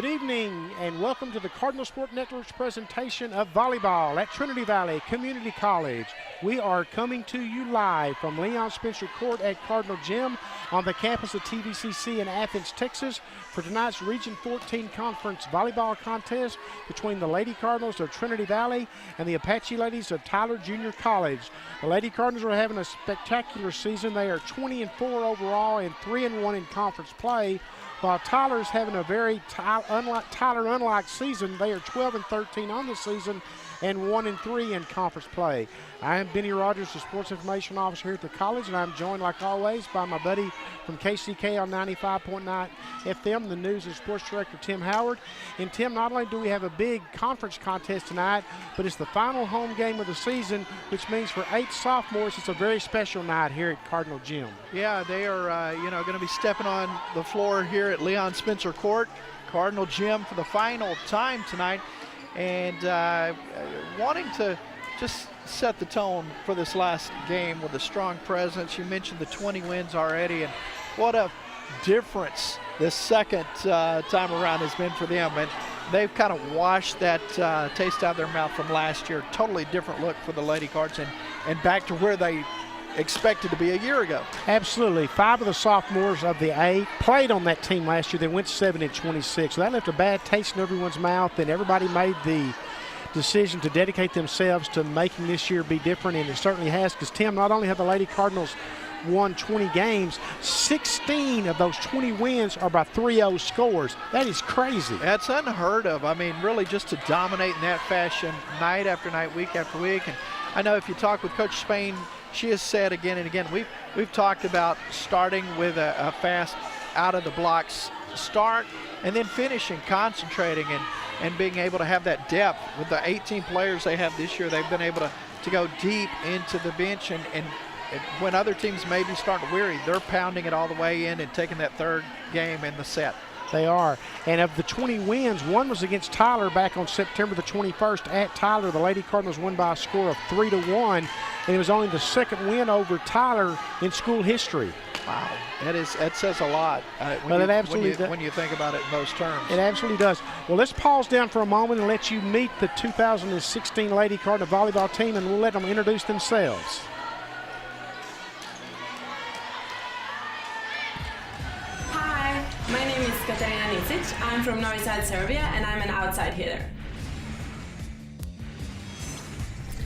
evening and welcome to the Cardinal Sport Network's presentation of volleyball at Trinity Valley Community College. We are coming to you live from Leon Spencer Court at Cardinal Gym on the campus of TVCC in Athens, Texas for tonight's Region 14 Conference volleyball contest between the Lady Cardinals of Trinity Valley and the Apache Ladies of Tyler Junior College. The Lady Cardinals are having a spectacular season. They are 20-4 overall and 3-1 in conference play, while Tyler's having a very unlike season. They are 12-13 on the season and 1-3 in conference play. I am Benny Rogers, the Sports Information Officer here at the college, and I'm joined, like always, by my buddy from KCK on 95.9 FM, the News and Sports Director, Tim Howard. And, Tim, not only do we have a big conference contest tonight, but it's the final home game of the season, which means for 8 sophomores, it's a very special night here at Cardinal Gym. Yeah, they are, going to be stepping on the floor here at Leon Spencer Court, Cardinal Gym, for the final time tonight. And wanting to just set the tone for this last game with a strong presence. You mentioned the 20 wins already, and what a difference this second time around has been for them. And they've kind of washed that taste out of their mouth from last year. Totally different look for the Lady Cards and back to where they expected to be a year ago. Absolutely. 5 of the sophomores of the 8 played on that team last year. They went 7-26. So that left a bad taste in everyone's mouth, and everybody made the decision to dedicate themselves to making this year be different, and it certainly has, because, Tim, not only have the Lady Cardinals won 20 games, 16 of those 20 wins are by 3-0 scores. That is crazy. That's unheard of. I mean, really just to dominate in that fashion night after night, week after week. And I know if you talk with Coach Spain, she has said again and again, we've talked about starting with a fast out of the blocks start and then finishing, concentrating and being able to have that depth. With the 18 players they have this year, they've been able to go deep into the bench, and when other teams may be starting to weary, they're pounding it all the way in and taking that third game in the set. They are. And of the 20 wins, one was against Tyler back on September the 21st at Tyler. The Lady Cardinals won by a score of 3-1, and it was only the second win over Tyler in school history. Wow, that says a lot when you think about it in those terms. It absolutely does. Well, let's pause down for a moment and let you meet the 2016 Lady Cardinal volleyball team, and we'll let them introduce themselves. My name is Katarina Nicic. I'm from Novi Sad, Serbia, and I'm an outside hitter.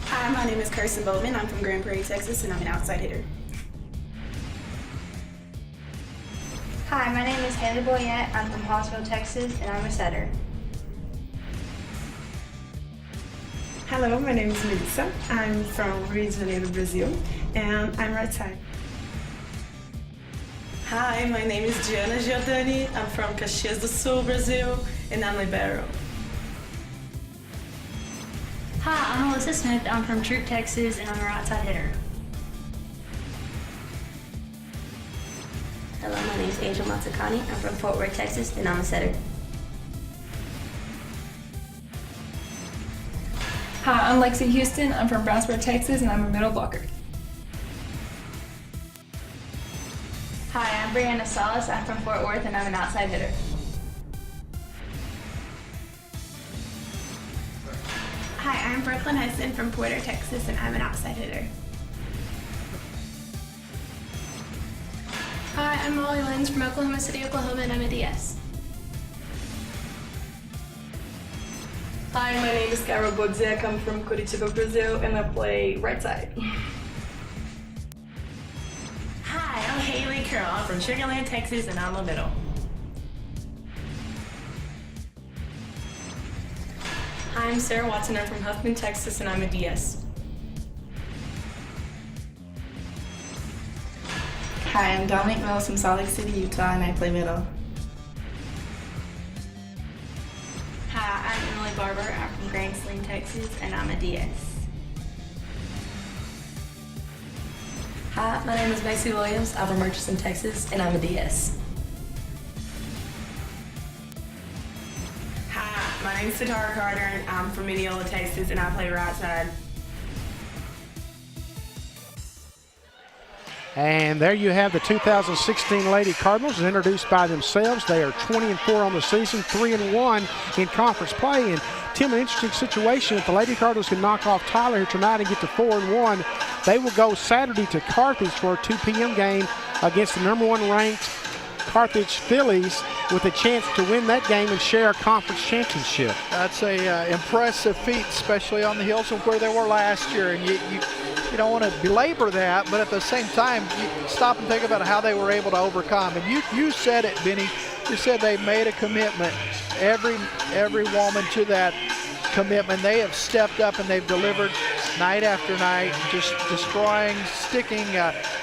Hi, my name is Kirsten Boatman. I'm from Grand Prairie, Texas, and I'm an outside hitter. Hi, my name is Haley Boyette. I'm from Hallsville, Texas, and I'm a setter. Hello, my name is Melissa. I'm from Rio de Janeiro, Brazil, and I'm right side. Hi, my name is Diana Giordani. I'm from Caxias do Sul, Brazil, and I'm libero. Hi, I'm Alyssa Smith. I'm from Troop, Texas, and I'm a right side hitter. Hello, my name is Angel Matsukani. I'm from Fort Worth, Texas, and I'm a setter. Hi, I'm Lexi Houston. I'm from Brownsburg, Texas, and I'm a middle blocker. Hi, I'm Brianna Salas. I'm from Fort Worth, and I'm an outside hitter. Hi, I'm Brooklyn Hudson from Porter, Texas, and I'm an outside hitter. Hi, I'm Molly Lenz from Oklahoma City, Oklahoma, and I'm a DS. Hi, my name is Carol Bodziak. I'm from Curitiba, Brazil, and I play right side. Hi, I'm Haley Carroll. I'm from Sugar Land, Texas, and I'm a middle. Hi, I'm Sarah Watson. I'm from Huffman, Texas, and I'm a DS. Hi, I'm Dominic Mills from Salt Lake City, Utah, and I play middle. Hi, I'm Emily Barber. I'm from Grand Saline, Texas, and I'm a DS. Hi, my name is Macy Williams. I'm from Murchison, Texas, and I'm a DS. Hi, my name is Satara Carter. I'm from Mineola, Texas, and I play right side. And there you have the 2016 Lady Cardinals introduced by themselves. They are 20-4 on the season, 3-1 in conference play. And Tim, an interesting situation. If the Lady Cardinals can knock off Tyler here tonight and get to 4-1, they will go Saturday to Carthage for a 2 p.m. game against the #1 ranked Carthage Phillies, with a chance to win that game and share a conference championship. That's a impressive feat, especially on the heels of where they were last year. And you don't want to belabor that, but at the same time, you stop and think about how they were able to overcome. And you said it, Benny. You said they made a commitment, every woman, to that commitment. They have stepped up and they've delivered night after night, just destroying, sticking.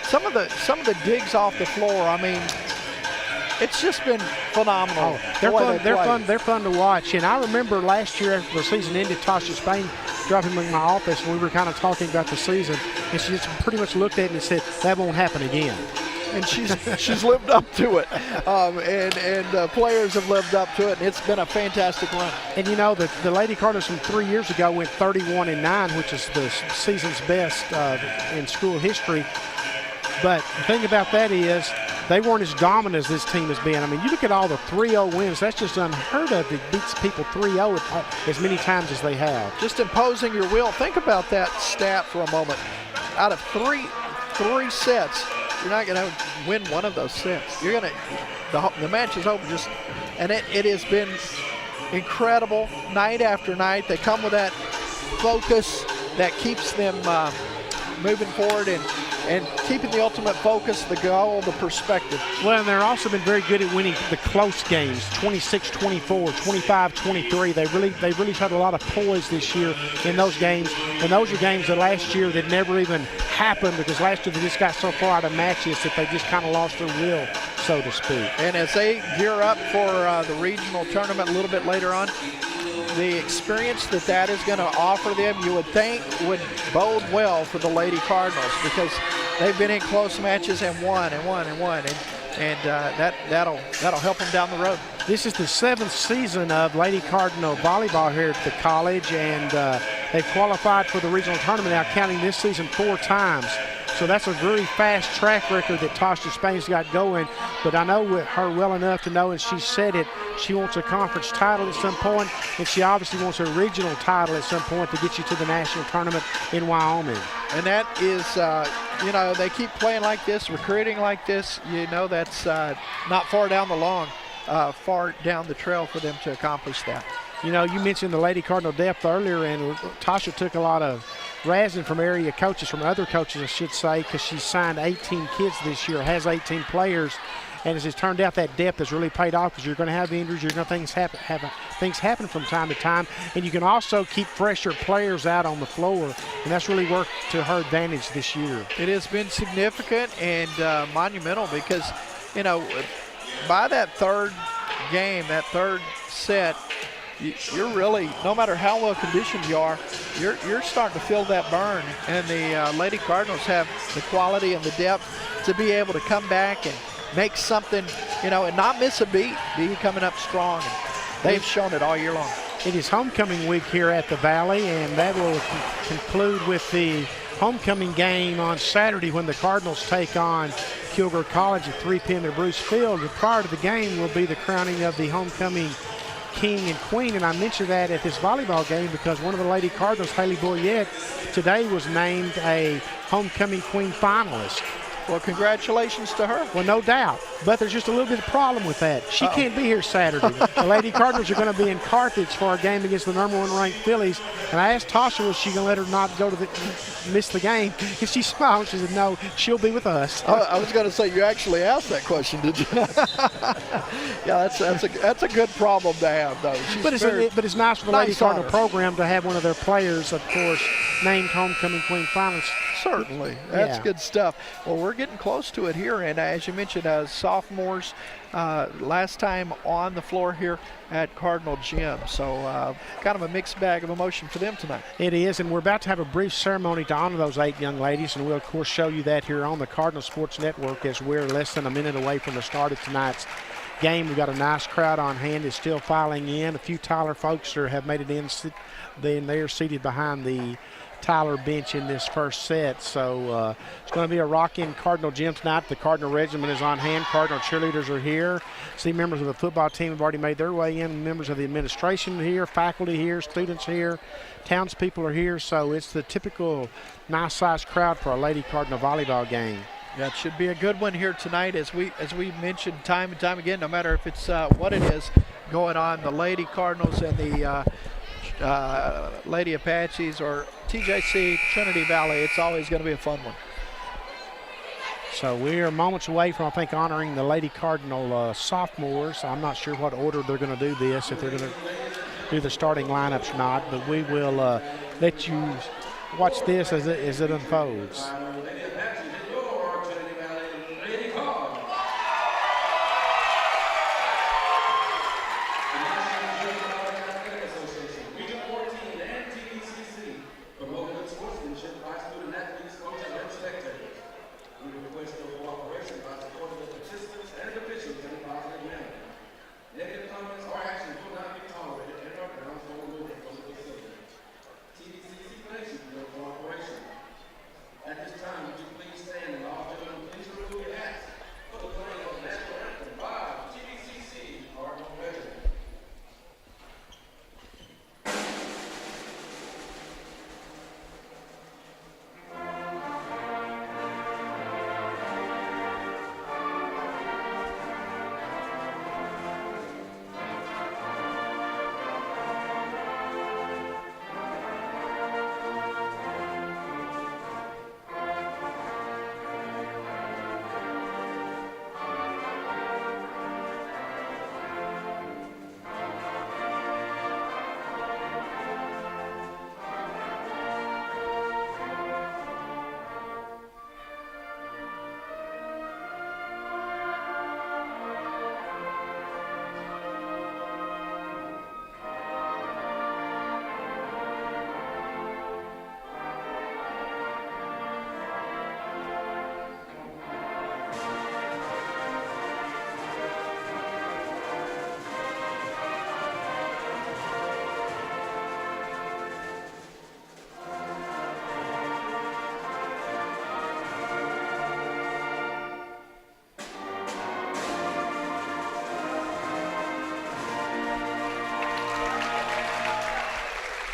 Some of the digs off the floor. I mean, it's just been phenomenal. Oh, they're fun to watch. And I remember last year after the season ended, Tasha Spain dropped him in my office and we were kind of talking about the season, and she just pretty much looked at it and said, that won't happen again. And she's lived up to it, and players have lived up to it, and it's been a fantastic run. And you know, the Lady Cardinals from 3 years ago went 31-9, which is the season's best in school history. But the thing about that is they weren't as dominant as this team has been. I mean, you look at all the 3-0 wins. That's just unheard of. It beats people 3-0 as many times as they have. Just imposing your will. Think about that stat for a moment. Out of three sets, you're not going to win one of those sets. You're going to the match is over. And it has been incredible night after night. They come with that focus that keeps them moving forward and keeping the ultimate focus, the goal, the perspective. Well, and they've also been very good at winning the close games, 26-24, 25-23. They really had a lot of poise this year in those games. And those are games that last year that never even happened, because last year they just got so far out of matches that they just kind of lost their will, so to speak. And as they gear up for the regional tournament a little bit later on, the experience that is going to offer them, you would think, would bode well for the Lady Cardinals, because they've been in close matches and won, and that'll help them down the road. This is the 7th season of Lady Cardinal volleyball here at the college, and they've qualified for the regional tournament now, counting this season 4 times. So that's a very fast track record that Tasha Spain's got going. But I know her well enough to know, and she said it, she wants a conference title at some point, and she obviously wants a regional title at some point to get you to the national tournament in Wyoming. And that is, they keep playing like this, recruiting like this. That's not far down the trail for them to accomplish that. You mentioned the Lady Cardinal depth earlier, and Tasha took a lot of razzing from area coaches, from other coaches, I should say, because she's signed 18 kids this year, has 18 players. And as it's turned out, that depth has really paid off, because you're going to have injuries, you're going to have things happen from time to time, and you can also keep fresher players out on the floor, and that's really worked to her advantage this year. It has been significant and monumental, because, by that third game, that third set, you're really, no matter how well conditioned you are, you're starting to feel that burn. And the Lady Cardinals have the quality and the depth to be able to come back and make something, and not miss a beat, be coming up strong. And they've shown it all year long. It is homecoming week here at the Valley, and that will conclude with the homecoming game on Saturday when the Cardinals take on Kilgore College at 3 p.m. at Bruce Field. And prior to the game will be the crowning of the homecoming king and queen, and I mentioned that at this volleyball game because one of the Lady Cardinals, Haley Boyette, today was named a homecoming queen finalist. Well, congratulations to her. Well, no doubt. But there's just a little bit of problem with that. She can't be here Saturday. The Lady Cardinals are going to be in Carthage for a game against the #1 ranked Phillies. And I asked Tasha, was she going to let her not go to miss the game? And she smiled. She said, no, she'll be with us. I was going to say, you actually asked that question, did you? Yeah, that's a good problem to have, though. But it's nice for the Lady Cardinal program to have one of their players, of course, named homecoming queen finalist. Certainly. That's good stuff. Well, we're getting close to it here, and as you mentioned, sophomores last time on the floor here at Cardinal Gym, so kind of a mixed bag of emotion for them tonight. It is, and we're about to have a brief ceremony to honor those 8 young ladies, and we'll of course show you that here on the Cardinal Sports Network as we're less than a minute away from the start of tonight's game. We've got a nice crowd on hand. It's still filing in. A few Tyler folks have made it in. They're seated behind the Tyler bench in this first set. So it's going to be a rocking Cardinal gym tonight. The Cardinal regiment is on hand. Cardinal cheerleaders are here. See, members of the football team have already made their way in. Members of the administration here, faculty here, students here, townspeople are here. So it's the typical nice-sized crowd for a Lady Cardinal volleyball game. Yeah, it should be a good one here tonight, as we mentioned time and time again. No matter if it's what it is going on, the Lady Cardinals and the Lady Apaches or TJC, Trinity Valley, it's always going to be a fun one. So we are moments away from, I think, honoring the Lady Cardinal sophomores. I'm not sure what order they're going to do this, if they're going to do the starting lineups or not, but we will let you watch this as it unfolds.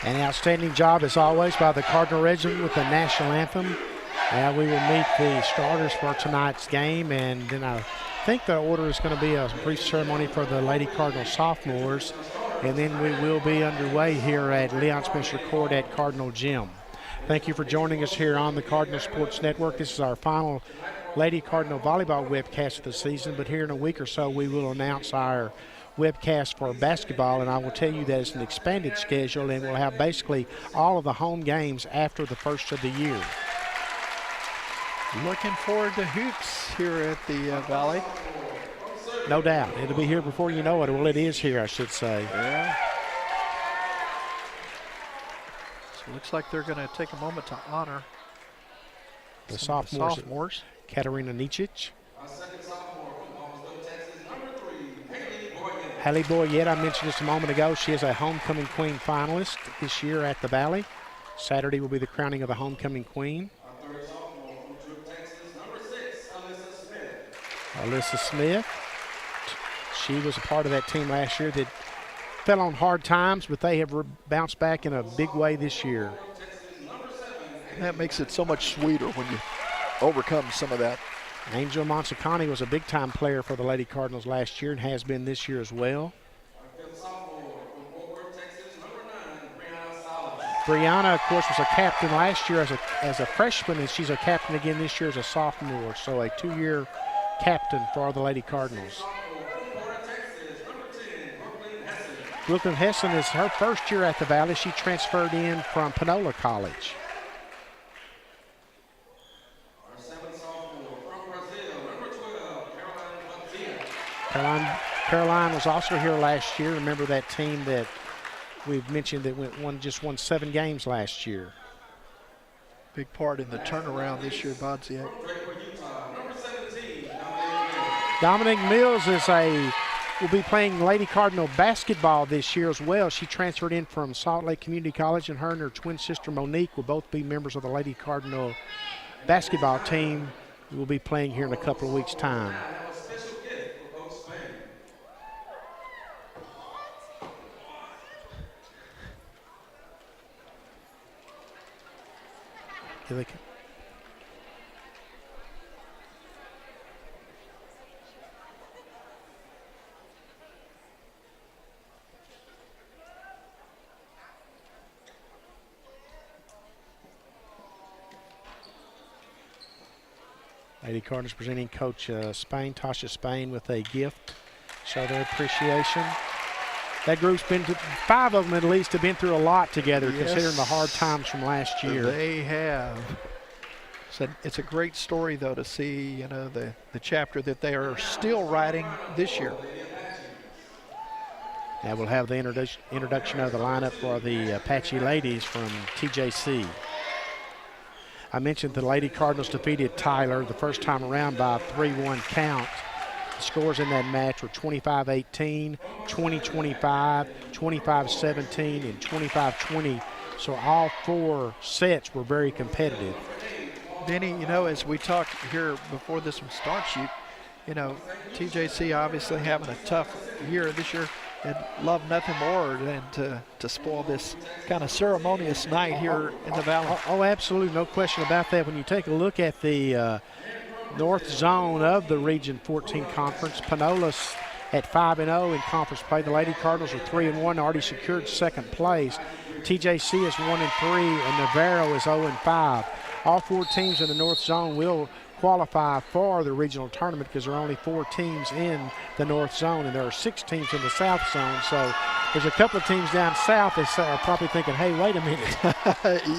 An outstanding job, as always, by the Cardinal Regiment with the national anthem. And we will meet the starters for tonight's game, and then I think the order is going to be a brief ceremony for the Lady Cardinal sophomores, and then we will be underway here at Leon Spencer Court at Cardinal Gym. Thank you for joining us here on the Cardinal Sports Network. This is our final Lady Cardinal volleyball webcast of the season, but here in a week or so we will announce our webcast for basketball, and I will tell you that it's an expanded schedule, and we'll have basically all of the home games after the first of the year. Looking forward to hoops here at the Valley. No doubt. It'll be here before you know it. Well, it is here, I should say. Yeah. So it looks like they're going to take a moment to honor the sophomores. Katarina Nicic. Hallie Boyette, I mentioned just a moment ago, she is a homecoming queen finalist this year at the Valley. Saturday will be the crowning of the homecoming queen. Alyssa Smith. She was a part of that team last year that fell on hard times, but they have bounced back in a big way this year. That makes it so much sweeter when you overcome some of that. Angel Monsicani was a big-time player for the Lady Cardinals last year and has been this year as well. Brianna, of course, was a captain last year as a freshman, and she's a captain again this year as a sophomore, so a two-year captain for the Lady Cardinals. Brooklyn Hessen is her first year at the Valley. She transferred in from Panola College. Caroline was also here last year. Remember that team that we've mentioned that won 7 games last year. Big part in the turnaround this year, Bodziak. Dominic Mills is a will be playing Lady Cardinal basketball this year as well. She transferred in from Salt Lake Community College, and her and her twin sister Monique will both be members of the Lady Cardinal basketball team. We will be playing here in a couple of weeks' time. Here they come. Lady Cardinals presenting Coach Spain, Tasha Spain, with a gift. Show their appreciation. That group's been to, 5 of them at least have been through a lot together, considering the hard times from last year. They have. So it's a great story, though, to see, you know, the chapter that they are still writing this year. Now we'll have the introduction of the lineup for the Apache ladies from TJC. I mentioned the Lady Cardinals defeated Tyler the first time around by a 3-1 count. The scores in that match were 25-18, 20-25, 25-17, and 25-20. So all 4 sets were very competitive. Benny, you know, as we talked here before this one starts, you know, TJC obviously having a tough year this year. I'd love nothing more than to spoil this kind of ceremonious night here in the Valley. Oh, absolutely, no question about that. When you take a look at the north zone of the Region 14 Conference, Pinola's at 5-0 in conference play. The Lady Cardinals are 3-1, already secured second place. TJC is 1-3, and Navarro is 0-5. All 4 teams in the north zone will qualify for the regional tournament because there are only 4 teams in the north zone, and there are 6 teams in the south zone. So there's a couple of teams down south that are probably thinking, hey, wait a minute.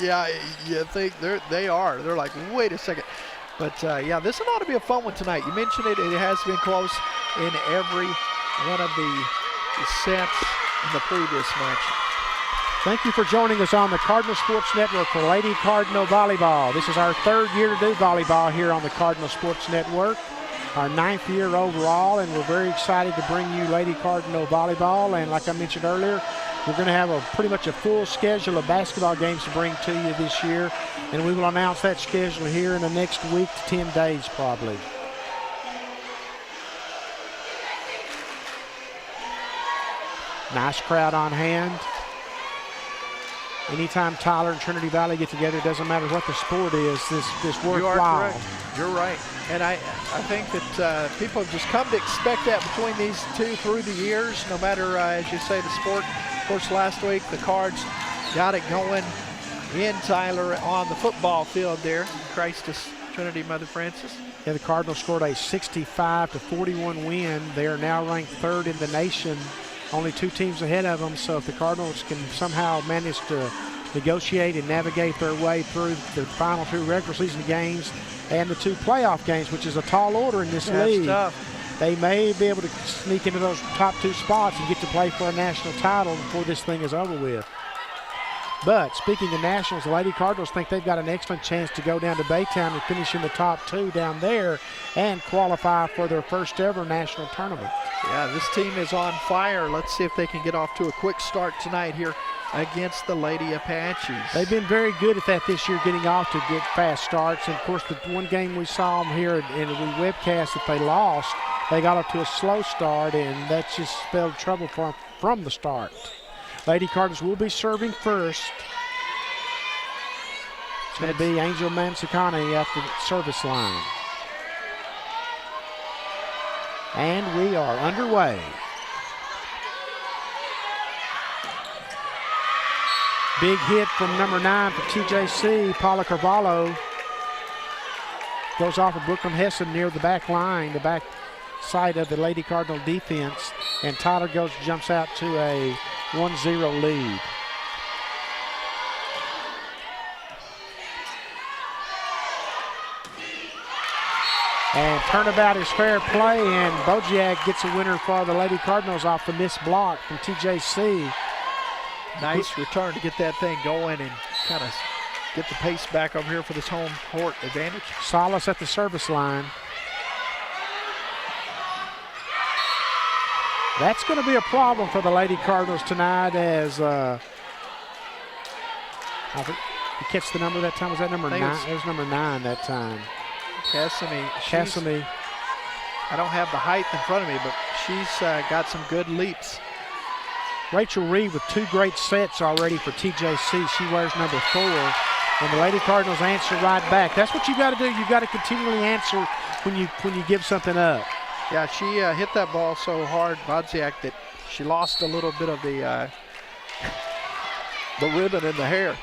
Yeah, you think they are. They're like, wait a second. But, yeah, this ought to be a fun one tonight. You mentioned it. It has been close in every one of the sets in the previous match. Thank you for joining us on the Cardinal Sports Network for Lady Cardinal Volleyball. This is our 3rd year to do volleyball here on the Cardinal Sports Network, our 9th year overall, and we're very excited to bring you Lady Cardinal Volleyball. And like I mentioned earlier, we're going to have pretty much a full schedule of basketball games to bring to you this year, and we will announce that schedule here in the next week to 10 days probably. Nice crowd on hand. Anytime Tyler and Trinity Valley get together, it doesn't matter what the sport is, this worthwhile. You are correct. You're right. And I think that people have just come to expect that between these two through the years, no matter, as you say, the sport. Of course, last week the Cards got it going in Tyler on the football field there. Christus Trinity Mother Francis. Yeah, the Cardinals scored a 65-41 win. They are now ranked 3rd in the nation. Only 2 teams ahead of them, so if the Cardinals can somehow manage to negotiate and navigate their way through the final 2 regular season games and the 2 playoff games, which is a tall order in this league, tough. They may be able to sneak into those top 2 spots and get to play for a national title before this thing is over with. But speaking of nationals, the Lady Cardinals think they've got an excellent chance to go down to Baytown and finish in the top 2 down there and qualify for their first ever national tournament. Yeah, this team is on fire. Let's see if they can get off to a quick start tonight here against the Lady Apaches. They've been very good at that this year, getting off to good fast starts. And of course, the one game we saw them here and we webcast that they lost, they got off to a slow start, and that just spelled trouble for them from the start. Lady Cardinals will be serving first. It's going to be Angel Mansicani at the service line. And we are underway. Big hit from number 9 for TJC, Paula Carvalho. Goes off of Brooklyn Hessen near the back line, the back side of the Lady Cardinal defense. And Tyler jumps out to a 1-0 lead. And turnabout is fair play, and Bojiak gets a winner for the Lady Cardinals off the missed block from TJC. Nice return to get that thing going and kind of get the pace back over here for this home court advantage. Salas at the service line. That's going to be a problem for the Lady Cardinals tonight as I think you catch the number that time. Was that number 9? It was number 9 that time. Cassamy. I don't have the height in front of me, but she's got some good leaps. Rachel Reed with 2 great sets already for TJC. She wears number 4. And the Lady Cardinals answer right back. That's what you got to do. You got to continually answer when you give something up. Yeah, she hit that ball so hard, Bodziak, that she lost a little bit of the ribbon in the hair.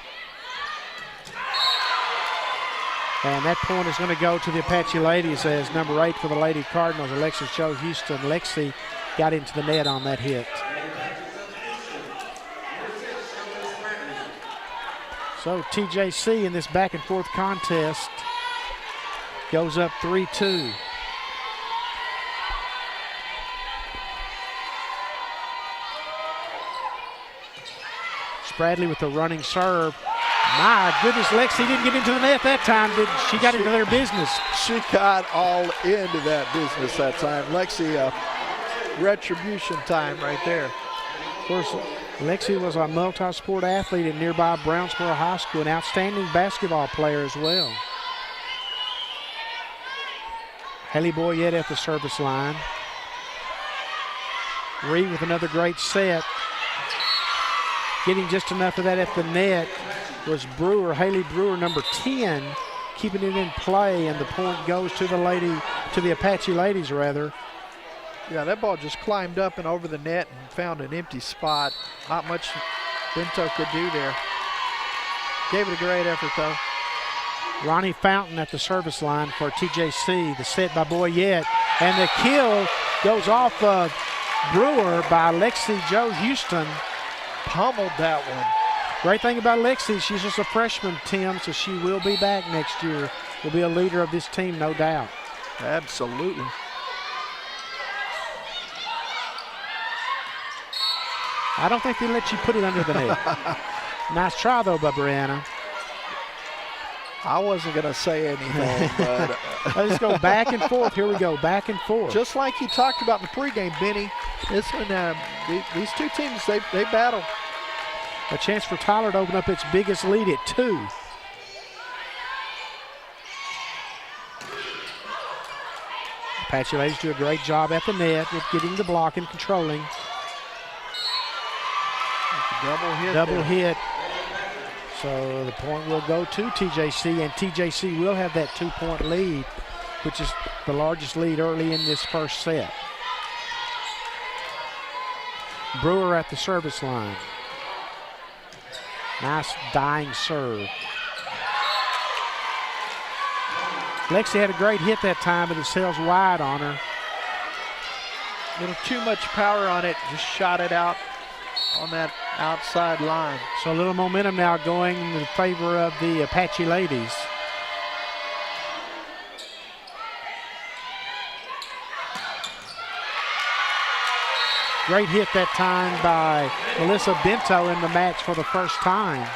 And that point is going to go to the Apache ladies as number 8 for the Lady Cardinals, Alexis Joe Houston. Lexi got into the net on that hit. So TJC in this back and forth contest goes up 3-2. Spradley with the running serve. My goodness, Lexi didn't get into the net that time. She got into their business. She got all into that business that time. Lexi, retribution time right there. Of course, Lexi was a multi-sport athlete at nearby Brownsboro High School, an outstanding basketball player as well. Haley Boyette at the service line. Reed with another great set. Getting just enough of that at the net was Brewer, Haley Brewer, number 10, keeping it in play, and the point goes to the Apache ladies, rather. Yeah, that ball just climbed up and over the net and found an empty spot. Not much Bento could do there. Gave it a great effort, though. Ronnie Fountain at the service line for TJC. The set by Boyette, and the kill goes off of Brewer by Lexi Joe Houston. Pummeled that one. Great thing about Lexi, she's just a freshman, Tim, so she will be back next year. Will be a leader of this team, no doubt. Absolutely. I don't think they let you put it under the net. Nice try, though, by Brianna. I wasn't going to say anything, but let's go back and forth. Here we go, back and forth. Just like you talked about in the pregame, Benny, this one, these two teams, they battle. A chance for Tyler to open up its biggest lead at 2. Apache ladies do a great job at the net with getting the block and controlling. Double hit. So the point will go to TJC, and TJC will have that 2-point lead, which is the largest lead early in this first set. Brewer at the service line. Nice dying serve. Lexi had a great hit that time, but it sails wide on her. A little too much power on it, just shot it out on that outside line. So a little momentum now going in favor of the Apache ladies. Great hit that time by Melissa Bento in the match for the first time.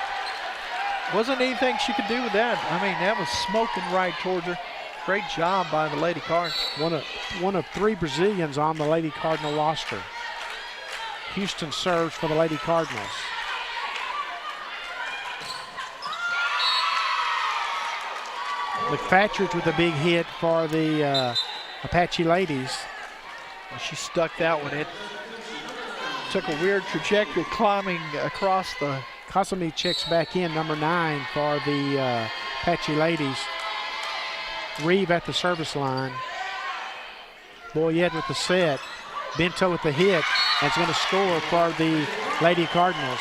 Wasn't anything she could do with that. I mean, that was smoking right towards her. Great job by the Lady Cardinals. One of 3 Brazilians on the Lady Cardinal roster. Houston serves for the Lady Cardinals. McFatridge with a big hit for the Apache ladies. She stuck that one in. Took a weird trajectory climbing across the... Kasumi checks back in, number 9 for the Apache ladies. Reeve at the service line. Boyette with the set. Bento with the hit. And it's going to score for the Lady Cardinals.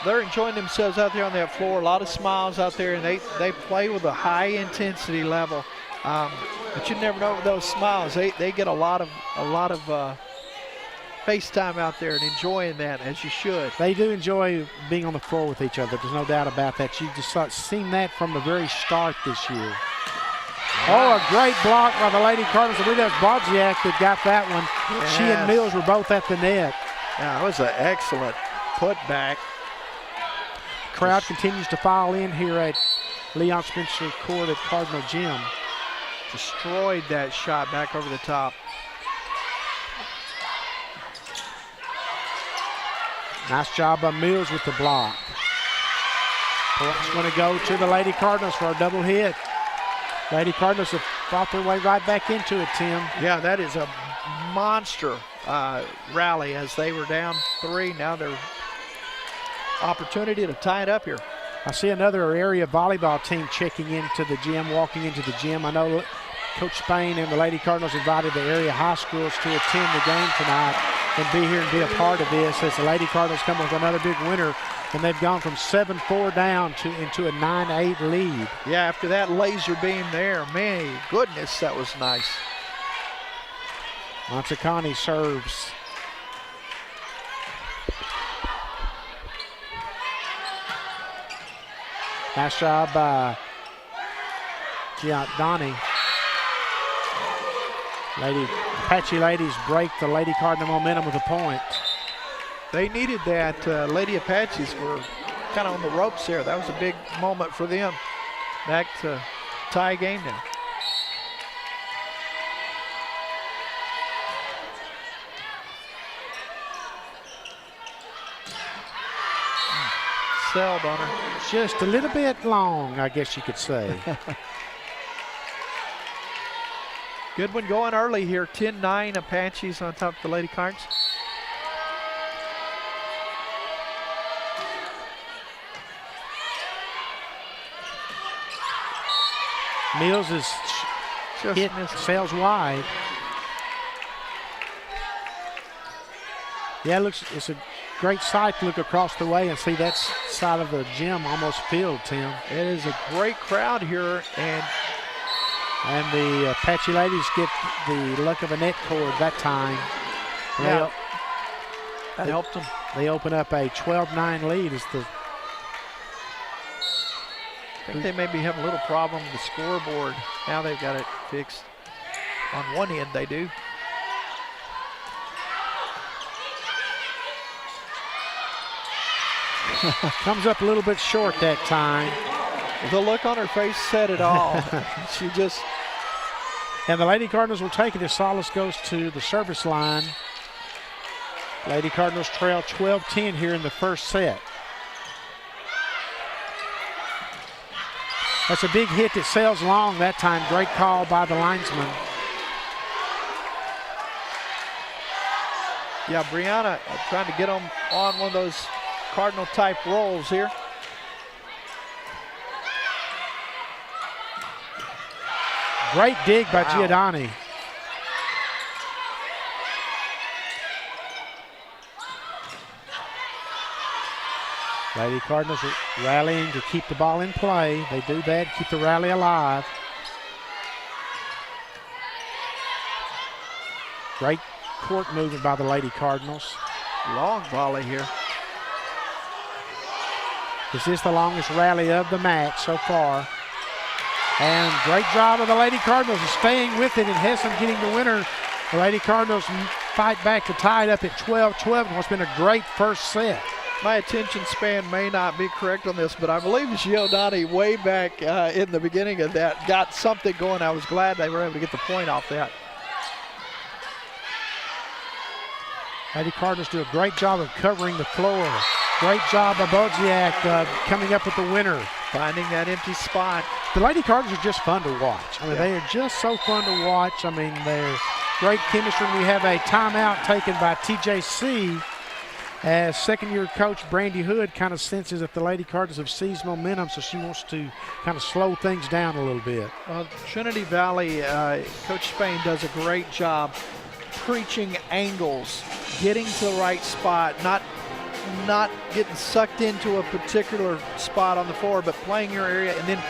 They're enjoying themselves out there on that floor. A lot of smiles out there, and they play with a high intensity level. But you never know with those smiles. They get a lot of face time out there and enjoying that, as you should. They do enjoy being on the floor with each other. There's no doubt about that. You just seen that from the very start this year. Oh, a great block by the Lady Cardinals. I believe that was Bodziak that got that one. Yes. She and Mills were both at the net. Yeah, that was an excellent putback. Crowd continues to file in here at Leon Spencer Court at Cardinal Gym. Destroyed that shot back over the top. Nice job by Mills with the block. Point's going to go to the Lady Cardinals for a double hit. Lady Cardinals have fought their way right back into it, Tim. Yeah, that is a monster rally as they were down 3. Now they're opportunity to tie it up here. I see another area volleyball team checking into the gym, walking into the gym. I know Coach Spain and the Lady Cardinals invited the area high schools to attend the game tonight and be here and be a part of this as the Lady Cardinals come with another big winner, and they've gone from 7-4 down into a 9-8 lead. Yeah, after that laser beam there, man, goodness, that was nice. Montecani serves. Nice job by Giordani. Apache ladies break the Lady Cardinal momentum with a point. They needed that. Lady Apaches were kind of on the ropes there. That was a big moment for them. Back to tie game now. Sailed on her. Just a little bit long, I guess you could say. Good one going early here. 10-9 Apaches on top of the Lady Cards. Mills is hit, sails wide. Yeah, it's a great sight to look across the way and see that side of the gym almost filled, Tim. It is a great crowd here, and the Apache ladies get the luck of a net cord that time. Yeah, that helped them. They open up a 12-9 lead. I think they maybe have a little problem with the scoreboard. Now they've got it fixed. On one end, they do. Comes up a little bit short that time. The look on her face said it all. She just... And the Lady Cardinals will take it as Solace goes to the service line. Lady Cardinals trail 12-10 here in the first set. That's a big hit that sails long that time. Great call by the linesman. Yeah, Brianna trying to get on one of those Cardinal type rolls here. Great dig by Giordani. Lady Cardinals are rallying to keep the ball in play. They do that, keep the rally alive. Great court movement by the Lady Cardinals. Long volley here. This is the longest rally of the match so far. And great job of the Lady Cardinals staying with it, and Hessen getting the winner. The Lady Cardinals fight back to tie it up at 12-12 in what's been a great first set. My attention span may not be correct on this, but I believe Giordani way back in the beginning of that got something going. I was glad they were able to get the point off that. Lady Cardinals do a great job of covering the floor. Great job by Bodziak coming up with the winner. Finding that empty spot. The Lady Cardinals are just fun to watch. I mean, they are just so fun to watch. I mean, they're great chemistry. We have a timeout taken by TJC as second-year coach Brandy Hood kind of senses that the Lady Cardinals have seized momentum, so she wants to kind of slow things down a little bit. Trinity Valley, Coach Spain does a great job preaching angles, getting to the right spot, not getting sucked into a particular spot on the floor, but playing your area and then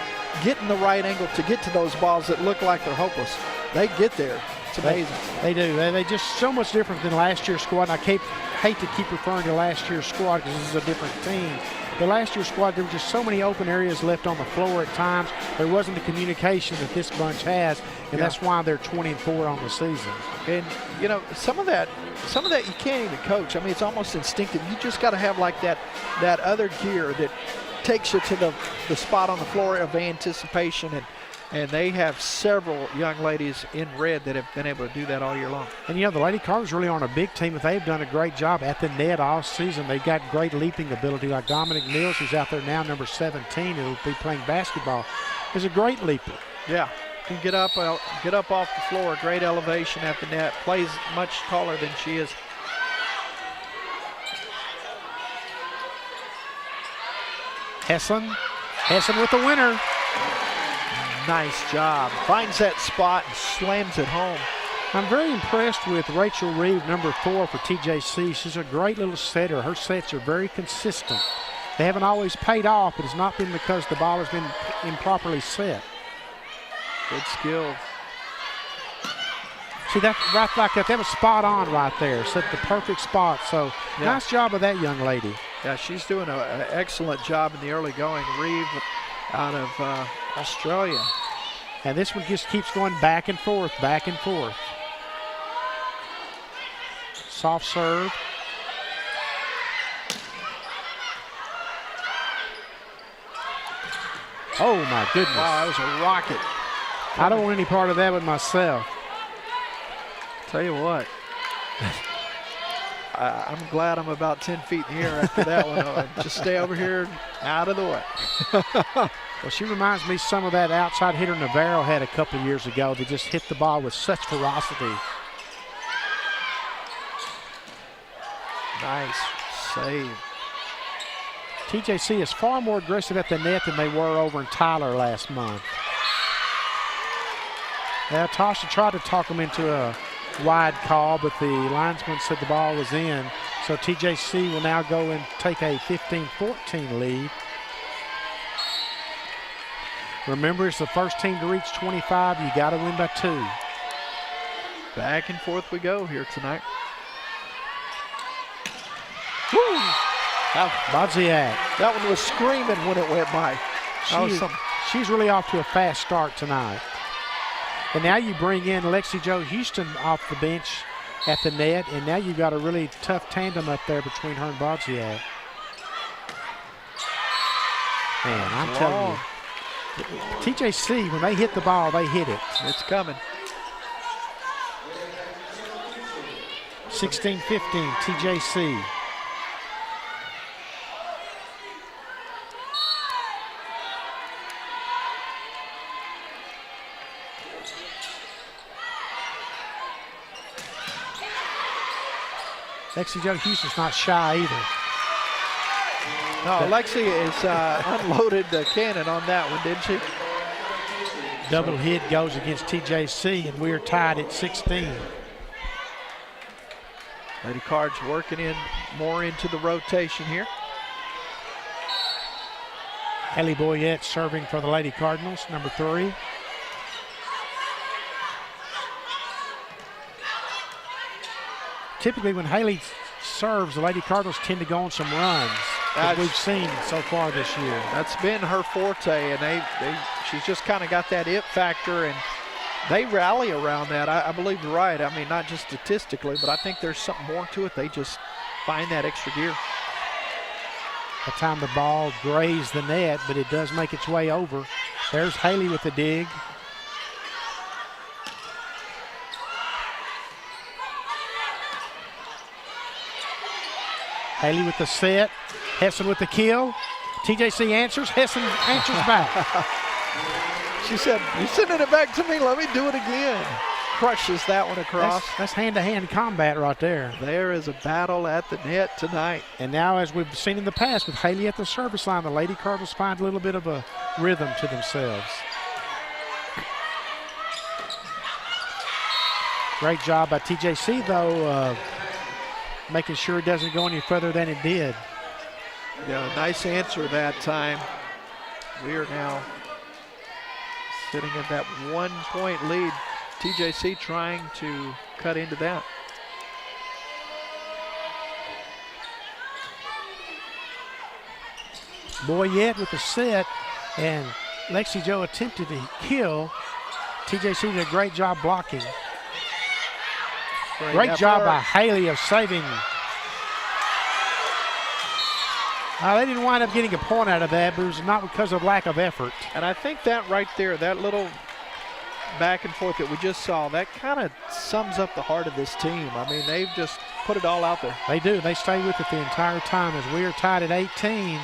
getting the right angle to get to those balls that look like they're hopeless. They get there. It's amazing. They do. They're just so much different than last year's squad. And I hate to keep referring to last year's squad because this is a different team. The last year's squad, there were just so many open areas left on the floor at times. There wasn't the communication that this bunch has, and that's why they're 20-4 on the season. And, you know, some of that you can't even coach. I mean, it's almost instinctive. You just got to have like that other gear that takes you to the spot on the floor of anticipation. And And they have several young ladies in red that have been able to do that all year long. And you know, the Lady Cardinals really aren't a big team, but they've done a great job at the net all season. They've got great leaping ability, like Dominic Mills, who's out there now, number 17, who will be playing basketball, is a great leaper. Yeah, can get up off the floor, great elevation at the net, plays much taller than she is. Hessen with the winner. Nice job. Finds that spot and slams it home. I'm very impressed with Rachel Reeve, number 4 for TJC. She's a great little setter. Her sets are very consistent. They haven't always paid off, but it's not been because the ball has been improperly set. Good skill. See, that right like that was spot on right there. Set the perfect spot. So nice job of that young lady. Yeah, she's doing an excellent job in the early going. Reeve out of Australia. And this one just keeps going back and forth, back and forth. Soft serve. Oh my goodness. Wow, that was a rocket. I don't want any part of that with myself. Tell you what. I'm glad I'm about 10 feet in the air after that one. Just stay over here out of the way. Well, she reminds me some of that outside hitter Navarro had a couple of years ago. They just hit the ball with such ferocity. Nice save. TJC is far more aggressive at the net than they were over in Tyler last month. Now, Tasha tried to talk them into a wide call, but the linesman said the ball was in. So TJC will now go and take a 15-14 lead. Remember, it's the first team to reach 25. You got to win by 2. Back and forth we go here tonight. Woo! Bodziak. That one was screaming when it went by. She's really off to a fast start tonight. And now you bring in Lexi Jo Houston off the bench at the net, and now you've got a really tough tandem up there between her and Bodziak. Man, I'm telling you, TJC, when they hit the ball, they hit it. It's coming. 16-15, TJC. Lexi Jo Houston's not shy either. No, Lexi is unloaded the cannon on that one, didn't she? Double hit goes against TJC, and we're tied at 16. Lady Cards working in more into the rotation here. Haley Boyette serving for the Lady Cardinals, number 3. Typically, when Haley serves, the Lady Cardinals tend to go on some runs, as we've seen so far this year. That's been her forte, and she's just kind of got that it factor, and they rally around that. I believe you're right. I mean, not just statistically, but I think there's something more to it. They just find that extra gear. By the time the ball grazed the net, but it does make its way over. There's Haley with the dig. Haley with the set. Hessen with the kill. TJC answers. Hessen answers back. She said, "You're sending it back to me. Let me do it again." Crushes that one across. That's hand-to-hand combat right there. There is a battle at the net tonight. And now, as we've seen in the past, with Haley at the service line, the Lady Cardinals find a little bit of a rhythm to themselves. Great job by TJC, though, making sure it doesn't go any further than it did. Yeah, nice answer that time. We are now sitting at that 1-point lead. TJC trying to cut into that. Boyette with the set, and Lexi Jo attempted to kill. TJC did a great job blocking. Great job by Haley of saving. They didn't wind up getting a point out of that, but it was not because of lack of effort. And I think that right there, that little back and forth that we just saw, that kind of sums up the heart of this team. I mean, they've just put it all out there. They do. They stay with it the entire time as we are tied at 18.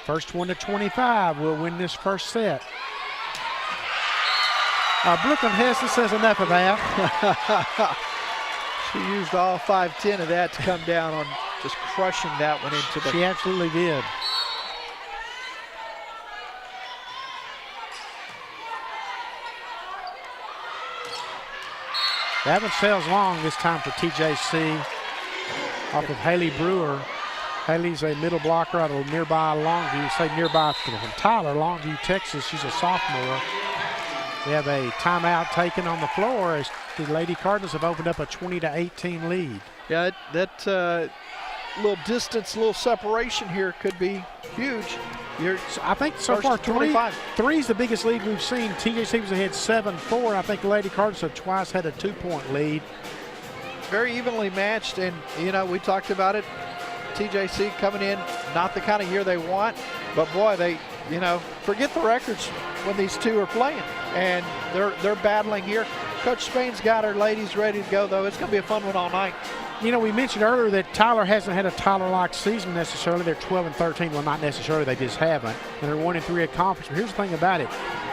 First one to 25 will win this first set. Brooklyn Heston says enough of that. She used all 5-10 of that to come down on just crushing that one into the... She absolutely did. That one sails long this time for TJC off of Haley Brewer. Haley's a middle blocker out of nearby Longview. Say nearby from Tyler, Longview, Texas. She's a sophomore. We have a timeout taken on the floor as the Lady Cardinals have opened up a 20-18 lead. Yeah, that little distance, little separation here could be huge. I think so far three is the biggest lead we've seen. TJC was ahead 7-4, and I think the Lady Cardinals have twice had a 2-point lead. Very evenly matched, and you know, we talked about it. TJC coming in, not the kind of year they want, but boy, they, you know, forget the records when these two are playing, and they're battling here. Coach Spain's got her ladies ready to go, though. It's going to be a fun one all night. You know, we mentioned earlier that Tyler hasn't had a Tyler-like season necessarily. They're 12-13. Well, not necessarily. They just haven't. And they're 1-3 at conference. But here's the thing about it.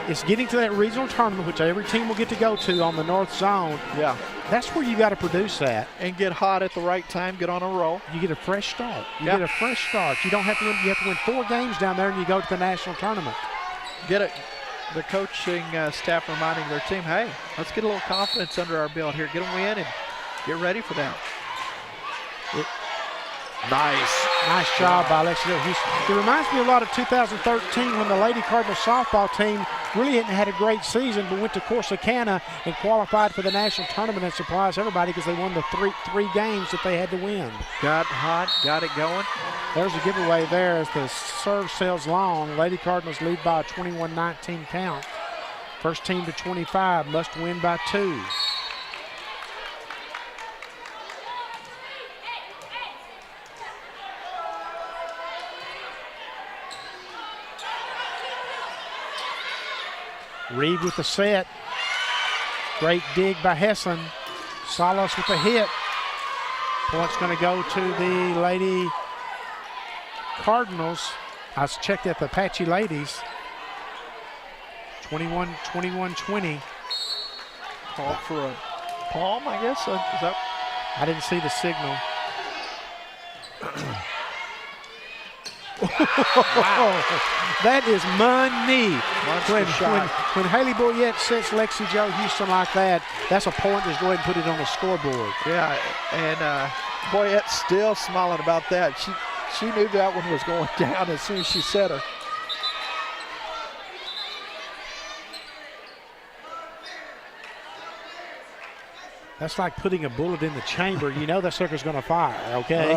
It's getting to that regional tournament, which every team will get to go to on the North Zone. Yeah. That's where you got to produce that. And get hot at the right time, get on a roll. You get a fresh start. You get a fresh start. You don't have to win. You have to win 4 games down there and you go to the national tournament. Get it. The coaching staff reminding their team, hey, let's get a little confidence under our belt here. Get a win and get ready for that. Nice job by Lexington Houston. It reminds me a lot of 2013 when the Lady Cardinals softball team really hadn't had a great season, but went to Corsicana and qualified for the national tournament and surprised everybody because they won the three games that they had to win. Got hot, got it going. There's a giveaway there as the serve sails long. Lady Cardinals lead by a 21-19 count. First team to 25 must win by 2. Reed with the set. Great dig by Hessen. Salas with the hit. Point's going to go to the Lady Cardinals. I checked at the Apache ladies. 21-20. Called for a palm, I guess. Is that? I didn't see the signal. Wow. That is money. When Haley Boyette sets Lexi Joe Houston like that, that's a point. Just go ahead and put it on the scoreboard. Yeah, and Boyette still smiling about that. She knew that one was going down as soon as she set her. That's like putting a bullet in the chamber. You know that sucker's going to fire, okay?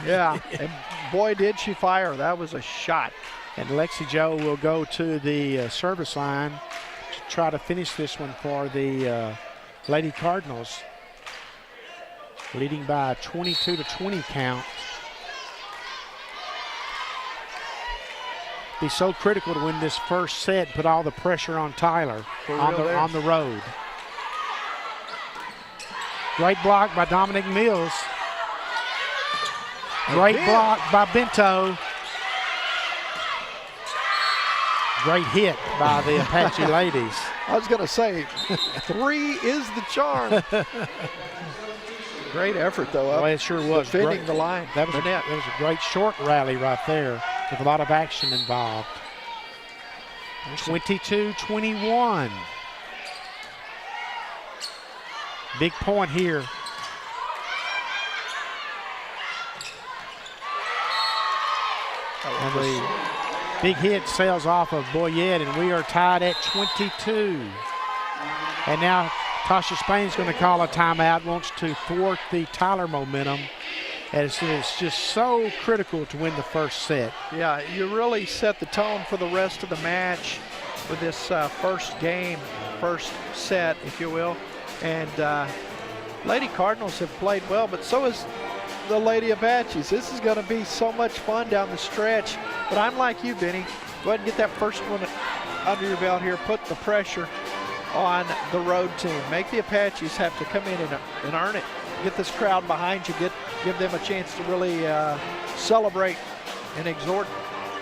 Yeah, and boy, did she fire. That was a shot. And Lexi Joe will go to the service line to try to finish this one for the Lady Cardinals. Leading by a 22-20 count. Be so critical to win this first set, put all the pressure on Tyler on the road. Great block by Dominic Mills. Great block by Bento. Great hit by the Apache ladies. I was going to say, 3 is the charm. Great effort, though. Well, it sure was. Defending the line. That was a great short rally right there with a lot of action involved. 22-21. Big point here. And the big hit sails off of Boyette, and we are tied at 22. And now Tasha Spain's going to call a timeout, wants to thwart the Tyler momentum, as it's just so critical to win the first set. Yeah, you really set the tone for the rest of the match with this first game, first set, if you will. And Lady Cardinals have played well, but so has the Lady Apaches. This is going to be so much fun down the stretch. But I'm like you, Benny. Go ahead and get that first one under your belt here. Put the pressure on the road team. Make the Apaches have to come in and earn it. Get this crowd behind you. Give them a chance to really celebrate and exhort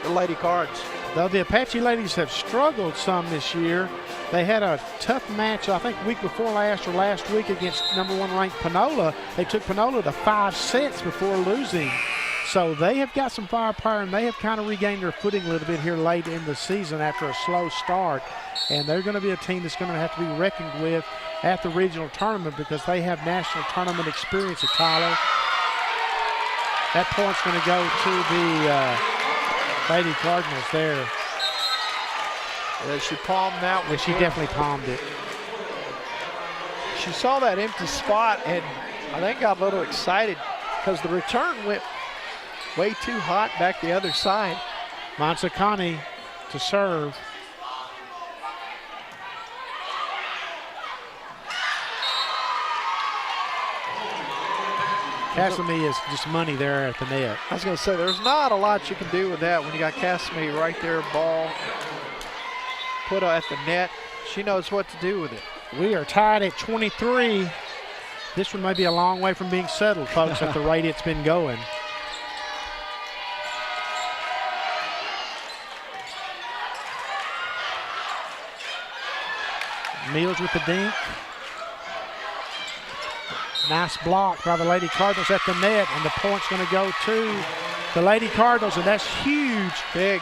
the Lady Cards. Though the Apache ladies have struggled some this year, they had a tough match, I think, week before last or last week against #1 ranked Panola. They took Panola to 5 sets before losing. So they have got some firepower, and they have kind of regained their footing a little bit here late in the season after a slow start. And they're going to be a team that's going to have to be reckoned with at the regional tournament because they have national tournament experience at Tyler. That point's going to go to the Lady Cardinals there. She palmed that one. She definitely palmed it. She saw that empty spot and I think got a little excited because the return went way too hot back the other side. Manzacani to serve. Casimir is just money there at the net. I was going to say, there's not a lot you can do with that when you got Casimir right there, ball put at the net. She knows what to do with it. We are tied at 23. This one may be a long way from being settled, folks, at the rate it's been going. Mills with the dink. Nice block by the Lady Cardinals at the net, and the point's going to go to the Lady Cardinals, and that's huge. Big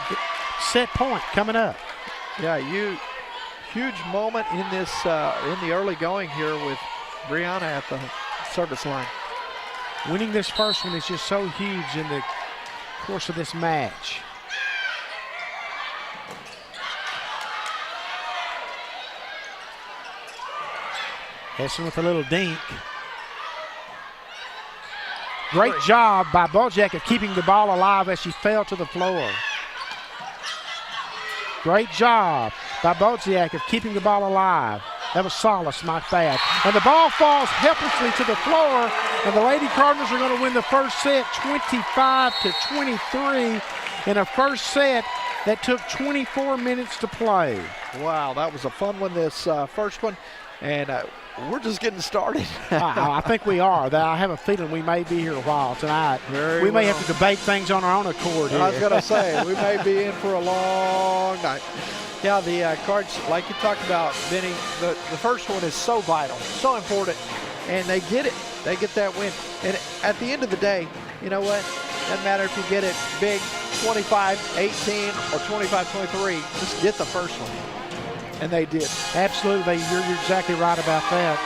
set point coming up. Yeah, huge moment in this in the early going here with Brianna at the service line. Winning this first one is just so huge in the course of this match. Hessen with a little dink. Great job by Bojak of keeping the ball alive as she fell to the floor. Great job by Bojak of keeping the ball alive. That was Solace, not bad. And the ball falls helplessly to the floor, and the Lady Cardinals are going to win the first set 25-23 in a first set that took 24 minutes to play. Wow, that was a fun one, this first one. And we're just getting started. I think we are. I have a feeling we may be here a while tonight. We may have to debate things on our own accord here. I was going to say, we may be in for a long night. Yeah, the cards, like you talked about, Benny, the first one is so vital, so important, and they get it. They get that win. And at the end of the day, you know what? Doesn't matter if you get it big, 25-18 or 25-23, just get the first one. And they did. Absolutely. You're exactly right about that.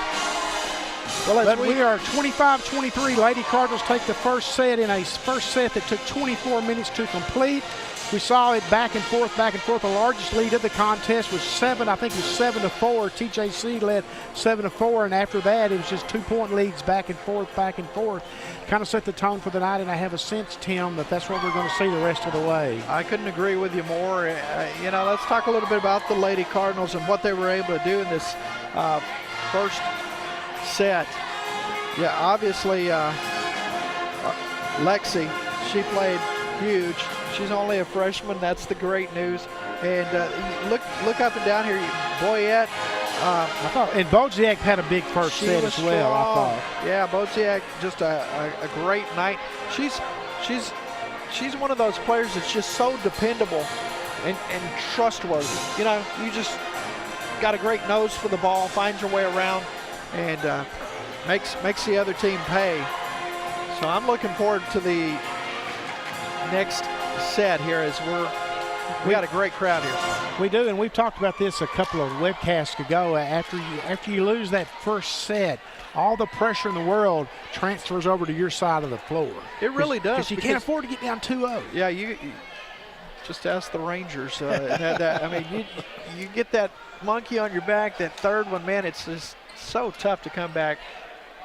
Well, but we are 25-23. Lady Cardinals take the first set in a first set that took 24 minutes to complete. We saw it back and forth, back and forth. The largest lead of the contest was 7. I think it was 7-4. TJC led 7-4, and after that, it was just 2-point leads back and forth, back and forth. Kind of set the tone for the night, and I have a sense, Tim, that that's what we're going to see the rest of the way. I couldn't agree with you more. You know, let's talk a little bit about the Lady Cardinals and what they were able to do in this first set. Yeah, obviously, Lexi, she played huge. She's only a freshman. That's the great news. And look up and down here. Boyette. I thought, and Bojak had a big first set as well, I thought. Yeah, Bojak, just a great night. She's one of those players that's just so dependable and trustworthy. You know, you just got a great nose for the ball, finds your way around, and makes the other team pay. So I'm looking forward to the next set here as we got a great crowd here. We do, and we've talked about this a couple of webcasts ago. After you lose that first set, all the pressure in the world transfers over to your side of the floor. It really does. Because you can't afford to get down 2-0. Yeah, you just ask the Rangers. I mean, you get that monkey on your back, that third one, man, it's just so tough to come back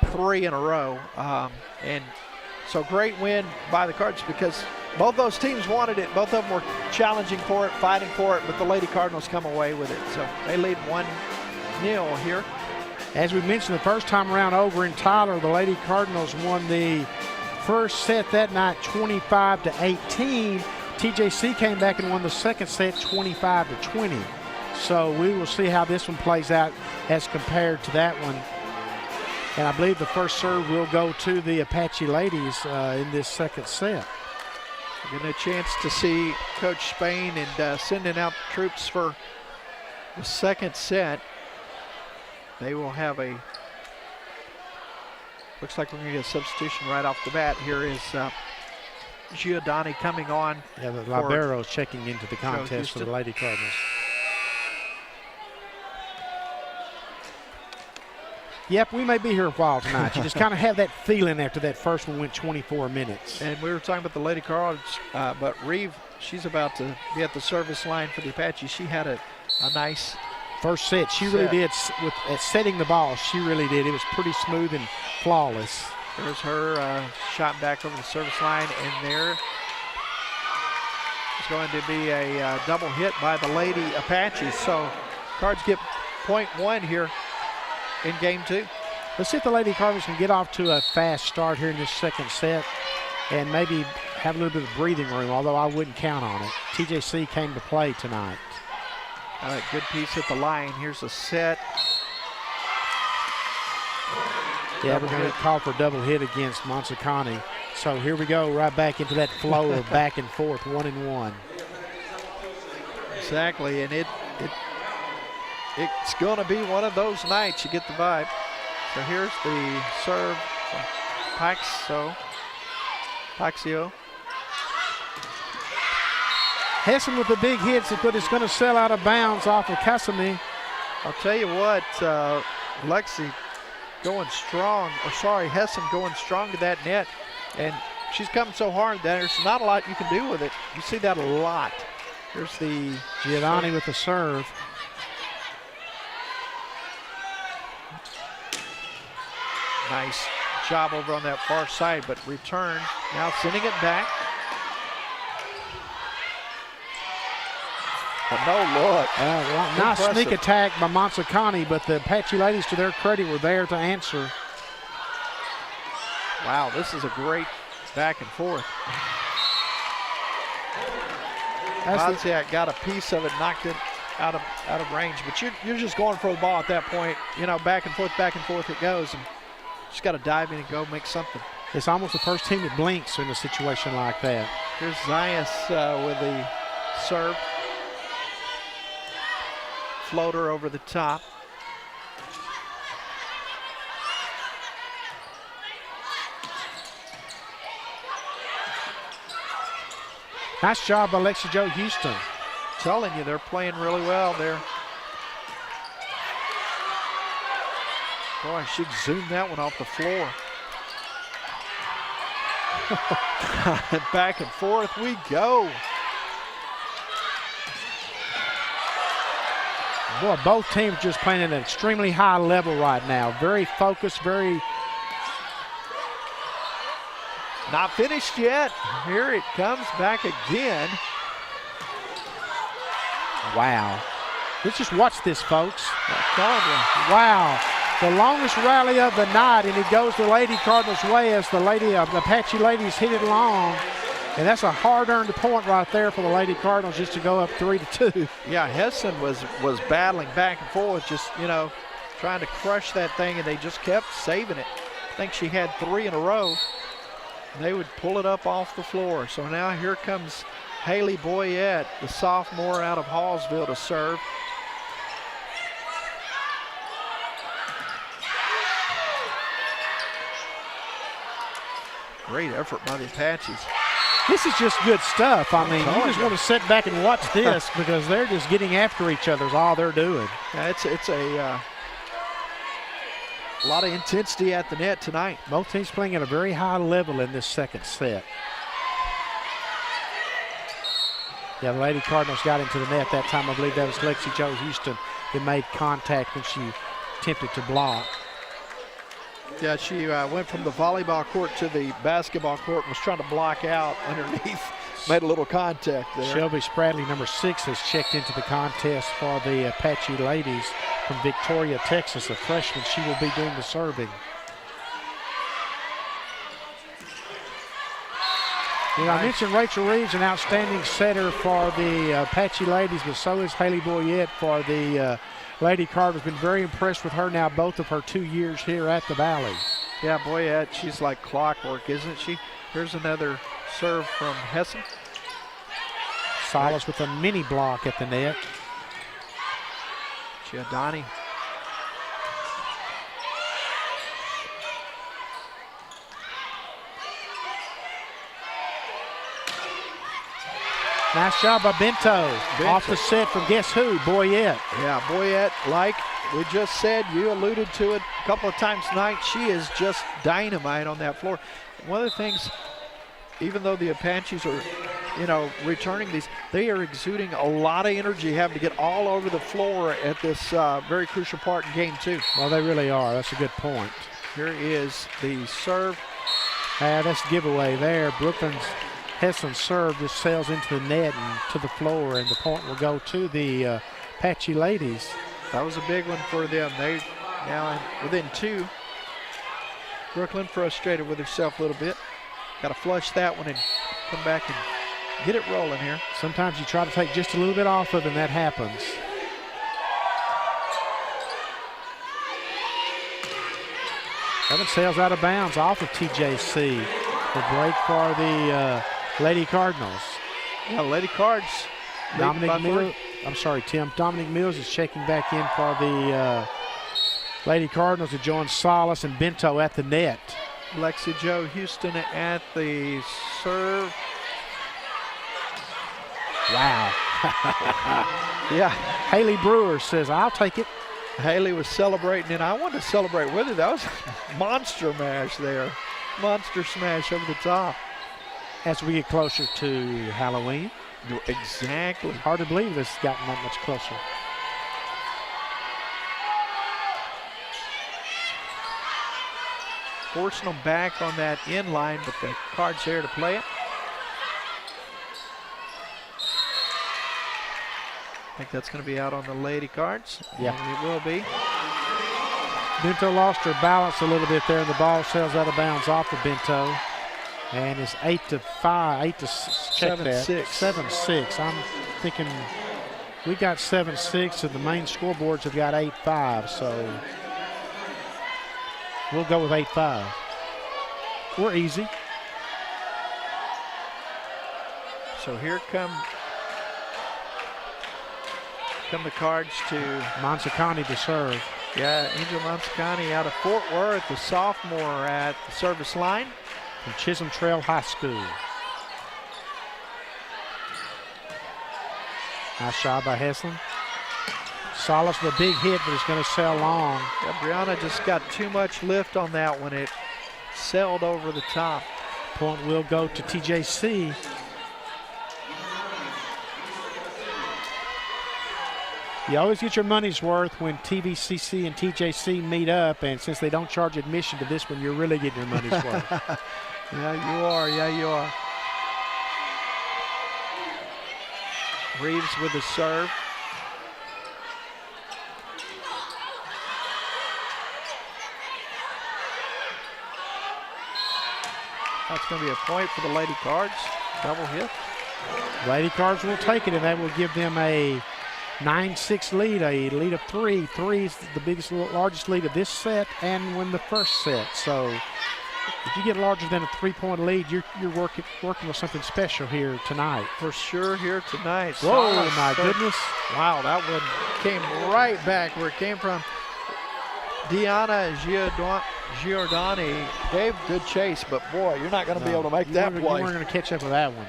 3 in a row. And so great win by the Cards because both those teams wanted it. Both of them were challenging for it, fighting for it, but the Lady Cardinals come away with it. So they lead 1-0 here. As we mentioned the first time around over in Tyler, the Lady Cardinals won the first set that night 25-18. TJC came back and won the second set 25-20. So we will see how this one plays out as compared to that one. And I believe the first serve will go to the Apache ladies in this second set. Getting a chance to see Coach Spain and sending out troops for the second set. They will have looks like we're going to get a substitution right off the bat. Here is Giordani coming on. Yeah, the Libero's checking into the contest for the Lady Cardinals. Yep, we may be here a while tonight. You just kind of have that feeling after that first one went 24 minutes. And we were talking about the Lady Cardinals, but Reeve, she's about to be at the service line for the Apache. She had a nice first set. She really did. At setting the ball, she really did. It was pretty smooth and flawless. There's her shot back over the service line, and there is going to be a double hit by the Lady Apaches. So Cards get .1 here in game 2. Let's see if the Lady Cardinals can get off to a fast start here in this second set and maybe have a little bit of breathing room, although I wouldn't count on it. TJC came to play tonight. All right, good piece at the line. Here's a set. Yeah, we're going to call for a double hit against Monsicani. So here we go, right back into that flow of back and forth, 1-1. Exactly, and it's going to be one of those nights. You get the vibe. So here's the serve from Paxio. Hessen with the big hits, but it's going to sell out of bounds off of Cassamy. I'll tell you what, Lexi going strong, Hessen going strong to that net, and she's coming so hard that there's not a lot you can do with it. You see that a lot. Here's the Giordani with the serve. Nice job over on that far side, but return. Now sending it back. But no look. Nice sneak attack by Monsicani, but the Apache ladies, to their credit, were there to answer. Wow, this is a great back and forth. Bodziak got a piece of it, knocked it out of range, but you're just going for the ball at that point. You know, back and forth it goes, and just got to dive in and go make something. It's almost the first team that blinks in a situation like that. Here's Zayas with the serve. Floater over the top. Nice job by Lexi Jo Houston. Telling you, they're playing really well there. Boy, she'd zoom that one off the floor. Back and forth we go. Boy, both teams just playing at an extremely high level right now. Very focused, very... Not finished yet. Here it comes back again. Wow. Let's just watch this, folks. Wow. The longest rally of the night, and it goes the Lady Cardinals' way as the Apache ladies hit it long. And that's a hard-earned point right there for the Lady Cardinals just to go up 3-2. Yeah, Hessen was battling back and forth, just, you know, trying to crush that thing, and they just kept saving it. I think she had 3 in a row. They would pull it up off the floor. So now here comes Haley Boyette, the sophomore out of Hallsville, to serve. Great effort by the Apaches. This is just good stuff. I mean, you just want to sit back and watch this because they're just getting after each other is all they're doing. Yeah, it's a lot of intensity at the net tonight. Both teams playing at a very high level in this second set. Yeah, the Lady Cardinals got into the net that time. I believe that was Lexi Jo Houston that made contact when she attempted to block. Yeah, she went from the volleyball court to the basketball court and was trying to block out underneath. Made a little contact there. Shelby Spradley, number 6, has checked into the contest for the Apache ladies from Victoria, Texas, a freshman. She will be doing the serving. You know, I mentioned Rachel Reeves, an outstanding setter for the Apache ladies, but so is Haley Boyette for the Lady Cardinals. Been very impressed with her now, both of her 2 years here at the Valley. Yeah, Boyette, she's like clockwork, isn't she? Here's another serve from Hessen. Salas with a mini block at the net. Giordani. Nice job by Bento. Off the set from guess who? Boyette. Yeah, Boyette, like we just said, you alluded to it a couple of times tonight, she is just dynamite on that floor. One of the things, even though the Apaches are, you know, returning these, they are exuding a lot of energy, having to get all over the floor at this very crucial part in game 2. Well, they really are. That's a good point. Here is the serve. That's giveaway there. Brooklyn's Hessen serve just sails into the net and to the floor, and the point will go to the Apache ladies. That was a big one for them. They now within 2. Brooklyn frustrated with herself a little bit. Got to flush that one and come back and get it rolling here. Sometimes you try to take just a little bit off of it, and that happens. That one sails out of bounds off of TJC. The break for the Lady Cardinals. Yeah, Lady Cards. Dominic Mills. I'm sorry, Tim. Dominic Mills is checking back in for the Lady Cardinals to join Salas and Bento at the net. Lexi Jo Houston at the serve. Wow. Yeah. Haley Brewer says, I'll take it. Haley was celebrating, and I wanted to celebrate with her. That was a monster mash there. Monster smash over the top. As we get closer to Halloween. Exactly. Hard to believe it's gotten that much closer. Forcing them back on that in line, but the Cards there to play it. I think that's going to be out on the Lady Cards. Yeah. And it will be. Bento lost her balance a little bit there, and the ball sails out of bounds off of Bento. And it's 8-5, 7-6. 7-6. I'm thinking we got 7-6, and the main scoreboards have got 8-5, so we'll go with 8-5. We're easy. So here come the Cards to Manzacani to serve. Yeah, Angel Manzacani out of Fort Worth, the sophomore at the service line. From Chisholm Trail High School. Nice job by Heslin. Salas with a big hit, but it's going to sail long. Yeah, Brianna just got too much lift on that when it sailed over the top. Point will go to TJC. You always get your money's worth when TVCC and TJC meet up, and since they don't charge admission to this one, you're really getting your money's worth. Yeah, you are. Yeah, you are. Reeves with the serve. That's going to be a point for the Lady Cards. Double hit. Lady Cards will take it, and that will give them a 9-6 lead, a lead of 3. 3 is the largest lead of this set and win the first set. So if you get larger than a 3-point lead, you're working with something special here tonight. For sure here tonight. Whoa, my goodness. Wow, that one came right back where it came from. Deanna Giordani gave good chase, but boy, you're not going to be able to make that play. You weren't going to catch up with that one.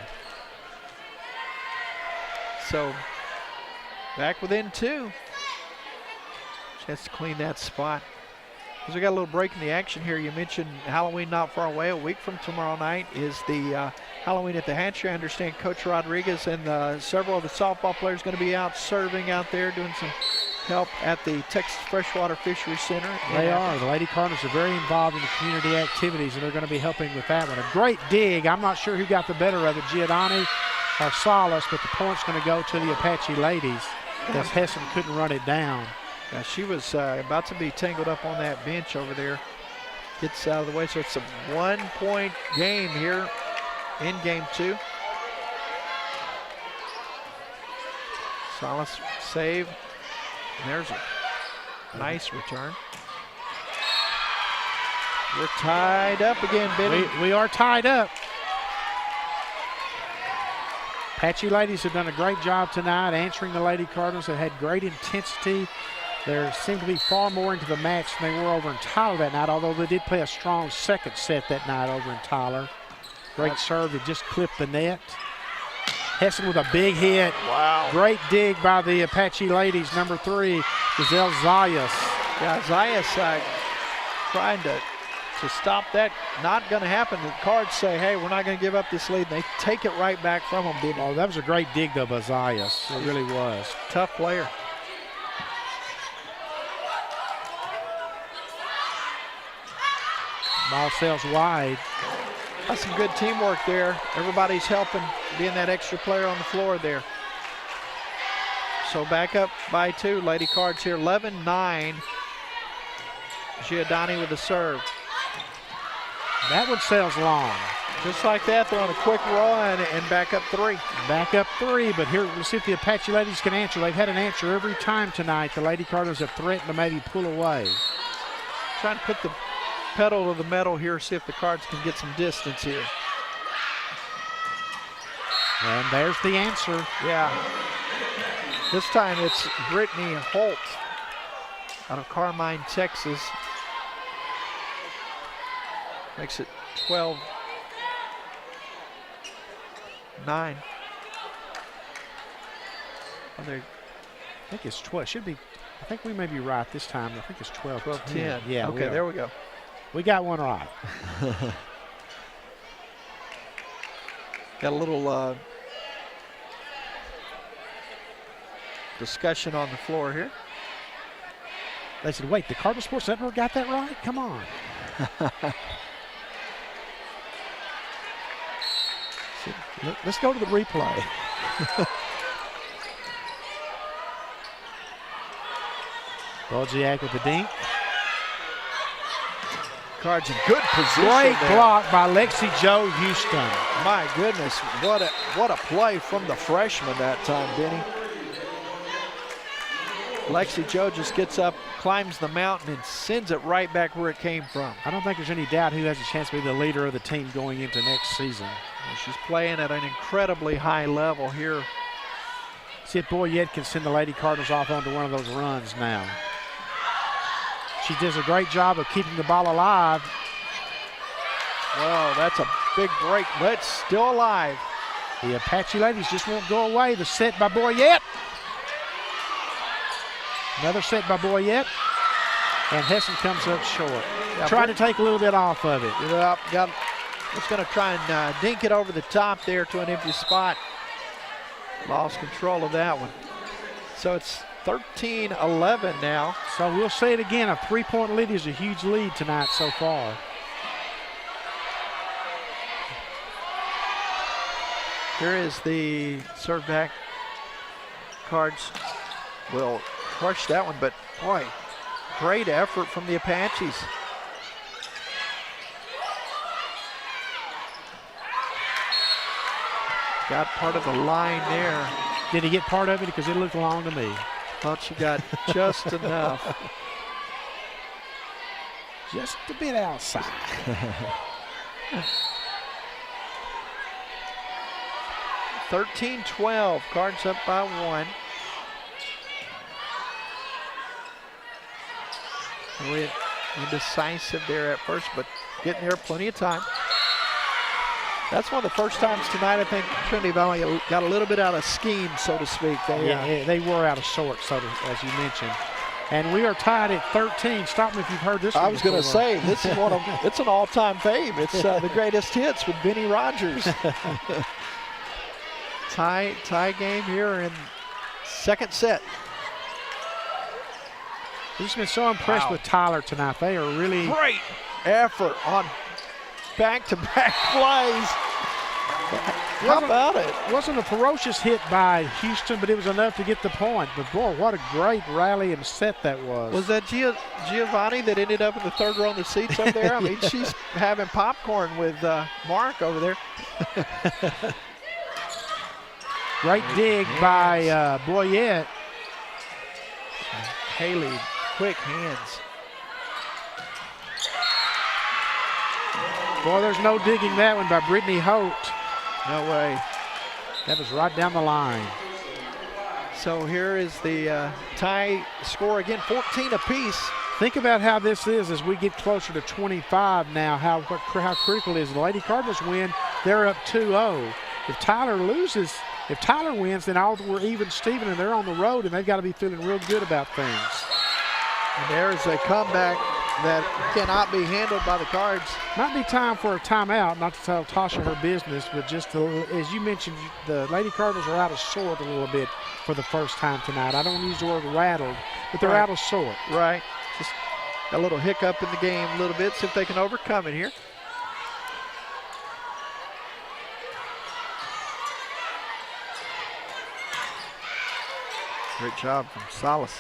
So back within 2. Chance to clean that spot. As we got a little break in the action here, you mentioned Halloween not far away. A week from tomorrow night is the Halloween at the Hatchery. I understand Coach Rodriguez and several of the softball players going to be out serving out there, doing some help at the Texas Freshwater Fishery Center. They are. The Lady Cardinals are very involved in the community activities, and they're going to be helping with that one. A great dig. I'm not sure who got the better of it, Giordani or Salas, but the point's going to go to the Apache ladies because Hessen couldn't run it down. Now she was about to be tangled up on that bench over there. Gets out of the way, so it's a 1-point game here in game 2. Salas save. And there's a nice return. We're tied up again, Benny. We are tied up. Apache ladies have done a great job tonight answering the Lady Cardinals. They had great intensity. They seemed to be far more into the match than they were over in Tyler that night, although they did play a strong second set that night over in Tyler. Great serve that just clipped the net. Hessen with a big hit. Wow. Great dig by the Apache ladies. Number 3, Giselle Zayas. Yeah, Zayas trying to stop that. Not going to happen. The Cards say, hey, we're not going to give up this lead. And they take it right back from them, didn't they? Oh, that was a great dig, though, by Zayas. It really was. Tough player. Ball sails wide. That's some good teamwork there. Everybody's helping, being that extra player on the floor there. So back up by 2. Lady Cards here, 11-9. Giordani with the serve. That one sails long. Just like that, they're on a quick run and back up 3. Back up 3, but here we'll see if the Apache ladies can answer. They've had an answer every time tonight. The Lady Cardinals have threatened to maybe pull away. Trying to put the pedal to the metal here, see if the Cards can get some distance here. And there's the answer. Yeah. This time it's Brittany Holt out of Carmine, Texas. Makes it 12-9. I think it's 12. Should be. I think we may be right this time. I think it's 12. 12-10. Yeah. Okay, there we go. We got one right. Got a little discussion on the floor here. They said, wait, the Cardinal Sports Network got that right? Come on. Let's go to the replay. Bodziak with the dink. Cards in good position. Great there. block by Lexi Joe Houston. My goodness, what a play from the freshman that time, Benny. Lexi Joe just gets up, climbs the mountain, and sends it right back where it came from. I don't think there's any doubt who has a chance to be the leader of the team going into next season. Well, she's playing at an incredibly high level here. See if Boyette can send the Lady Cardinals off onto one of those runs now. She does a great job of keeping the ball alive. Whoa, that's a big break, but it's still alive. The Apache ladies just won't go away. The set by Boyette. Another set by Boyette. And Hessen comes up short. Yeah, trying to take a little bit off of it. Yep, it's going to try and dink it over the top there to an empty spot. Lost control of that one. So it's 13-11 now. So we'll say it again. A 3-point lead is a huge lead tonight so far. Here is the serve back. Cards will crush that one, but boy, great effort from the Apaches. Got part of the line there. Did he get part of it? Because it looked long to me. Thought she got just enough. Just a bit outside. 13-12, Cards up by 1. We're indecisive there at first, but getting there plenty of time. That's one of the first times tonight I think Trinity Valley got a little bit out of scheme, so to speak. They were out of sorts, as you mentioned. And we are tied at 13. Stop me if you've heard this one. I was going to say, this is it's an all-time fave. It's the greatest hits with Benny Rogers. Tie game here in second set. We've just been so impressed with Tyler tonight. They are really great effort on back-to-back plays. How about it? Wasn't a ferocious hit by Houston, but it was enough to get the point. But boy, what a great rally and set that was. Was that Giovanni that ended up in the third row in the seats up there? I mean, she's having popcorn with Mark over there. Great dig by Boyette. Haley, quick hands. Boy, there's no digging that one by Brittany Holt. No way. That was right down the line. So here is the tie score again, 14 apiece. Think about how this is as we get closer to 25 now, how critical it is. The Lady Cardinals win, they're up 2-0. If Tyler wins, then we're even Steven, and they're on the road, and they've got to be feeling real good about things. And there's a comeback that cannot be handled by the Cards. Might be time for a timeout, not to tell Tasha her business, but just as you mentioned, the Lady Cardinals are out of sort a little bit for the first time tonight. I don't want to use the word rattled, but they're out of sort. Right. Just a little hiccup in the game a little bit, see if they can overcome it here. Great job from Salas.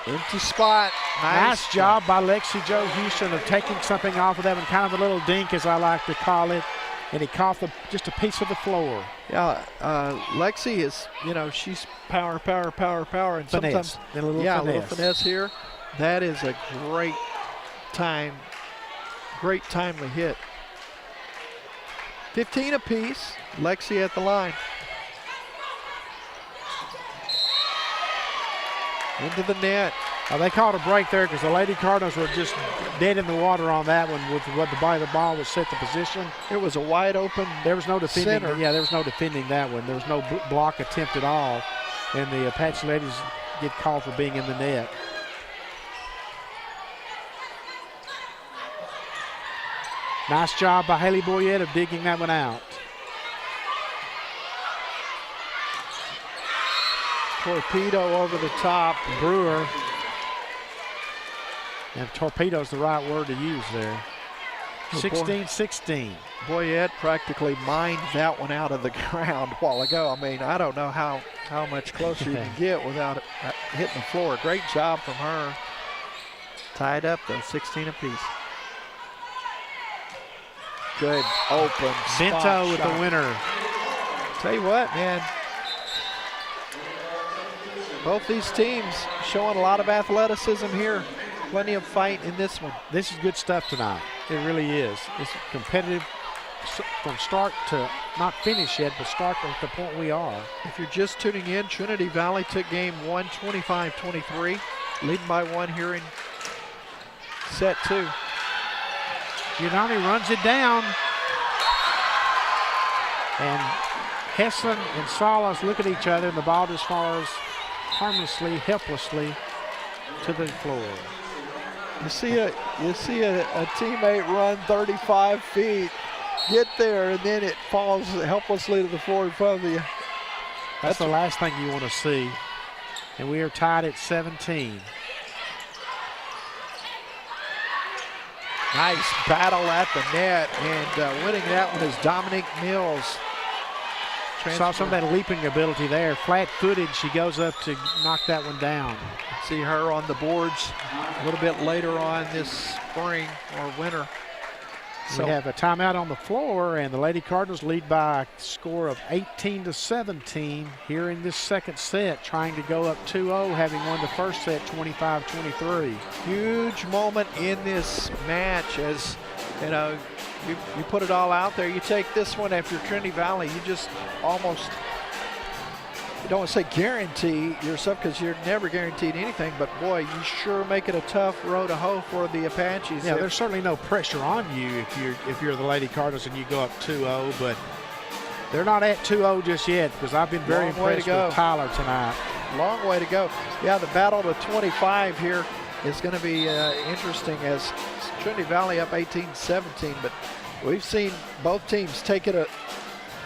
Empty spot. Nice job by Lexi Jo Houston of taking something off of that one, kind of a little dink, as I like to call it, and he caught just a piece of the floor. Yeah, Lexi is, she's power, and sometimes a little finesse here. That is a great timely hit. 15 apiece. Lexi at the line. Into the net. They called a break there because the Lady Cardinals were just dead in the water on that one with what the ball was set to position. It was a wide open. There was no defending. Center. Yeah, there was no defending that one. There was no block attempt at all, and the Apache Ladies get called for being in the net. Nice job by Haley Boyette of digging that one out. Torpedo over the top. Brewer. And torpedo's the right word to use there. 16-16. Boyette practically mined that one out of the ground a while ago. I mean, I don't know how much closer you can get without it hitting the floor. Great job from her. Tied up though, 16 apiece. Good open Bento with the winner. Tell you what, man. Both these teams showing a lot of athleticism here. Plenty of fight in this one. This is good stuff tonight. It really is. It's competitive from start to not finish yet, but start at the point we are. If you're just tuning in, Trinity Valley took game 1 25-23, leading by 1 here in set 2. Giannani runs it down. And Hessen and Salas look at each other, and the ball just falls harmlessly, helplessly to the floor. You see a teammate run 35 feet, get there, and then it falls helplessly to the floor in front of you. That's the last thing you want to see. And we are tied at 17. Nice battle at the net, and winning that one is Dominique Mills. Saw some of that leaping ability there. Flat-footed, she goes up to knock that one down. See her on the boards a little bit later on this spring or winter. So we have a timeout on the floor, and the Lady Cardinals lead by a score of 18-17 here in this second set, trying to go up 2-0, having won the first set 25-23. Huge moment in this match, as you put it all out there. You take this one after Trinity Valley, you just almost, you don't want to say guarantee yourself because you're never guaranteed anything, but boy, you sure make it a tough road to hoe for the Apaches. Yeah, there's certainly no pressure on you if you're the Lady Cardinals and you go up 2-0, but they're not at 2-0 just yet because I've been very impressed with Tyler tonight. Long way to go. Yeah, the battle to 25 here is going to be interesting as Trinity Valley up 18-17, but we've seen both teams take it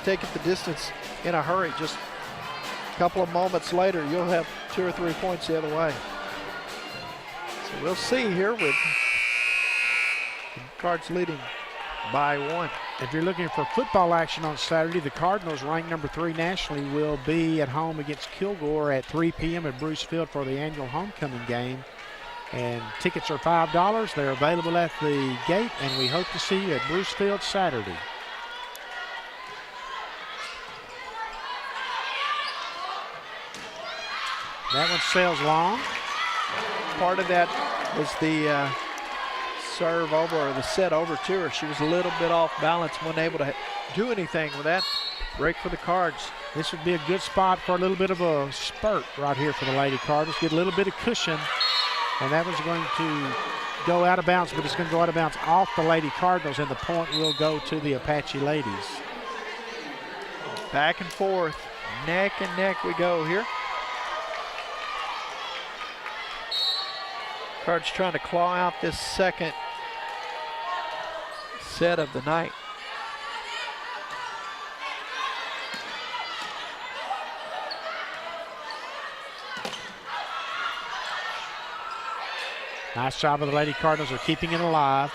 the distance in a hurry. Just a couple of moments later, you'll have 2 or 3 points the other way. So we'll see here with the Cards leading by 1. If you're looking for football action on Saturday, the Cardinals, ranked number 3 nationally, will be at home against Kilgore at 3 p.m. at Bruce Field for the annual homecoming game. And tickets are $5. They're available at the gate, and we hope to see you at Bruce Field Saturday. That one sails long. Part of that was the serve over, or the set over to her. She was a little bit off balance, wasn't able to do anything with that. Break for the Cards. This would be a good spot for a little bit of a spurt right here for the Lady Cardinals. Get a little bit of cushion, and that was going to go out of bounds, but it's going to go out of bounds off the Lady Cardinals, and the point will go to the Apache Ladies. Back and forth, neck and neck we go here. Cards trying to claw out this second set of the night. Nice job of the Lady Cardinals. Are keeping it alive.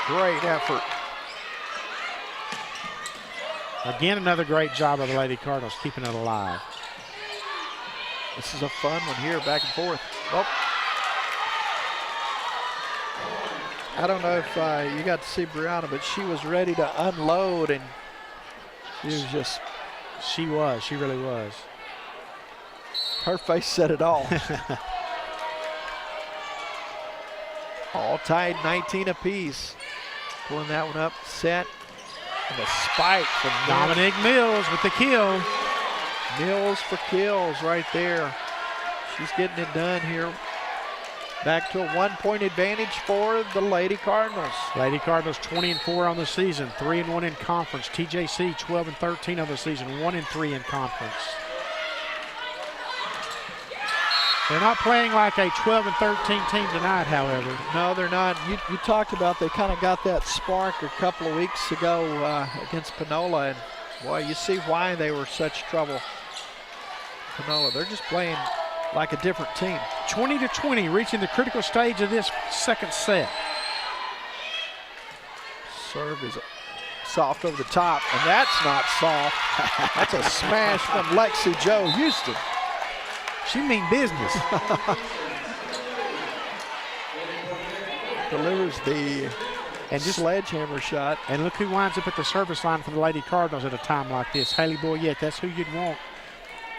Great effort. Again, another great job of the Lady Cardinals keeping it alive. This is a fun one here, back and forth. Oh. I don't know if you got to see Brianna, but she was ready to unload, and she was just... She was. She really was. Her face said it all. All tied, 19 apiece. Pulling that one up, set, and a spike from Dominique Mills with the kill. Mills for kills right there. She's getting it done here. Back to a 1-point advantage for the Lady Cardinals. Lady Cardinals 20-4 on the season, 3-1 in conference. TJC 12-13 on the season, 1-3 in conference. They're not playing like a 12-13 team tonight, however. No, they're not. You talked about they kind of got that spark a couple of weeks ago against Panola, and boy, you see why they were such trouble. Panola, they're just playing like a different team. 20-20, reaching the critical stage of this second set. Serve is soft over the top, and that's not soft. That's a smash from Lexi Jo Houston. She mean business. Delivers the sledgehammer shot. And look who winds up at the service line for the Lady Cardinals at a time like this. Haley Boyette, that's who you'd want.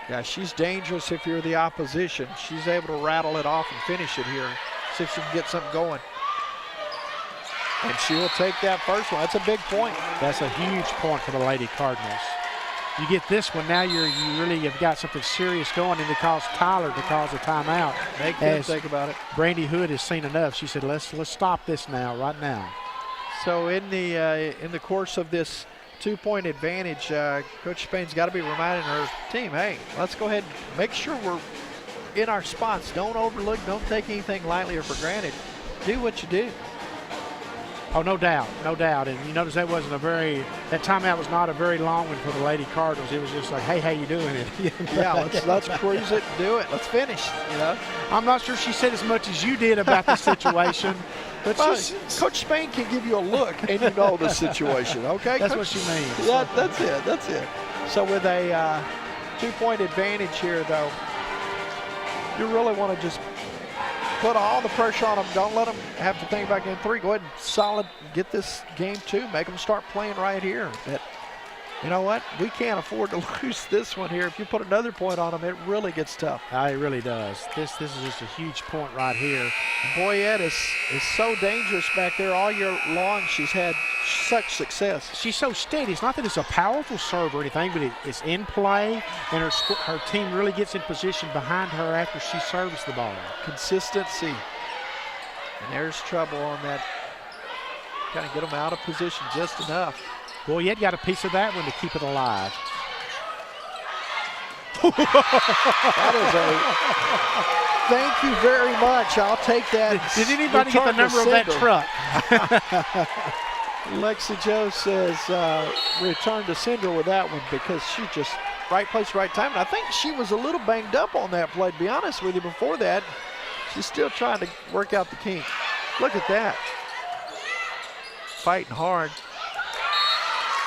Yeah, she's dangerous if you're the opposition. She's able to rattle it off and finish it here. See if she can get something going. And she will take that first one. That's a big point. That's a huge point for the Lady Cardinals. You get this one, now you really have got something serious going, and it caused Tyler to cause a timeout. Make them think about it. Brandy Hood has seen enough. She said, let's stop this now, right now. So in the course of this 2-point advantage, Coach Spain's got to be reminding her team, hey, let's go ahead and make sure we're in our spots. Don't overlook, don't take anything lightly or for granted. Do what you do. Oh, no doubt, no doubt. And you notice that timeout was not a very long one for the Lady Cardinals. It was just like, hey, how you doing? Yeah, let's cruise it and do it. Let's finish, you know. I'm not sure she said as much as you did about the situation. But Coach Spain can give you a look and you know the situation, okay? That's what she means. Yeah, that's it. So with a 2-point advantage here, though, you really want to just put all the pressure on them. Don't let them have to think about game 3. Go ahead and solid get this game 2. Make them start playing right here. You know what? We can't afford to lose this one here. If you put another point on them, it really gets tough. It really does. This is just a huge point right here. Boyette is so dangerous back there all year long. She's had such success. She's so steady. It's not that it's a powerful serve or anything, but it's in play, and her team really gets in position behind her after she serves the ball. Consistency. And there's trouble on that. Kind of get them out of position just enough. Boyette got a piece of that one to keep it alive. That is thank you very much. I'll take that. Did anybody get the number of that truck? Lexi Jo says return to sender with that one because she just right place, right time. And I think she was a little banged up on that play, to be honest with you. Before that, she's still trying to work out the kinks. Look at that. Fighting hard.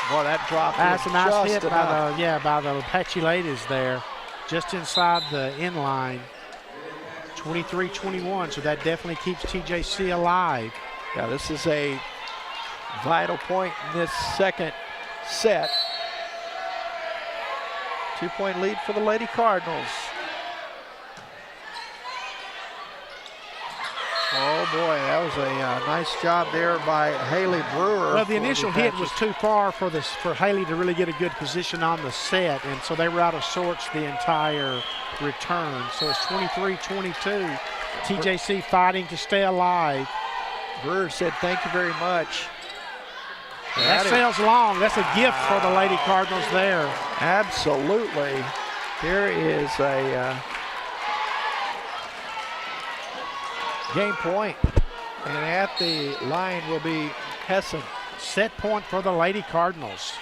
Boy, that drop. That's a nice hit enough. by the Apache ladies there, just inside the end line. 23-21, so that definitely keeps TJC alive. Yeah, this is a vital point in this second set. 2-point lead for the Lady Cardinals. Oh boy, that was a nice job there by Haley Brewer. Well, the initial hit was too far for Haley to really get a good position on the set, and so they were out of sorts the entire return. So it's 23-22. TJC fighting to stay alive. Brewer said, "Thank you very much." That sails long. That's a gift for the Lady Cardinals there. Absolutely. Here is a game point, and at the line will be Hessen. Set point for the Lady Cardinals.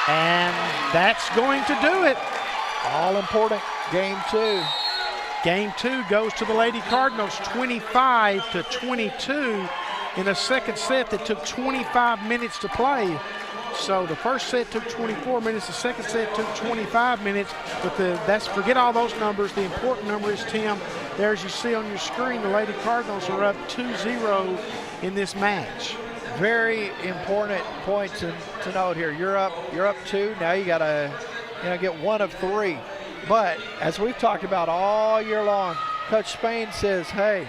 And that's going to do it. All important, game two. Game two goes to the Lady Cardinals, 25-22 in a second set that took 25 minutes to play. So the first set took 24 minutes, the second set took 25 minutes, but forget all those numbers. The important number is, Tim, there as you see on your screen, the Lady Cardinals are up 2-0 in this match. Very important point to note here. You're up 2. Now you gotta get 1 of 3. But as we've talked about all year long, Coach Spain says, hey,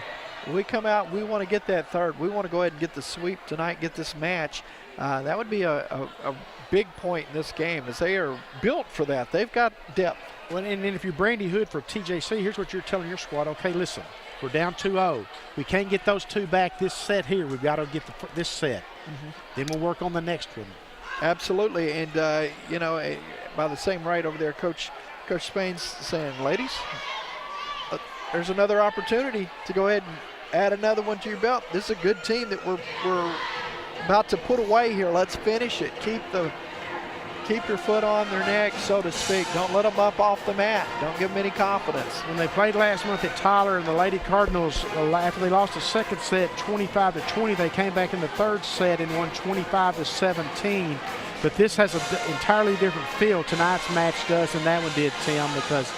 we come out, we want to get that third. We want to go ahead and get the sweep tonight, get this match. That would be a big point in this game, as they are built for that. They've got depth. Well, and if you're Brandy Hood for TJC, here's what you're telling your squad. Okay, listen, we're down 2-0. We can't get those 2 back this set here. We've got to get this set. Then we'll work on the next one. Absolutely, and by the same right over there, Coach Spain's saying, ladies, there's another opportunity to go ahead and add another one to your belt. This is a good team that we're about to put away here. Let's finish it. Keep your foot on their neck, so to speak. Don't let them up off the mat. Don't give them any confidence. When they played last month at Tyler, and the Lady Cardinals, after they lost the second set 25-20, they came back in the third set and won 25-17. But this has an entirely different feel. Tonight's match does, and that one did, Tim, because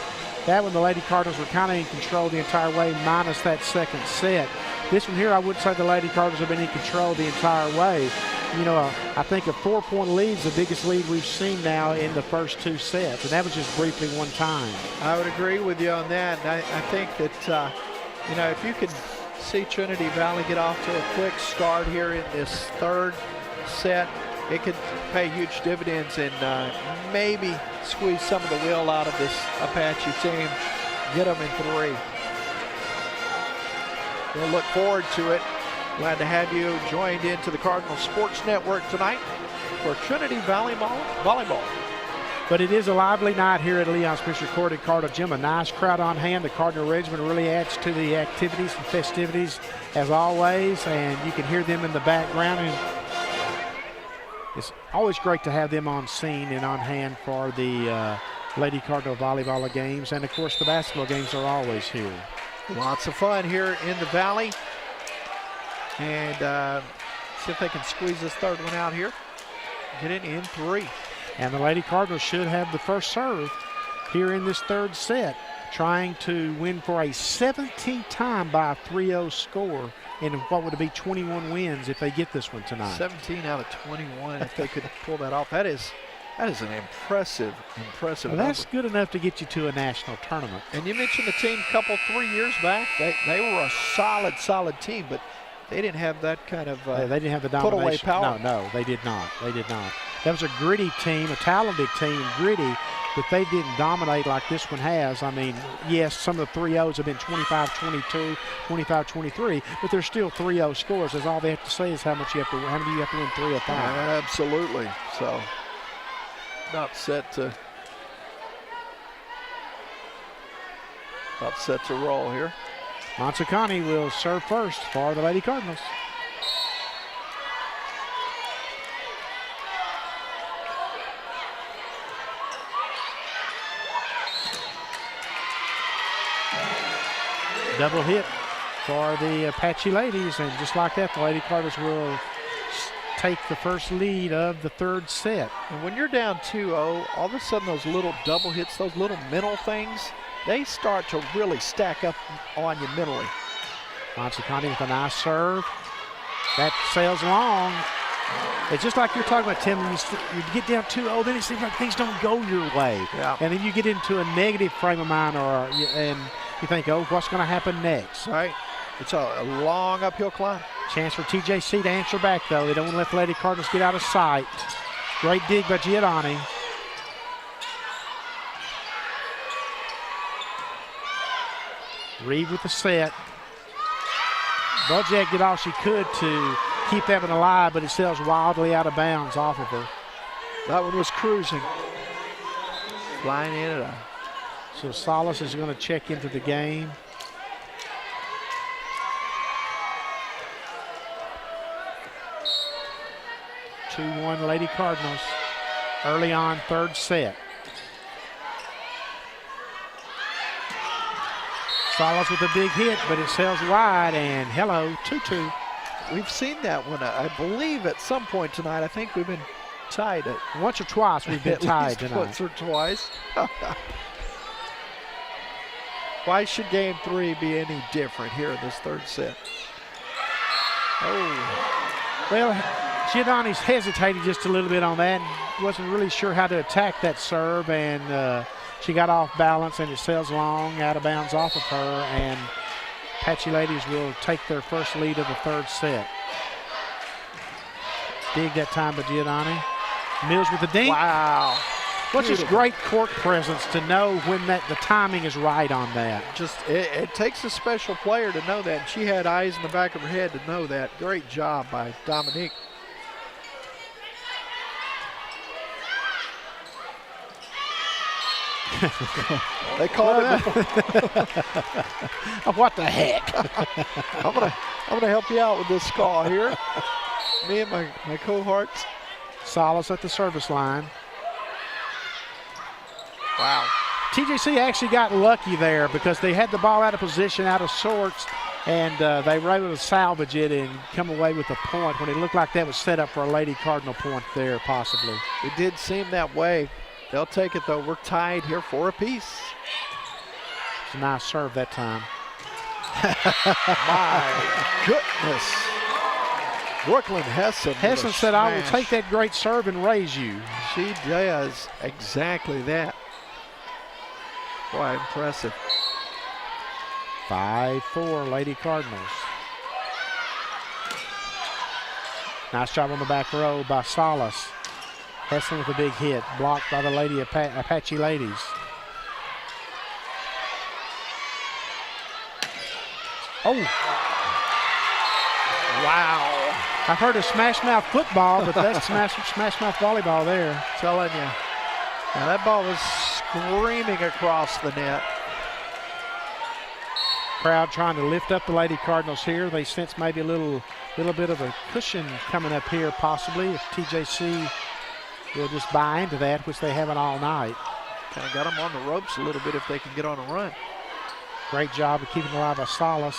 that one the Lady Cardinals were kind of in control the entire way, minus that second set. This one here, I would say the Lady Cardinals have been in control the entire way. I think a 4-point lead is the biggest lead we've seen now in the first 2 sets, and that was just briefly one time. I would agree with you on that. And I think that, if you could see Trinity Valley get off to a quick start here in this third set, it could pay huge dividends and maybe squeeze some of the will out of this Apache team, get them in 3. We'll look forward to it. Glad to have you joined into the Cardinal Sports Network tonight for Trinity Valley Volleyball. But it is a lively night here at Leon Spencer Court at Cardinal Gym. A nice crowd on hand. The Cardinal Regiment really adds to the activities and festivities as always, and you can hear them in the background. And it's always great to have them on scene and on hand for the Lady Cardinal Volleyball games. And, of course, the basketball games are always here. Lots of fun here in the Valley. And see if they can squeeze this third one out here. Get it in 3. And the Lady Cardinals should have the first serve here in this third set, trying to win for a 17th time by a 3-0 score. And what would it be, 21 wins if they get this one tonight? 17 out of 21 if they could pull that off. That is an impressive well, that's good enough to get you to a national tournament. And you mentioned the team 3 years back. They were a solid team, but they didn't have that kind of they didn't have the put-away domination. power. No, they did not. That was a gritty team, a talented team, gritty, but they didn't dominate like this one has. I mean, yes, some of the 3-0s have been 25-22, 25-23, but they're still 3-0 scores. That's all they have to say is how many you have to win 3 or 5. Absolutely. So about set to roll here. Monzacani will serve first for the Lady Cardinals. Double hit for the Apache ladies, and just like that, the Lady Cardinals will take the first lead of the third set. And when you're down 2-0, all of a sudden those little double hits, those little mental things, they start to really stack up on you mentally. Conti with a nice serve. That sails long. It's just like you're talking about, Tim, when you get down 2-0, then it seems like things don't go your way. Yeah. And then you get into a negative frame of mind, and you think, oh, what's going to happen next? Right. It's a long uphill climb. Chance for TJC to answer back, though. They don't want to let the Lady Cardinals get out of sight. Great dig by Giordani. Reed with the set. Bojek did all she could to keep that one alive, but it sails wildly out of bounds off of her. That one was cruising. Flying in it. So Salas is going to check into the game. (2-1) Lady Cardinals early on, third set. Salas with a big hit, but it sails wide, and hello, 2-2. We've seen that one, I believe, at some point tonight. I think we've been tied at once or twice. We've been tied tonight. Once or twice. Why should game 3 be any different here in this third set? Oh, well, Giordani's hesitated just a little bit on that. Wasn't really sure how to attack that serve, and she got off balance, and it sails long out of bounds off of her, and Apache ladies will take their first lead of the third set. Dig that time by Giordani. Mills with the dink. Wow. What's his great court presence to know when the timing is right on that. Just it takes a special player to know that. And she had eyes in the back of her head to know that. Great job by Dominique. They called it before. What the heck? I'm gonna help you out with this call here. Me and my cohorts. Salas at the service line. Wow. TJC actually got lucky there because they had the ball out of position, out of sorts, and they were able to salvage it and come away with a point when it looked like that was set up for a Lady Cardinal point there, possibly. It did seem that way. They'll take it, though. We're tied here for a piece. It's a nice serve that time. My goodness. Brooklyn Hessen. Hessen said, I will take that great serve and raise you. She does exactly that. Boy, impressive. 5-4 Lady Cardinals. Nice job on the back row by Salas. Hessen with a big hit, blocked by the Lady Apache ladies. Oh. Wow. I've heard of smash mouth football, but that's smash mouth volleyball there. Telling you. Now that ball was screaming across the net. Crowd trying to lift up the Lady Cardinals here. They sense maybe a little bit of a cushion coming up here, possibly, if TJC will just buy into that, which they haven't all night. Kind of got them on the ropes a little bit if they can get on a run. Great job of keeping alive by Salas.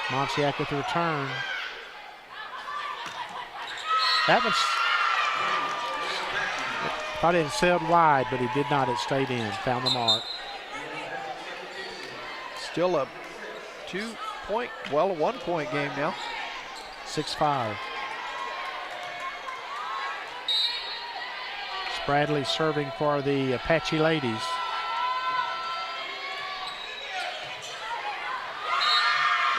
Monsiak with the return. That one's thought it had sailed wide, but he did not. It stayed in. Found the mark. Still a 1-point game now. 6-5. Bradley serving for the Apache ladies.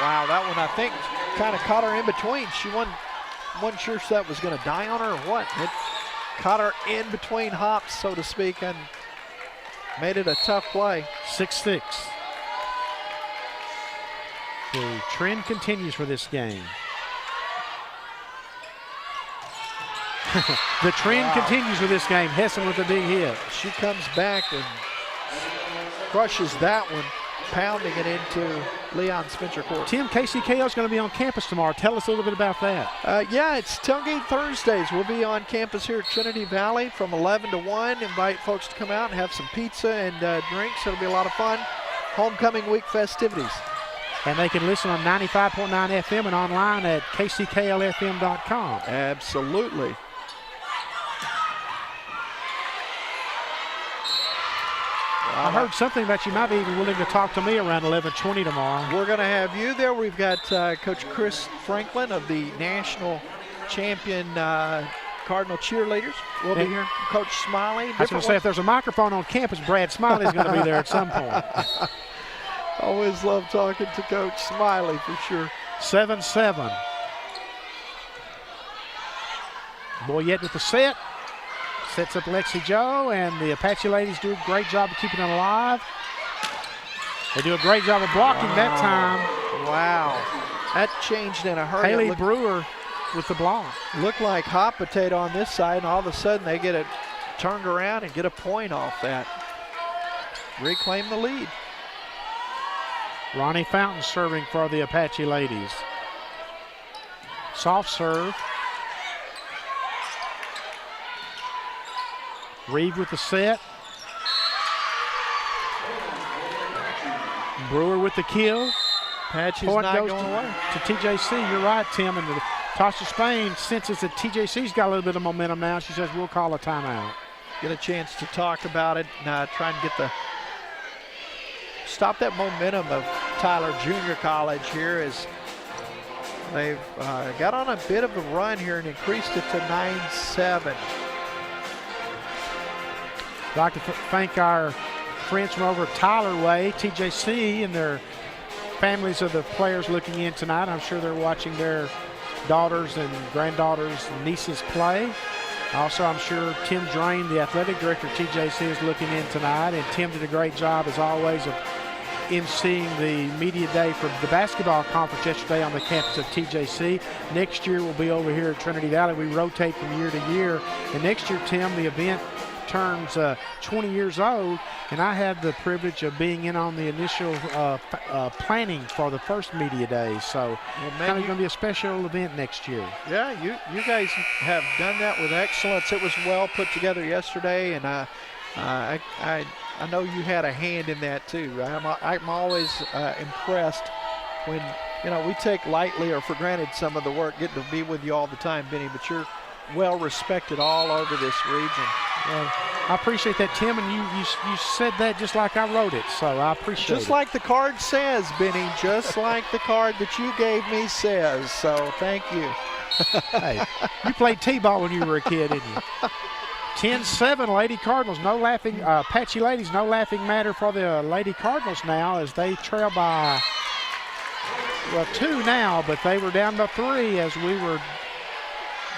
Wow, that one I think kind of caught her in between. She wasn't sure if that was going to die on her or what. It caught her in between hops, so to speak, and made it a tough play. 6-6. The trend continues for this game. The trend continues with this game. Hessen with a big hit. She comes back and crushes that one, pounding it into Leon Spencer Court. Tim, KCKO is going to be on campus tomorrow. Tell us a little bit about that. Yeah, it's Tailgate Thursdays. We'll be on campus here at Trinity Valley from 11 to 1. Invite folks to come out and have some pizza and drinks. It'll be a lot of fun. homecoming week festivities. And they can listen on 95.9 FM and online at kcklfm.com. Absolutely. I heard something about you might be even willing to talk to me around 11:20 tomorrow. We're going to have you there. We've got Coach Chris Franklin of the national champion Cardinal cheerleaders. We'll be here. Coach Smiley. I was going to say, if there's a microphone on campus, Brad Smiley's going to be there at some point. Always love talking to Coach Smiley for sure. 7-7. Boyette with the set. Sets up Lexi Joe, and the Apache ladies do a great job of keeping it alive. They do a great job of blocking that time. Wow. That changed in a hurry. Haley Brewer with the block. Looked like hot potato on this side, and all of a sudden they get it turned around and get a point off that. Reclaim the lead. Ronnie Fountain serving for the Apache ladies. Soft serve. Reeve with the set. Brewer with the kill. Apache's Point not goes going away. to TJC. You're right, Tim. And Tasha Spain senses that TJC's got a little bit of momentum now. She says, we'll call a timeout. Get a chance to talk about it and try and get stop that momentum of Tyler Junior College here as they've got on a bit of a run here and increased it to 9-7. I'd like to thank our friends from over at Tyler Way, TJC, and their families of the players looking in tonight. I'm sure they're watching their daughters and granddaughters and nieces play. Also, I'm sure Tim Drain, the athletic director of TJC, is looking in tonight, and Tim did a great job, as always, of emceeing the media day for the basketball conference yesterday on the campus of TJC. Next year, we'll be over here at Trinity Valley. We rotate from year to year, and next year, Tim, the event turns 20 years old, and I had the privilege of being in on the initial planning for the first media day. So it's going to be a special event next year. Yeah, you guys have done that with excellence. It was well put together yesterday, and I know you had a hand in that too. I'm always impressed when we take lightly or for granted some of the work, getting to be with you all the time, Benny, but you're well respected all over this region. Well, I appreciate that, Tim, and you said that just like I wrote it, so I appreciate it. Just like the card says, Benny, just like the card that you gave me says, so thank you. Hey, you played T-ball when you were a kid, didn't you? 10-7 Lady Cardinals, no laughing, Apache ladies, no laughing matter for the Lady Cardinals now as they trail by, well, 2 now, but they were down to 3 as we were.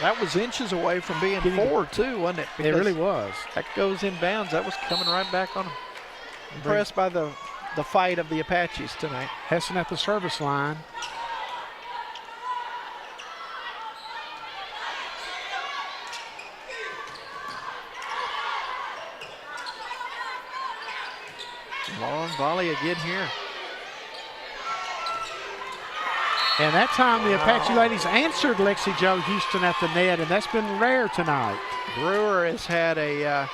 That was inches away from being 4 too, wasn't it? Because it really was. That goes in bounds. That was coming right back on them. Impressed by the fight of the Apaches tonight. Hessen at the service line. Long volley again here. And that time the Apache ladies answered Lexi Joe Houston at the net, and that's been rare tonight. Brewer has had a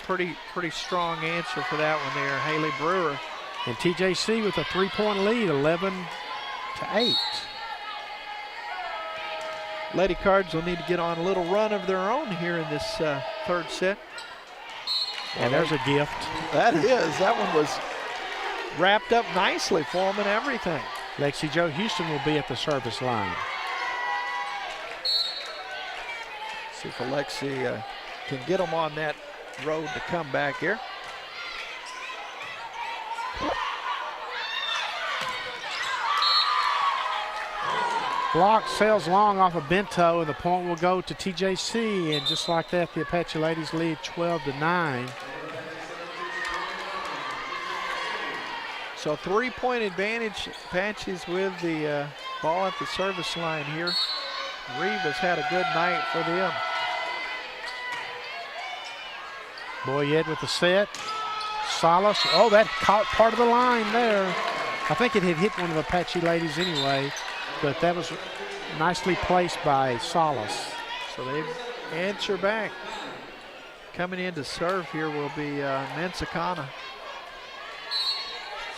pretty strong answer for that one there, Haley Brewer. And TJC with a 3-point lead, 11-8. Lady Cards will need to get on a little run of their own here in this third set. And there's a gift. That is. That one was wrapped up nicely for them and everything. Lexi Joe Houston will be at the service line. See if Alexi can get them on that road to come back here. Block sails long off of Bento, and the point will go to TJC. And just like that, the Apache ladies lead 12-9. So 3-point advantage, Apaches with the ball at the service line here. Reeve has had a good night for them. Boyette with the set. Salas, oh, that caught part of the line there. I think it had hit one of the Apache ladies anyway, but that was nicely placed by Salas. So they answer back. Coming in to serve here will be Mensakana.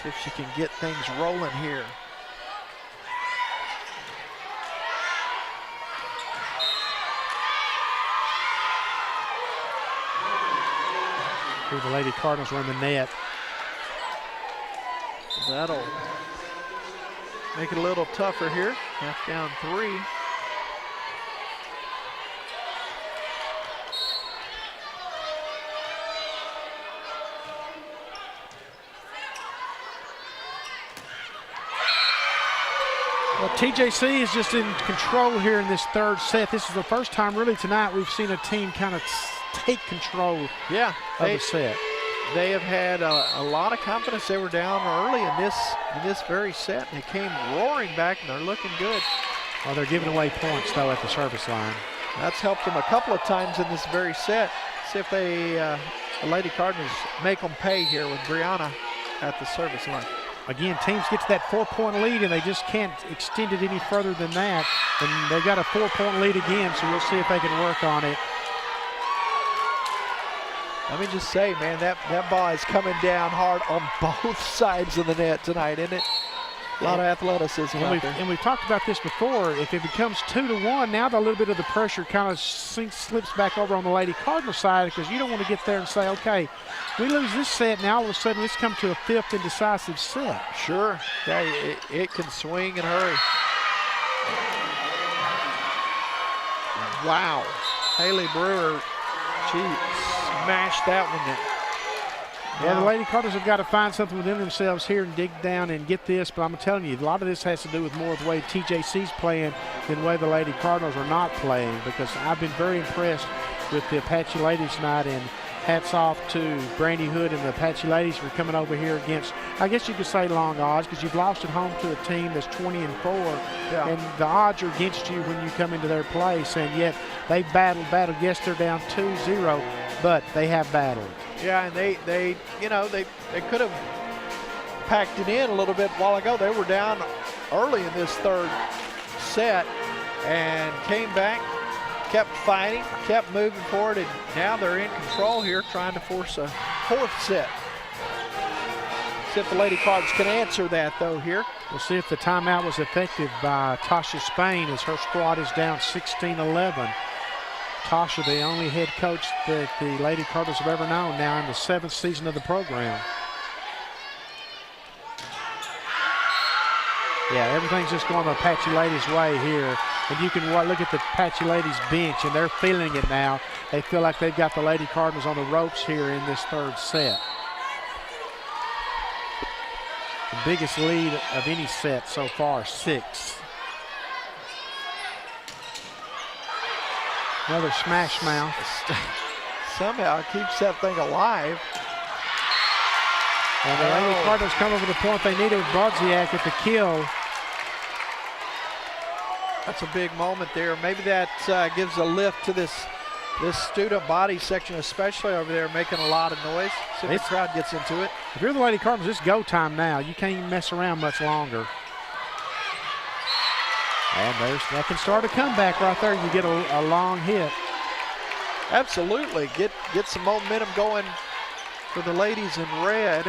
See if she can get things rolling here. Here the Lady Cardinals are in the net. That'll make it a little tougher here. Half down 3. Well, TJC is just in control here in this third set. This is the first time really tonight we've seen a team kind of take control of the set. They have had a lot of confidence. They were down early in this very set. They came roaring back, and they're looking good. Well, they're giving away points, though, at the service line. That's helped them a couple of times in this very set. See if the Lady Cardinals make them pay here with Brianna at the service line. Again, teams get to that 4-point lead, and they just can't extend it any further than that. And they've got a 4-point lead again, so we'll see if they can work on it. Let me just say, man, that ball is coming down hard on both sides of the net tonight, isn't it? A lot of athleticism out there. And we've talked about this before. If it becomes 2-1, now a little bit of the pressure kind of slips back over on the Lady Cardinal side, because you don't want to get there and say, okay, we lose this set, now all of a sudden let's come to a 5th and decisive set. Sure. Yeah, it can swing and hurry. Wow. Haley Brewer, she smashed that one in. Yeah, the Lady Cardinals have got to find something within themselves here and dig down and get this. But I'm telling you, a lot of this has to do with more of the way TJC's playing than the way the Lady Cardinals are not playing, because I've been very impressed with the Apache ladies tonight, and hats off to Brandy Hood and the Apache ladies for coming over here against, I guess you could say, long odds, because you've lost at home to a team that's 20-4, and the odds are against you when you come into their place, and yet they battled. Yes, they're down 2-0, but they have battled. Yeah, and they could have packed it in a little bit a while ago. They were down early in this third set and came back, kept fighting, kept moving forward, and now they're in control here, trying to force a 4th set. See if the Lady Cardinals can answer that, though, here. We'll see if the timeout was effective by Tasha Spain, as her squad is down 16-11. Tasha, the only head coach that the Lady Cardinals have ever known, now in the 7th season of the program. Yeah, everything's just going the Apache ladies' way here. And you can look at the Apache ladies' bench, and they're feeling it now. They feel like they've got the Lady Cardinals on the ropes here in this third set. The biggest lead of any set so far, 6. Another smash mouth. Somehow keeps that thing alive. And the Lady Cardinals come over the point they needed with Brodziak at the kill. That's a big moment there. Maybe that gives a lift to this student body section, especially over there, making a lot of noise. See if the crowd gets into it. If you're the Lady Cardinals, it's go time now. You can't even mess around much longer. And that can start a comeback right there. You get a long hit. Absolutely. Get some momentum going for the ladies in red.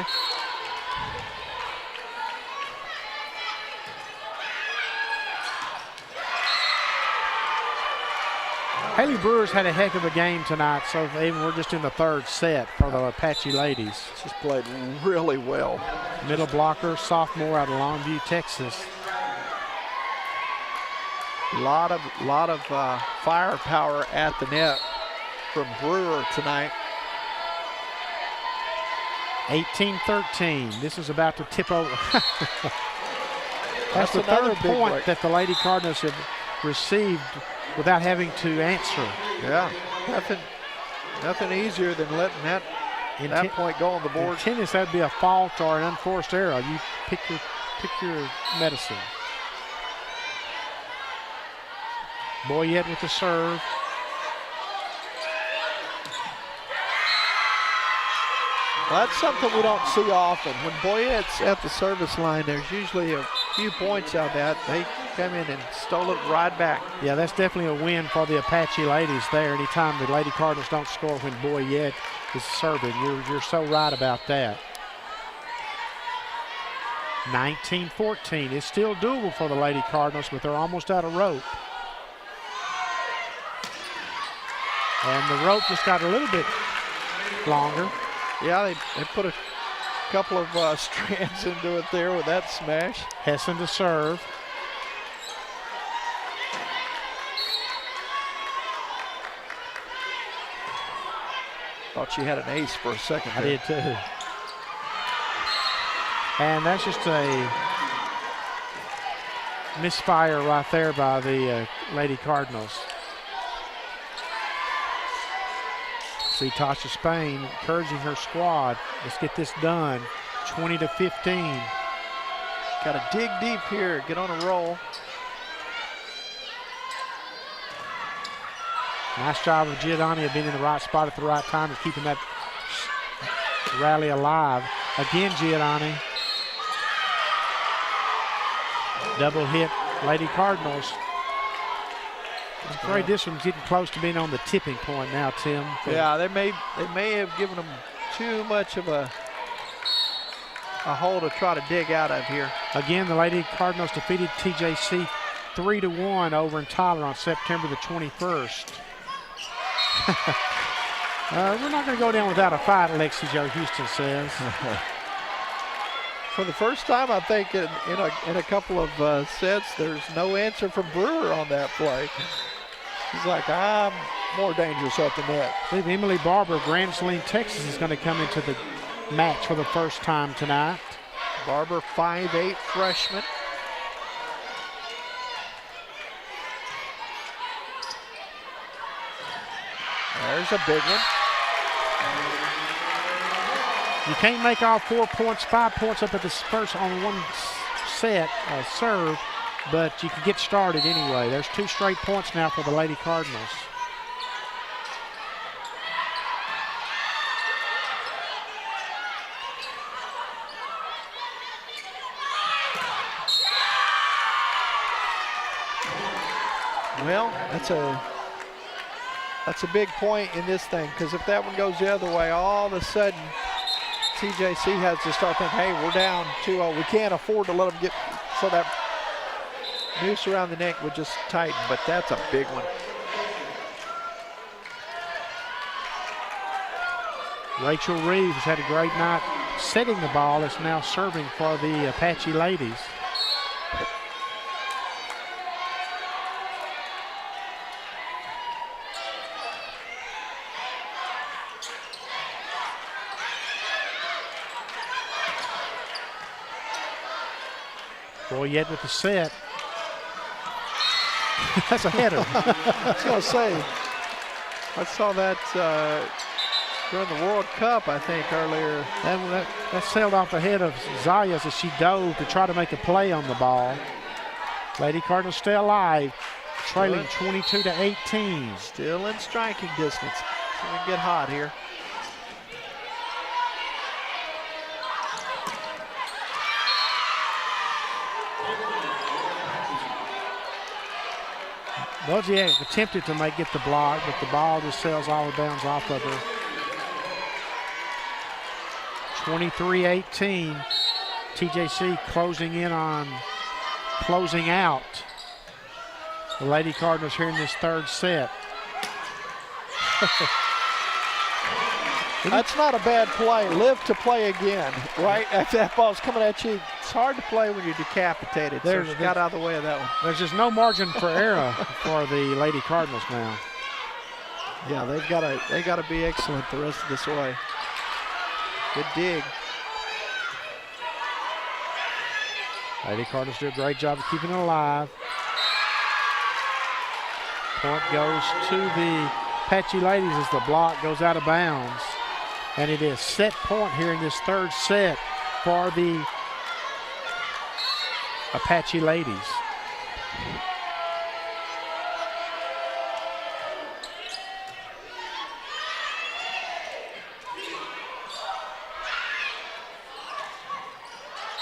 Haley Brewer's had a heck of a game tonight, so even we're just in the third set for the Apache ladies. She's played really well. Middle blocker, sophomore out of Longview, Texas. A lot of firepower at the net from Brewer tonight. 18-13. This is about to tip over. That's the another third big point break that the Lady Cardinals have received without having to answer. Yeah, nothing easier than letting that point go on the board. In tennis, that'd be a fault or an unforced error. You pick your medicine. Boyette with the serve. Well, that's something we don't see often. When Boyette's at the service line, there's usually a few points out of that. They come in and stole it right back. Yeah, that's definitely a win for the Apache ladies there. Anytime the Lady Cardinals don't score when Boyette is serving, you're so right about that. 19-14. It's still doable for the Lady Cardinals, but they're almost out of rope. And the rope just got a little bit longer. Yeah, they put a couple of strands into it there with that smash. Hessen to serve. Thought she had an ace for a second. I did too. And that's just a misfire right there by the Lady Cardinals. See Tasha Spain encouraging her squad. Let's get this done. 20-15. Got to dig deep here, get on a roll. Nice job of Giordani of being in the right spot at the right time and keeping that rally alive. Again, Giordani. Double hit Lady Cardinals. I'm afraid this one's getting close to being on the tipping point now, Tim. Yeah, they may have given them too much of a hole to try to dig out of here. Again, the Lady Cardinals defeated TJC 3-1 over in Tyler on September the 21st. We're not going to go down without a fight, Lexi Joe Houston says. For the first time, I think, in a couple of sets, there's no answer from Brewer on that play. He's like, I'm more dangerous up than that. I believe Emily Barber of Grand Saline, Texas is going to come into the match for the first time tonight. Barber, 5'8" freshman. There's a big one. You can't make all 4 points, 5 points up at the first on one set serve, but you can get started anyway. There's 2 straight points now for the Lady Cardinals. Well, that's a big point in this thing, because if that one goes the other way, all of a sudden TJC has to start thinking, hey, we're down 2-0. We can't afford to let them get, so that noose around the neck would just tighten, but that's a big one. Rachel Reeves has had a great night setting the ball. It's now serving for the Apache ladies. Boyette with the set. That's a header. I was going to say, I saw that during the World Cup, I think, earlier. That sailed off the head of Zayas as she dove to try to make a play on the ball. Lady Cardinals stay alive, trailing 22-18. Still in striking distance. It's going to get hot here. Boziak attempted to get the block, but the ball just sails all the bounds off of her. 23-18. TJC closing out. The Lady Cardinals here in this third set. That's not a bad play. Live to play again, right? If that ball's coming at you, it's hard to play when you're decapitated. So she got out of the way of that one. There's just no margin for error for the Lady Cardinals now. Yeah, they got to be excellent the rest of this way. Good dig. Lady Cardinals do a great job of keeping it alive. Point goes to the Apache ladies as the block goes out of bounds. And it is set point here in this third set for the Apache ladies.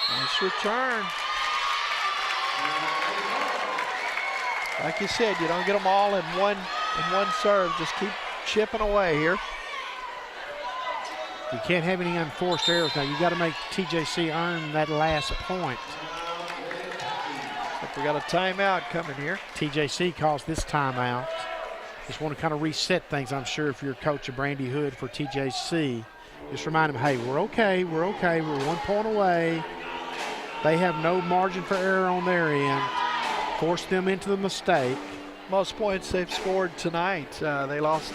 Nice return. Like you said, you don't get them all in one serve. Just keep chipping away here. You can't have any unforced errors now. You got to make TJC earn that last point. I think we got a timeout coming here. TJC calls this timeout. Just want to kind of reset things, I'm sure, if you're coach of Brandy Hood for TJC. Just remind them, hey, we're okay, we're 1 point away. They have no margin for error on their end. Force them into the mistake. Most points they've scored tonight. They lost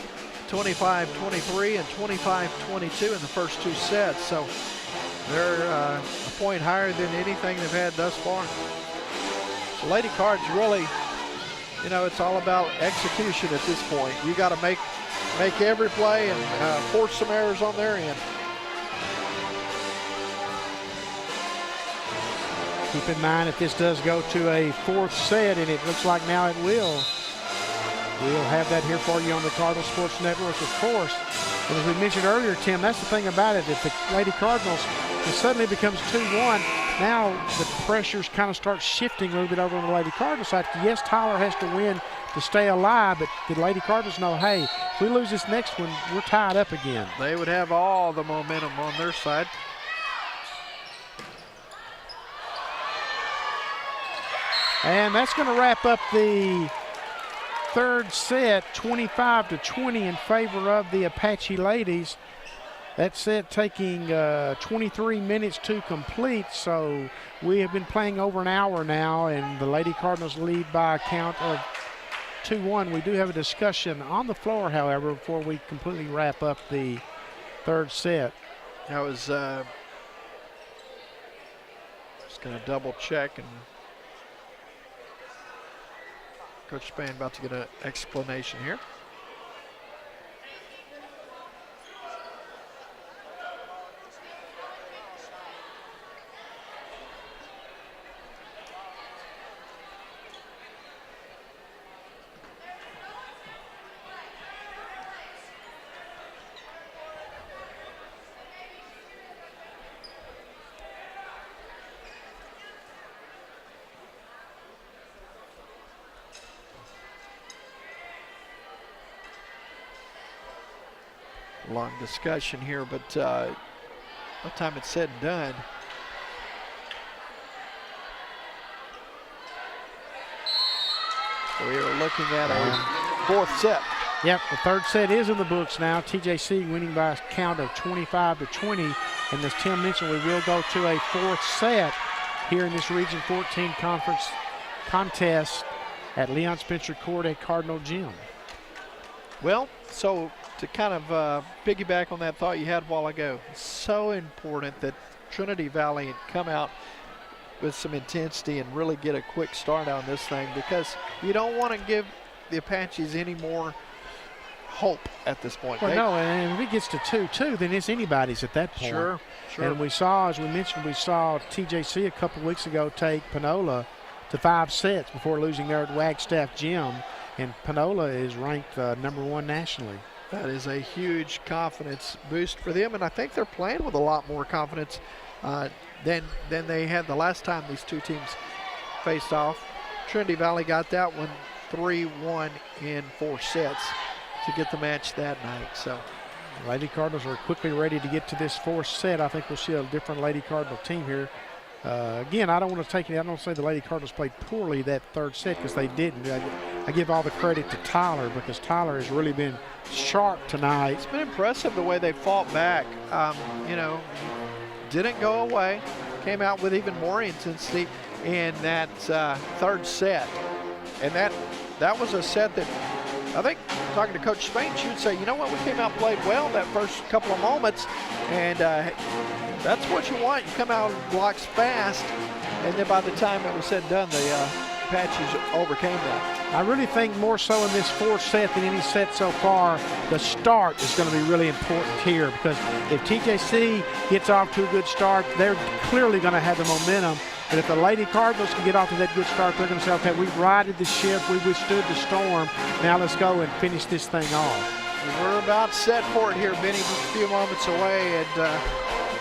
25-23 and 25-22 in the first 2 sets. So they're a point higher than anything they've had thus far. So Lady Cards really, you know, it's all about execution at this point. You got to make every play and force some errors on their end. Keep in mind, if this does go to a 4th set, and it looks like now it will, we'll have that here for you on the Cardinal Sports Network, of course. And as we mentioned earlier, Tim, that's the thing about it. If the Lady Cardinals, it suddenly becomes 2-1, now the pressures kind of start shifting a little bit over on the Lady Cardinal side. Yes, Tyler has to win to stay alive, but the Lady Cardinals know, hey, if we lose this next one, we're tied up again. They would have all the momentum on their side. And that's going to wrap up the 3rd set, 25-20 in favor of the Apache ladies. That set taking 23 minutes to complete, so we have been playing over an hour now, and the Lady Cardinals lead by a count of 2-1. We do have a discussion on the floor, however, before we completely wrap up the 3rd set. I was just going to double check, and Coach Spain about to get an explanation here. Long discussion here, but by the time it's said and done, we are looking at a 4th set. Yep, the 3rd set is in the books now. TJC winning by a count of 25-20, and as Tim mentioned, we will go to a 4th set here in this Region 14 conference contest at Leon Spencer Court at Cardinal Gym. Well, so to kind of piggyback on that thought you had a while ago, it's so important that Trinity Valley come out with some intensity and really get a quick start on this thing, because you don't want to give the Apaches any more hope at this point. Well, no, and if it gets to 2-2, then it's anybody's at that point. Sure. And we saw, as we mentioned, we saw TJC a couple weeks ago take Panola to 5 sets before losing there at Wagstaff Gym, and Panola is ranked #1 nationally. That is a huge confidence boost for them, and I think they're playing with a lot more confidence than they had the last time these two teams faced off. Trinity Valley got that one 3-1 in 4 sets to get the match that night. So Lady Cardinals are quickly ready to get to this 4th set. I think we'll see a different Lady Cardinal team here. Again, I don't want to take it. I don't say the Lady Cardinals played poorly that 3rd set, because they didn't. I give all the credit to Tyler, because Tyler has really been sharp tonight. It's been impressive the way they fought back. You know, didn't go away. Came out with even more intensity in that 3rd set, and that was a set that I think, talking to Coach Spain, she would say, you know what, we came out and played well that first couple of moments, and that's what you want. You come out and blocks fast, and then by the time it was said and done, the Apaches overcame that. I really think more so in this 4th set than any set so far, the start is going to be really important here, because if TJC gets off to a good start, they're clearly going to have the momentum. But if the Lady Cardinals can get off to that good start, they're going to say, okay, we've righted the ship, we've withstood the storm, now let's go and finish this thing off. We're about set for it here, Benny, just a few moments away, and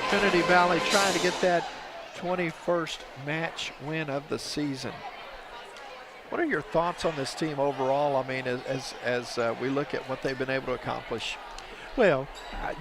Trinity Valley trying to get that 21st match win of the season. What are your thoughts on this team overall? I mean, as we look at what they've been able to accomplish? Well,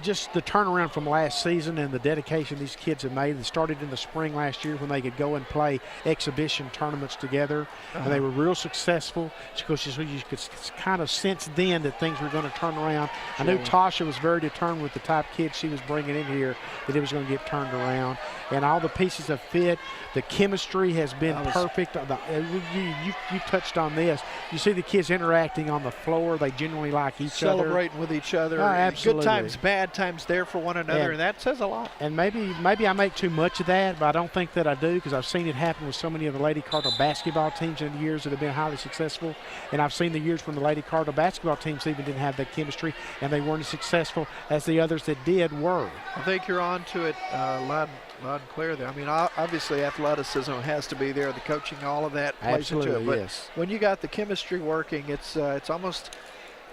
just the turnaround from last season and the dedication these kids have made. They started in the spring last year when they could go and play exhibition tournaments together, and they were real successful. Because you could kind of sense then that things were going to turn around. I knew Tasha was very determined with the type of kids she was bringing in here that it was going to get turned around. And all the pieces have fit. The chemistry has been perfect. You touched on this. You see the kids interacting on the floor. They genuinely like each other. Celebrating with each other. Absolutely. Good times, bad times there for one another, and that says a lot. And maybe I make too much of that, but I don't think that I do, because I've seen it happen with so many of the Lady Cardinal basketball teams in the years that have been highly successful. And I've seen the years when the Lady Cardinal basketball teams even didn't have that chemistry, and they weren't as successful as the others that did were. I think you're on to it loud and clear there. I mean, obviously athleticism has to be there. The coaching, all of that plays into it. But yes. When you got the chemistry working, it's almost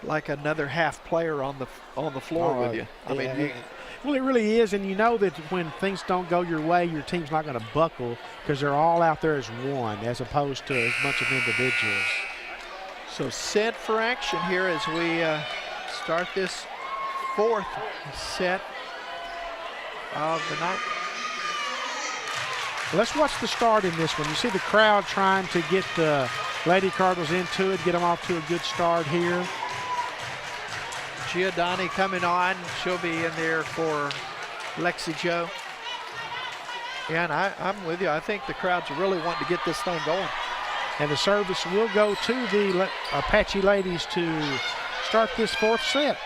like another half player on the floor with you. I mean, well, it really is, and you know that when things don't go your way, your team's not going to buckle, because they're all out there as one, as opposed to a bunch of individuals. So set for action here as we start this fourth set of the night. Let's watch the start in this one. You see the crowd trying to get the Lady Cardinals into it, get them off to a good start here. Giordani coming on. She'll be in there for Lexi Joe. Yeah, and I'm with you. I think the crowd's really wanting to get this thing going. And the service will go to the Apache ladies to start this fourth set.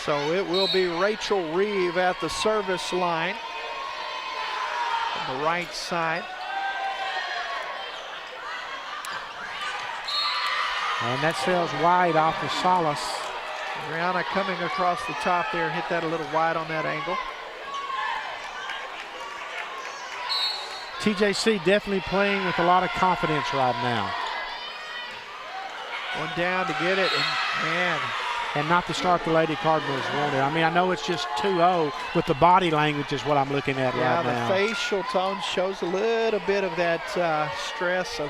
So it will be Rachel Reeve at the service line on the right side. And that sails wide off of Salas. Brianna coming across the top there, hit that a little wide on that angle. TJC definitely playing with a lot of confidence right now. One down to get it, and man. And not the start the Lady Cardinals wanted. I mean, I know it's just 2-0, but the body language is what I'm looking at right now. Yeah, the facial tone shows a little bit of that stress of,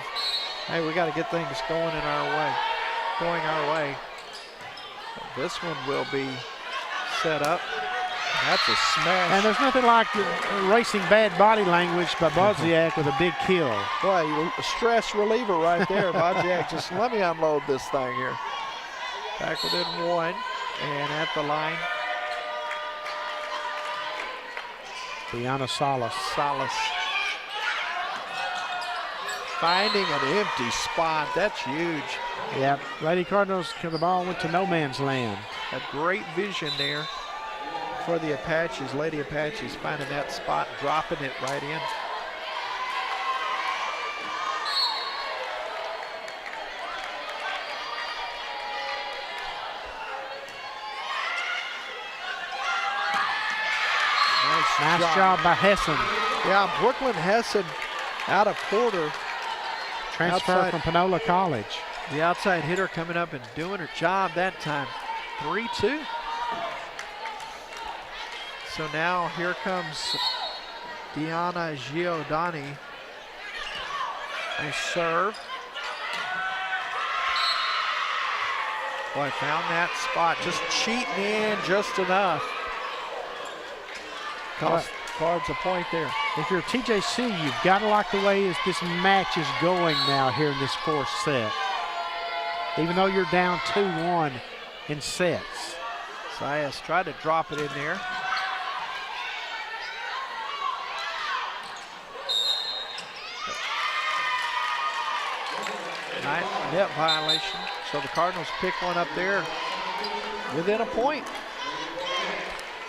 hey, we got to get things going our way. This one will be set up. That's a smash. And there's nothing like erasing bad body language by Bodziak with a big kill. Boy, stress reliever right there. Bodziak, just let me unload this thing here. Back within one, and at the line, Brianna Salas. Finding an empty spot. That's huge. Yep. Lady Cardinals, the ball went to no man's land. A great vision there for the Apaches. Lady Apaches finding that spot, dropping it right in. Nice job by Hessen. Yeah, Brooklyn Hessen out of Porter. Transfer from Panola College. The outside hitter coming up and doing her job that time. 3-2. So now here comes Deanna Giordani. Nice serve. Boy, found that spot. Just cheating in just enough. Cards a point there. If you're TJC, you've got to like the way this match is going now here in this fourth set. Even though you're down 2-1 in sets. Zayas tried to drop it in there. Net violation. So the Cardinals pick one up there within a point.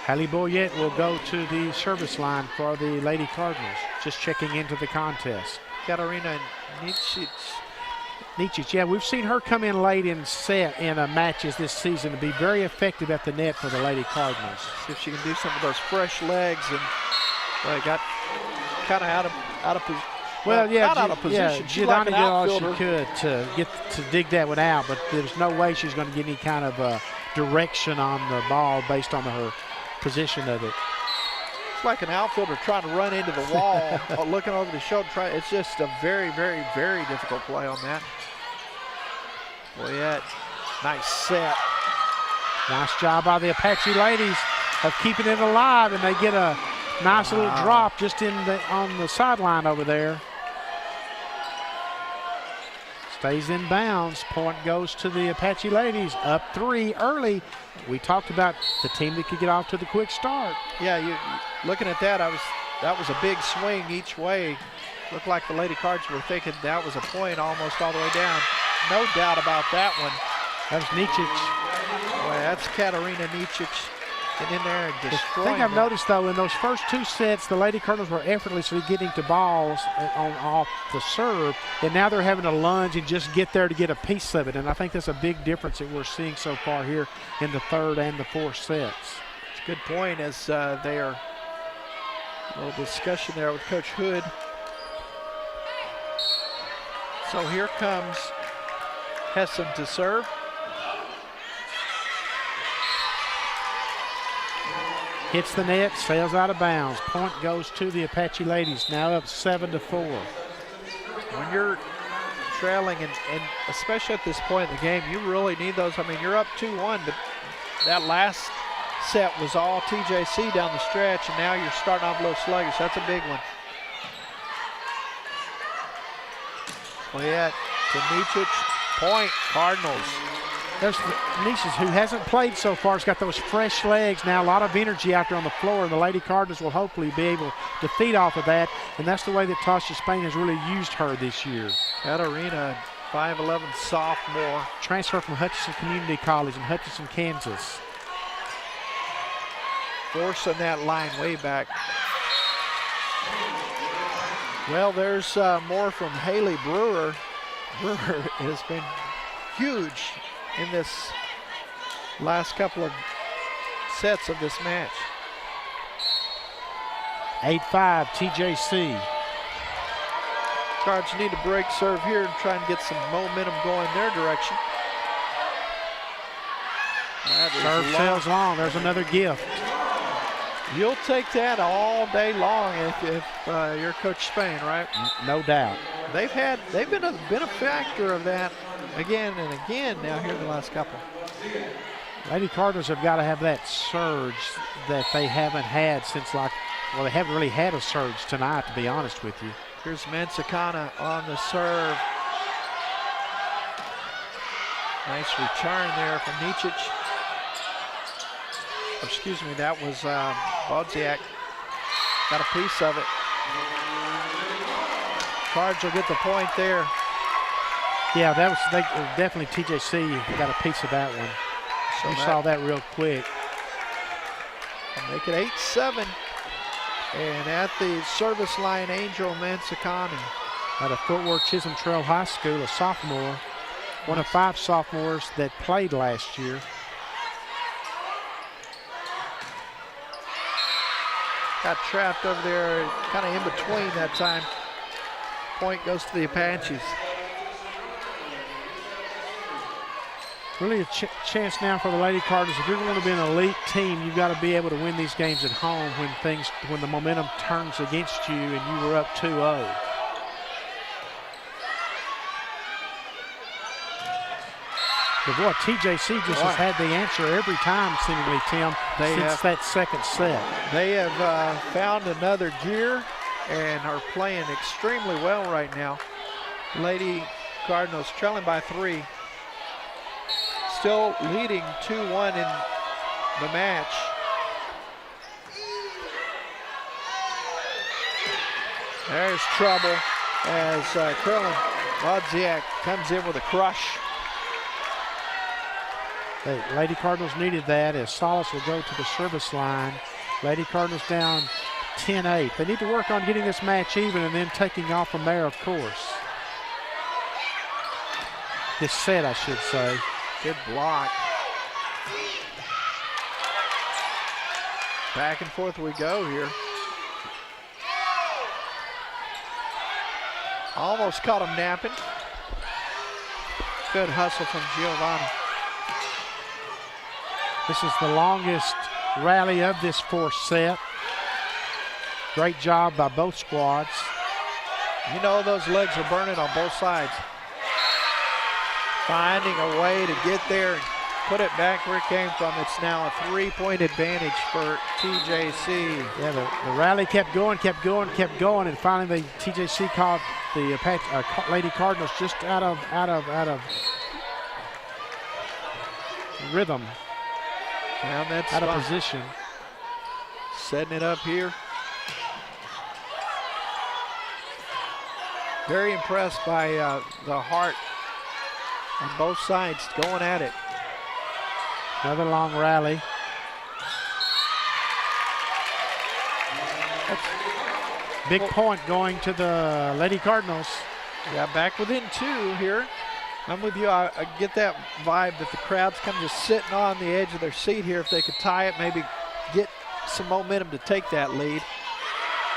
Hallie Boyette will go to the service line for the Lady Cardinals, just checking into the contest. Katarina Nicic, yeah, we've seen her come in late in matches this season to be very effective at the net for the Lady Cardinals. See if she can do some of those fresh legs, and got kind of out of position. Well, yeah, not out of position. She's like an did all she outfielder. could to dig that one out, but there's no way she's going to get any kind of direction on the ball based on her position of it. It's like an outfielder trying to run into the wall, looking over the shoulder. It's just a very, very, very difficult play on that. Boyette, nice set. Nice job by the Apache ladies of keeping it alive, and they get a nice little drop just on the sideline over there. Stays in bounds. Point goes to the Apache ladies. Up 3 early. We talked about the team that could get off to the quick start. Yeah, you looking at that, that was a big swing each way. Looked like the Lady Cards were thinking that was a point almost all the way down. No doubt about that one. That was Nicic. Boy, that's Katarina Nicic getting in there and destroying. The thing I've noticed, though, in those first 2 sets, the Lady Cardinals were effortlessly getting to balls off the serve, and now they're having to lunge and just get there to get a piece of it. And I think that's a big difference that we're seeing so far here in the 3rd and the 4th sets. It's a good point as they are a little discussion there with Coach Hood. So here comes Hessen to serve. Hits the net, sails out of bounds. Point goes to the Apache ladies, now up 7-4. When you're trailing, and especially at this point in the game, you really need those. I mean, you're up 2-1, but that last set was all TJC down the stretch, and now you're starting off a little sluggish. That's a big one. Poyet to Nicic. Point, Cardinals. There's Nicic, who hasn't played so far, has got those fresh legs now, a lot of energy out there on the floor, and the Lady Cardinals will hopefully be able to feed off of that, and that's the way that Tasha Spain has really used her this year. Katarina, 5'11", sophomore. Transfer from Hutchinson Community College in Hutchinson, Kansas. Forcing that line way back. Well, there's more from Haley Brewer. Brewer has been huge in this last couple of sets of this match. 8-5 TJC. Cards need a break serve here and try and get some momentum going their direction. Serve sails long. There's another gift. You'll take that all day long if you're Coach Spain, right? No doubt. They've been a factor of that again and again now here in the last couple. Lady Cardinals have got to have that surge that they haven't had since they haven't really had a surge tonight, to be honest with you. Here's Mansakana on the serve. Nice return there from Nicic. Excuse me, that was Bodziak. Got a piece of it. Cards will get the point there. Yeah, that was definitely TJC got a piece of that one. So you saw that real quick. Make it 8-7. And at the service line, Angel Mansakani. Out of Fort Worth Chisholm Trail High School, a sophomore. One of 5 sophomores that played last year. Got trapped over there, kind of in between that time. Point goes to the Apaches. Really a chance now for the Lady Cardinals. If you're going to be an elite team, you've got to be able to win these games at home when the momentum turns against you and you were up 2-0. But boy, TJC just has had the answer every time, seemingly, Tim, since that second set. They have found another gear and are playing extremely well right now. Lady Cardinals trailing by 3. Still leading 2-1 in the match. There's trouble as Kerlin Bodziak comes in with a crush. The Lady Cardinals needed that as Solace will go to the service line. Lady Cardinals down 10-8. They need to work on getting this match even and then taking off from there, of course. This set, I should say. Good block. Back and forth we go here. Almost caught him napping. Good hustle from Giovanni. This is the longest rally of this 4th set. Great job by both squads. You know those legs are burning on both sides. Finding a way to get there and put it back where it came from. It's now a 3-point advantage for TJC. Yeah, the rally kept going, and finally the TJC caught the Lady Cardinals just out of rhythm, Down that out spot. of position. Setting it up here. Very impressed by the heart on both sides going at it. Another long rally. Big point going to the Lady Cardinals. Yeah, back within 2 here. I'm with you. I get that vibe that the crowd's kind of just sitting on the edge of their seat here. If they could tie it, maybe get some momentum to take that lead.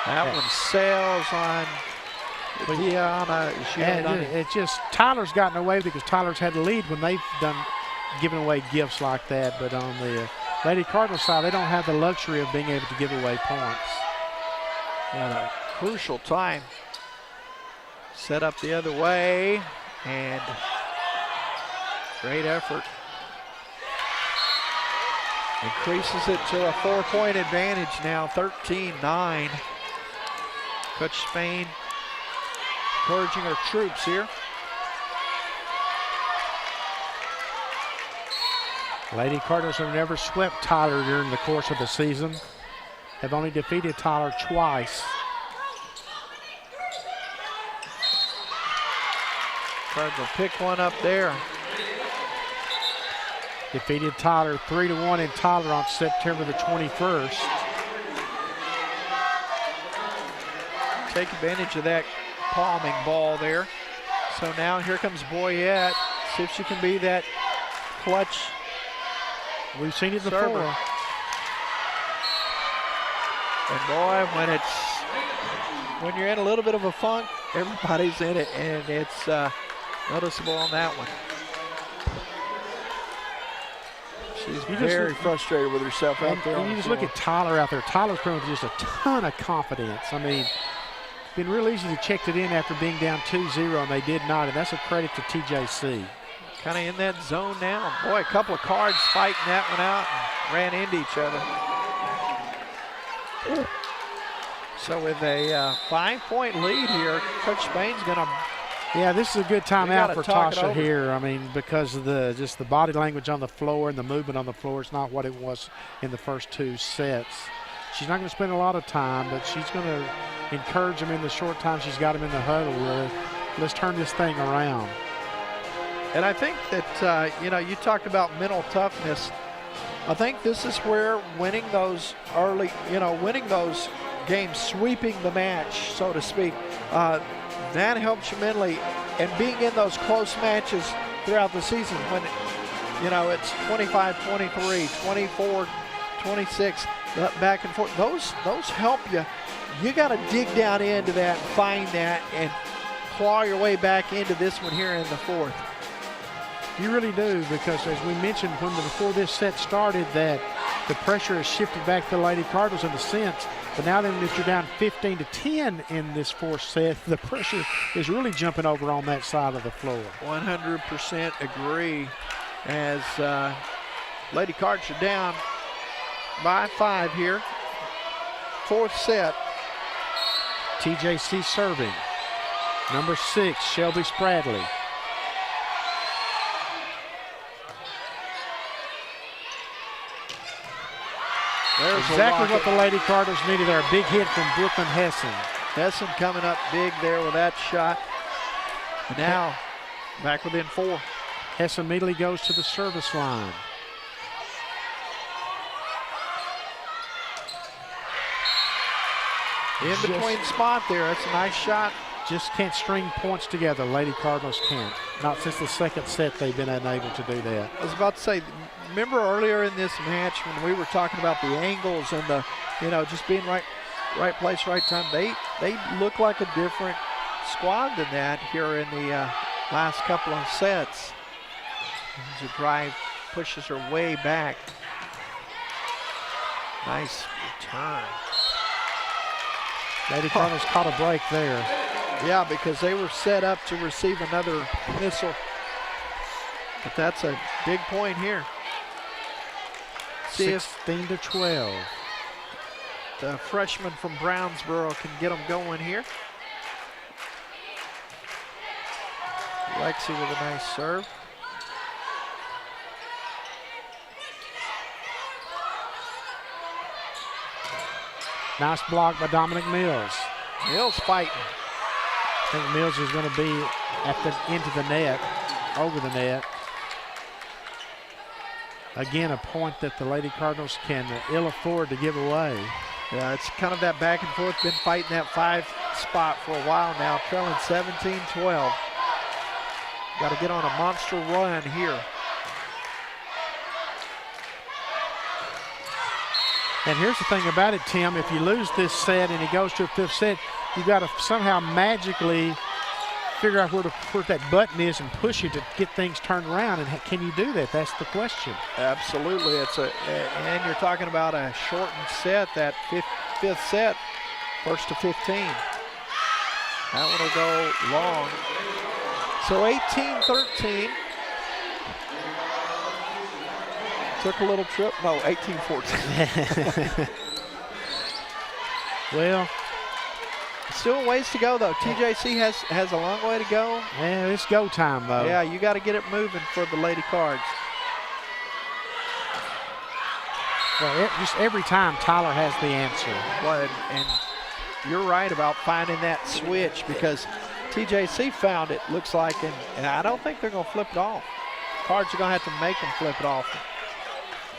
That one sails on Deanna. It's just Tyler's gotten away because Tyler's had the lead when they've given away gifts like that. But on the Lady Cardinal side, they don't have the luxury of being able to give away points. At a crucial time. Set up the other way, and great effort. Increases it to a 4-point advantage now, 13-9. Coach Spain encouraging her troops here. Lady Cardinals have never swept Tyler during the course of the season. Have only defeated Tyler twice. Cardinal pick one up there. Defeated Tyler 3-1 in Tyler on September the 21st. Take advantage of that palming ball there. So now here comes Boyette. See if she can be that clutch. We've seen it server. before. And boy, when you're in a little bit of a funk, everybody's in it, and it's noticeable on that one. She's very frustrated with herself out there. And you just look at Tyler out there. Tyler's playing with just a ton of confidence. I mean, it's been real easy to check it in after being down 2-0, and they did not, and that's a credit to TJC. Kind of in that zone now. Boy, a couple of cards fighting that one out and ran into each other. So with a 5-point lead here, Coach Spain's going to. Yeah, this is a good timeout for talk it Tasha over. here. I mean, because of just the body language on the floor and the movement on the floor is not what it was in the first 2 sets. She's not going to spend a lot of time, but she's going to encourage them in the short time she's got them in the huddle. Let's turn this thing around. And I think that, you talked about mental toughness. I think this is where winning those early, winning those games, sweeping the match, so to speak, that helps you mentally. And being in those close matches throughout the season when, it's 25-23, 24-26, back and forth, those help you. You got to dig down into that and find that and claw your way back into this one here in the 4th. You really do, because as we mentioned before this set started, that the pressure has shifted back to the Lady Cardinals in a sense. But now then, if you're down 15-10 in this 4th set, the pressure is really jumping over on that side of the floor. 100% agree. As Lady Cards are down by 5 here. 4th set. TJC serving. Number 6, Shelby Spradley. There's exactly what the Lady Cardinals needed there. A big hit from Brooklyn Hessen. Hessen coming up big there with that shot. And now back within 4. Hessen immediately goes to the service line. In between spot there. That's a nice shot. Just can't string points together. Lady Cardinals can't. Not since the 2nd set they've been unable to do that. I was about to say, remember earlier in this match when we were talking about the angles and the, just being right place, right time. They look like a different squad than that here in the last couple of sets. As a drive pushes her way back. Nice return. Lady Cardinals caught a break there. Yeah, because they were set up to receive another missile. But that's a big point here. See if 16-12. the freshman from Brownsboro can get them going here. Lexi with a nice serve. Nice block by Dominic Mills. Mills fighting. I think Mills is going to be at the into the net, over the net. Again, a point that the Lady Cardinals can ill afford to give away. Yeah, it's kind of that back and forth. Been fighting that 5 spot for a while now, trailing 17-12. Got to get on a monster run here. And here's the thing about it, Tim. If you lose this set and it goes to a 5th set, you've got to somehow magically figure out where that button is and push it to get things turned around. And can you do that? That's the question. Absolutely. And you're talking about a shortened set, that 5th set, 1st to 15. That one will go long. So 18-13. Took a little trip. No, 18-14. Well, still a ways to go, though. TJC has a long way to go. Yeah, it's go time, though. Yeah, you got to get it moving for the Lady Cards. Well, just every time Tyler has the answer. Well, and you're right about finding that switch, because TJC found it, looks like, and I don't think they're going to flip it off. Cards are going to have to make them flip it off.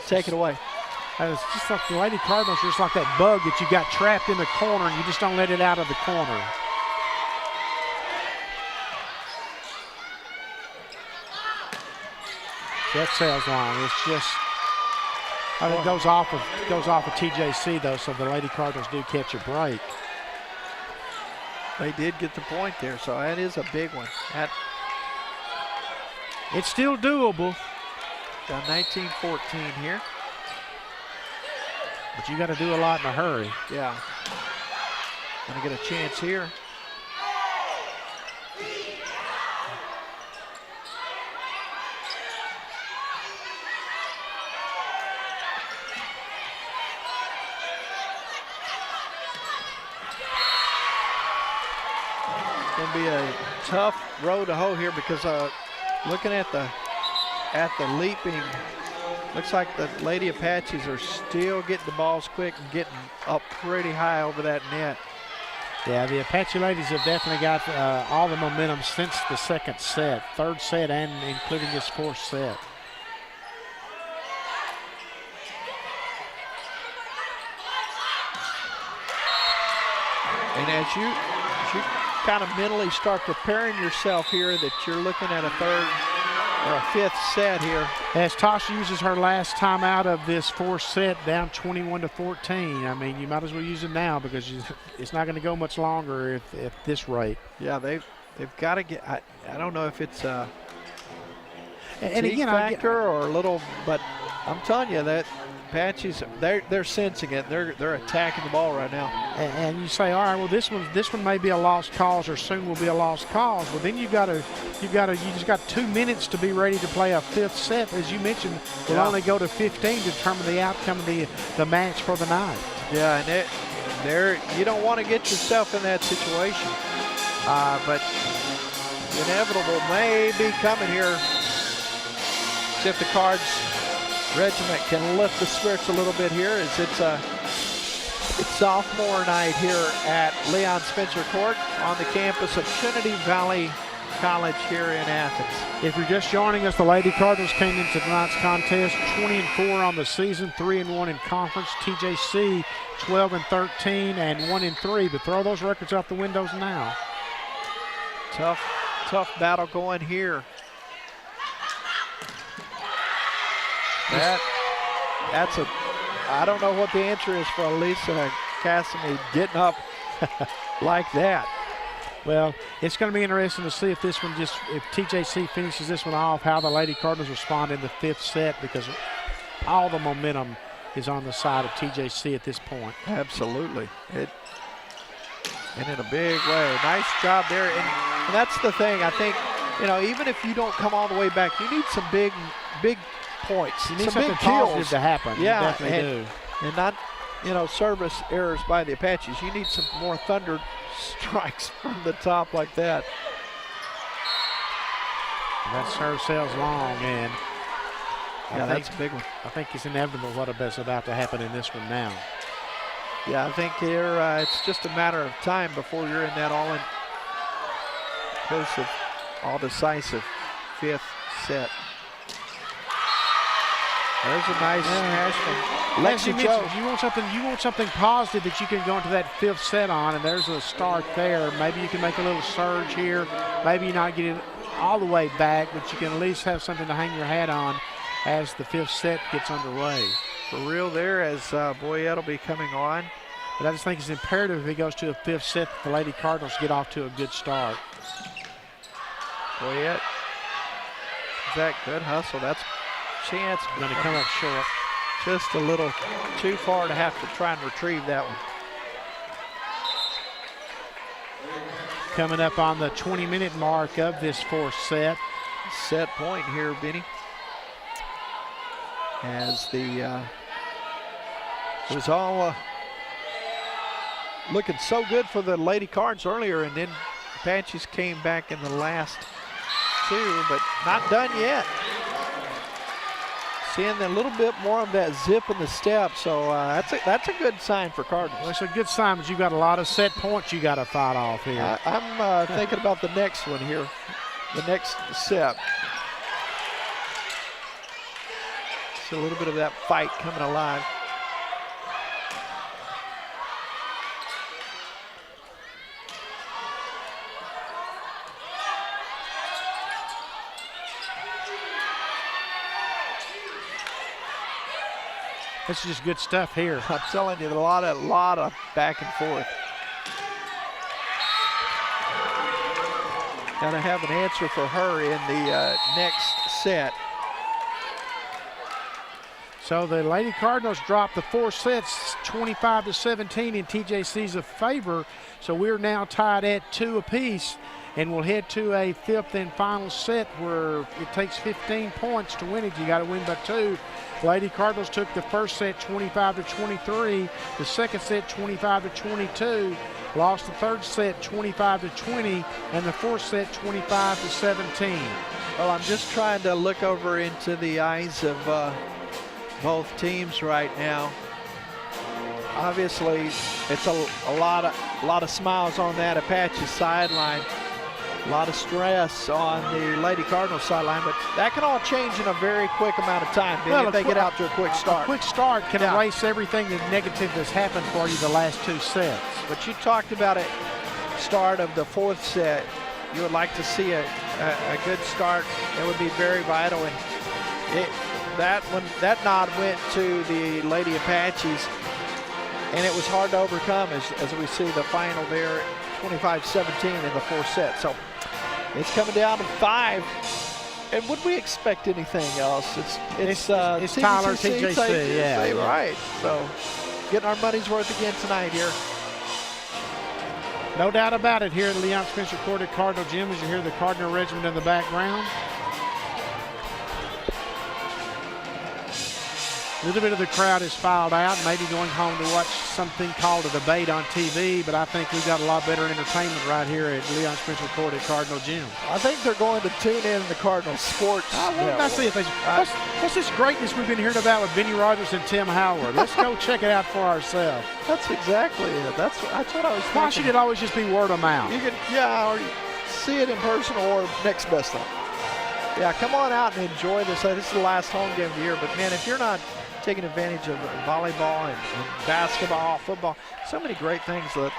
Take it away. It's just like the Lady Cardinals, just like that bug that you got trapped in the corner and you just don't let it out of the corner. That sails long. It's just, I think it goes off of TJC though, so the Lady Cardinals do catch a break. They did get the point there, so that is a big one. It's still doable. Got 19-14 here. But you got to do a lot in a hurry. Yeah. Gonna get a chance here. It's gonna be a tough road to hoe here, because looking at the leaping, looks like the Lady Apaches are still getting the balls quick and getting up pretty high over that net. Yeah, the Apache ladies have definitely got all the momentum since the 2nd set, 3rd set, and including this 4th set. And as you kind of mentally start preparing yourself here, that you're looking at a 3rd or a 5th set here. As Tasha uses her last time out of this 4th set, down 21-14. I mean, you might as well use it now, because it's not going to go much longer at this rate. Yeah, they've got to get. I don't know if it's a and again, factor or a little, but I'm telling you that Apaches, they're sensing it. They're attacking the ball right now. And you say, all right, well, this one may be a lost cause, or soon will be a lost cause. Well, then you just got 2 minutes to be ready to play a 5th set. As you mentioned, we'll only go to 15 to determine the outcome of the match for the night. Yeah, and you don't want to get yourself in that situation, but the inevitable may be coming here. See if the Cards regiment can lift the spirits a little bit here, as it's sophomore night here at Leon Spencer Court on the campus of Trinity Valley College here in Athens. If you're just joining us, the Lady Cardinals came into tonight's contest 20-4 on the season, 3-1 in conference. TJC 12-13 and 1-3, but throw those records out the windows now. Tough battle going here. I don't know what the answer is for Elisa Cassidy getting up like that. Well, it's going to be interesting to see if TJC finishes this one off, how the Lady Cardinals respond in the 5th set, because all the momentum is on the side of TJC at this point. Absolutely. And in a big way. Nice job there. And that's the thing. I think, even if you don't come all the way back, you need some big points. You need some something big kills positive to happen. Yeah, you definitely do. And not, service errors by the Apaches. You need some more thunder strikes from the top like that. That serve sails long, and that's a big one. I think it's inevitable what is about to happen in this one now. Yeah, I think here it's just a matter of time before you're in that all-inclusive, all-decisive 5th set. There's a nice smash from Lexi Joe. You want something positive that you can go into that 5th set on, and there's a start there. Maybe you can make a little surge here. Maybe you're not getting all the way back, but you can at least have something to hang your hat on as the 5th set gets underway. For real there, as Boyette will be coming on. But I just think it's imperative if he goes to a 5th set that the Lady Cardinals get off to a good start. Boyette, that good hustle. That's chance. Going to come up short. Just a little too far to have to try and retrieve that one. Coming up on the 20-minute mark of this 4th set. Set point here, Benny. As it was all looking so good for the Lady Cards earlier, and then Apaches came back in the last 2, but not done yet. Seeing a little bit more of that zip in the step, so that's a good sign for Cardinals. Well, it's a good sign, but you've got a lot of set points you got to fight off here. I'm thinking about the next one here, the next set. It's a little bit of that fight coming alive. This is just good stuff here. I'm telling you, a lot of back and forth. Got to have an answer for her in the next set. So the Lady Cardinals dropped the 4 sets, 25-17 in TJC's favor. So we're now tied at 2 apiece, and we'll head to a 5th and final set where it takes 15 points to win it. You got to win by 2. Lady Cardinals took the first set 25-23, the second set 25-22, lost the third set 25-20, and the fourth set 25-17. Well, I'm just trying to look over into the eyes of both teams right now. Obviously, it's a lot of smiles on that Apache sideline. A lot of stress on the Lady Cardinals sideline, but that can all change in a very quick amount of time if they get out to a quick start. A quick start can erase everything that negative that's happened for you the last 2 sets. But you talked about a start of the 4th set. You would like to see a good start. That would be very vital. And that nod went to the Lady Apaches, and it was hard to overcome as we see the final there, 25-17 in the 4th set. So it's coming down to 5. And would we expect anything else? It's Tyler, TJC, yeah. Right. So getting our money's worth again tonight here. No doubt about it here at Leon Spencer Court at Cardinal Gym as you hear the Cardinal Regiment in the background. A little bit of the crowd has filed out, maybe going home to watch something called a debate on TV, but I think we've got a lot better entertainment right here at Leon Spencer Court at Cardinal Gym. I think they're going to tune in the Cardinal Sports. That's it. What's this greatness we've been hearing about with Benny Rogers and Tim Howard? Let's go check it out for ourselves. That's exactly it. That's what I was thinking. Why should it always just be word of mouth? You can, or see it in person or next best thing. Yeah, come on out and enjoy this. This is the last home game of the year, but man, if you're not taking advantage of volleyball and basketball, football, so many great things that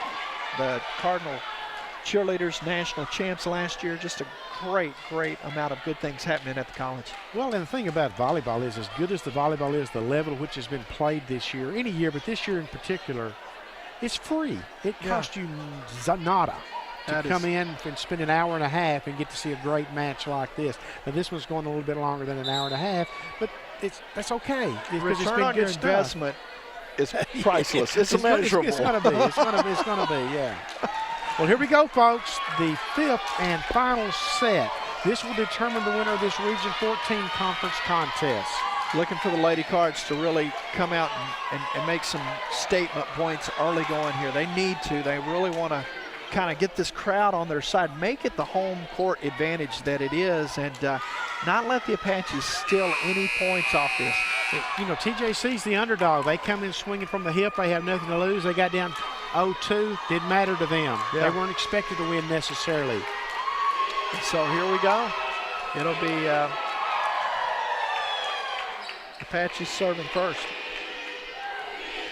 the Cardinal cheerleaders, national champs last year, just a great amount of good things happening at the college. Well, and the thing about volleyball is, as good as the volleyball is, the level which has been played this year, any year, but this year in particular, it's free. It costs you nada to come in and spend an hour and a half and get to see a great match like this. Now, this one's going a little bit longer than an hour and a half, but that's okay. Return on your investment is priceless. It's immeasurable. It's going to be. It's going to be. Yeah. Well, here we go, folks. The 5th and final set. This will determine the winner of this Region 14 conference contest. Looking for the Lady Cards to really come out and make some statement points early going here. They need to. They really want to kind of get this crowd on their side, make it the home court advantage that it is, and not let the Apaches steal any points off this. You know, TJC's the underdog. They come in swinging from the hip. They have nothing to lose. They got down 0-2. Didn't matter to them. Yeah. They weren't expected to win necessarily. So here we go. It'll be Apaches serving first.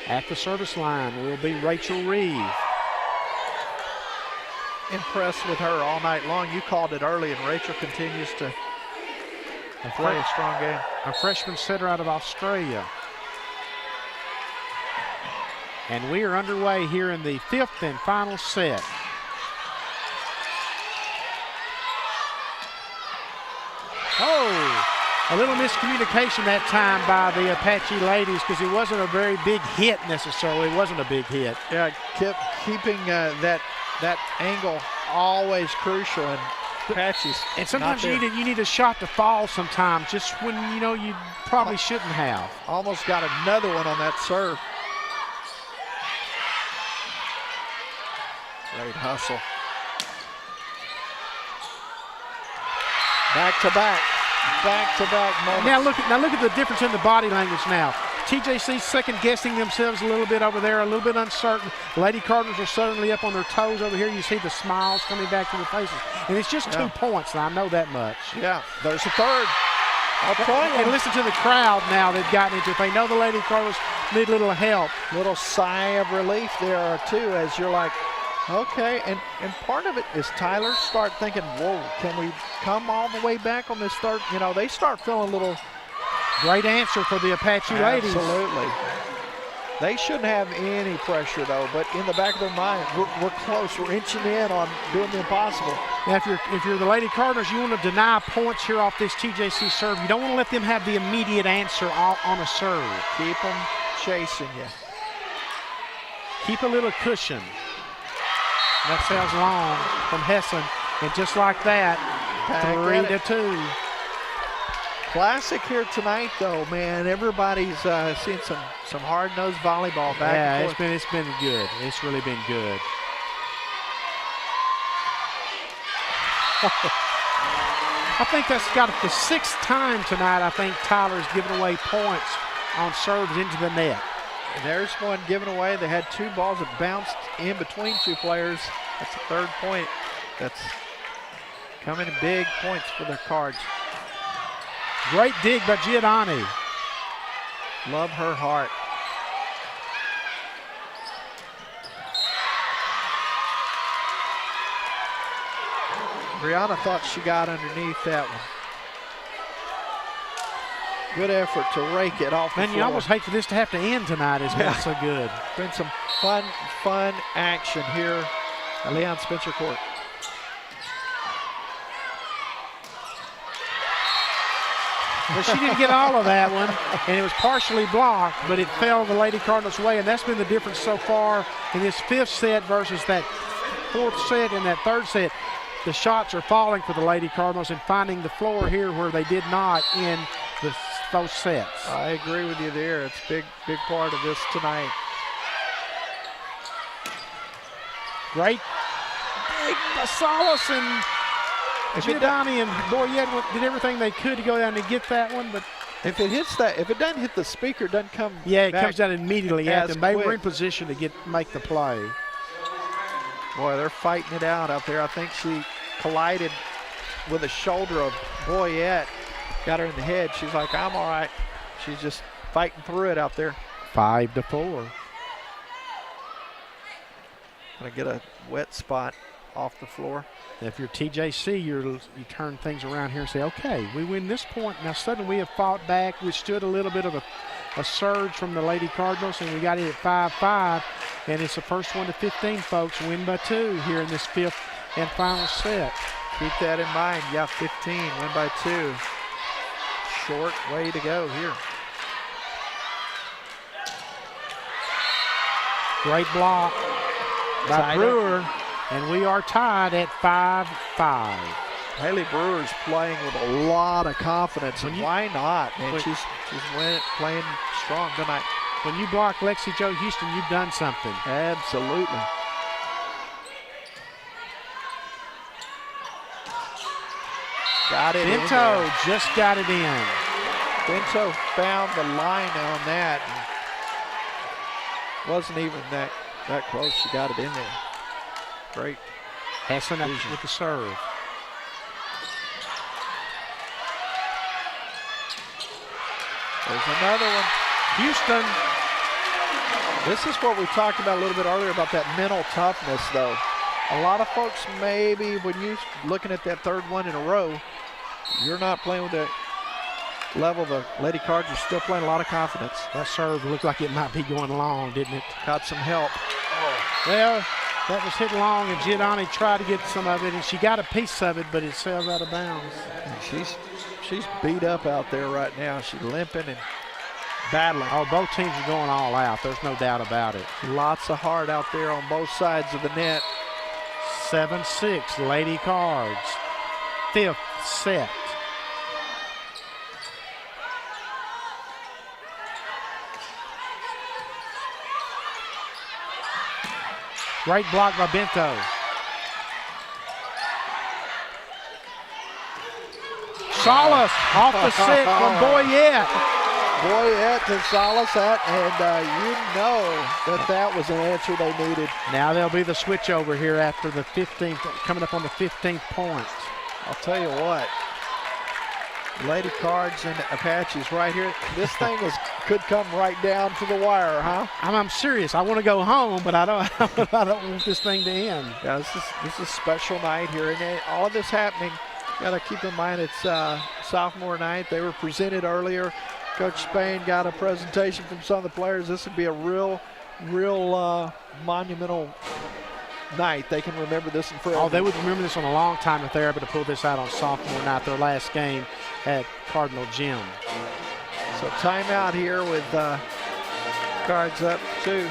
At the service line will be Rachel Reeve. Impressed with her all night long. You called it early, and Rachel continues to play a strong game. A freshman setter out of Australia. And we are underway here in the 5th and final set. Oh, a little miscommunication that time by the Apache ladies, because it wasn't a very big hit necessarily. It wasn't a big hit. Yeah, keeping that angle always crucial, and Apaches. And sometimes you need a shot to fall sometimes, just when you know you probably shouldn't have. Almost got another one on that serve. Great hustle. Back-to-back moments. Now look at the difference in the body language now. TJC second guessing themselves a little bit over there, a little bit uncertain. Lady Cardinals are suddenly up on their toes over here. You see the smiles coming back to the faces. And it's just 2 points, and I know that much. Yeah, there's a third. And listen to the crowd now they've gotten into it. They know the Lady Cardinals need a little help. Little sigh of relief there too, as you're like, okay, and part of it is Tyler start thinking, whoa, can we come all the way back on this third? You know, they start feeling a little. Great answer for the Apache ladies. Absolutely. They shouldn't have any pressure though, but in the back of their mind, we're close. We're inching in on doing the impossible. Now, if you're the Lady Cardinals, you want to deny points here off this TJC serve. You don't want to let them have the immediate answer on a serve. Keep them chasing you. Keep a little cushion. That sounds long from Hessen, and just like that, 3-2. Classic here tonight, though, man. Everybody's seeing some hard-nosed volleyball back. Yeah, and forth. it's been good. It's really been good. I think that's got the 6th time tonight. I think Tyler's given away points on serves into the net. And there's one given away. They had 2 balls that bounced in between 2 players. That's the 3rd point. That's coming in big points for their Cards. Great dig by Giordani. Love her heart. Brianna thought she got underneath that one. Good effort to rake it off the floor. Man, you almost hate for this to have to end tonight. It's been so good. Been some fun action here at Leon Spencer Court. But she didn't get all of that one, and it was partially blocked, but it fell the Lady Cardinals' way, and that's been the difference so far in this 5th set versus that 4th set and that 3rd set. The shots are falling for the Lady Cardinals and finding the floor here where they did not in those sets. I agree with you there. It's a big part of this tonight. Great big Basalis and Giordani and Boyette did everything they could to go down and get that one, but if it hits that, if it doesn't hit the speaker, it doesn't come. Yeah, it comes down immediately after. They were in quick. position to make the play. Boy, they're fighting it out there. I think she collided with the shoulder of Boyette, got her in the head. She's like, I'm all right. She's just fighting through it out there. 5-4. Gonna get a wet spot off the floor. If you're TJC, you turn things around here and say, okay, we win this point. Now suddenly we have fought back. We stood a little bit of a surge from the Lady Cardinals, and we got it at 5-5. And it's the first one to 15, folks. Win by 2 here in this 5th and final set. Keep that in mind. Yeah, 15, win by 2. Short way to go here. Great block by Brewer, and we are tied at 5-5. Haley Brewer's playing with a lot of confidence, and why not? And she's playing strong tonight. When you block Lexi Jo Houston, you've done something. Absolutely. Got it. Bento just got it in. Bento found the line on that. Wasn't even that close. She got it in there. Great. Hessen with the serve. There's another one. Houston. This is what we talked about a little bit earlier about that mental toughness, though. A lot of folks, maybe when you're looking at that third one in a row, you're not playing with the level the Lady Cards are still playing a lot of confidence. That serve looked like it might be going long, didn't it? Got some help. Well, that was hit long, and Giordani tried to get some of it, and she got a piece of it, but it sails out of bounds. And she's beat up out there right now. She's limping and battling. Oh, both teams are going all out. There's no doubt about it. Lots of heart out there on both sides of the net. 7-6, Lady Cards. 5th set. Great block by Bento. Salas off the set from Boyette. Boyette to Salas, and you know that was an answer they needed. Now there'll be the switch over here after the 15th, coming up on the 15th point. I'll tell you what, Lady Cards and Apaches right here. This thing could come right down to the wire, huh? I'm serious. I want to go home, but I don't want this thing to end. Yeah, this is a special night here, and all of this happening. Got to keep in mind it's sophomore night. They were presented earlier. Coach Spain got a presentation from some of the players. This would be a real monumental night. They can remember this in forever. Oh, they would remember this on a long time if they're able to pull this out on sophomore night, their last game at Cardinal Gym. So timeout here with Cards up 2.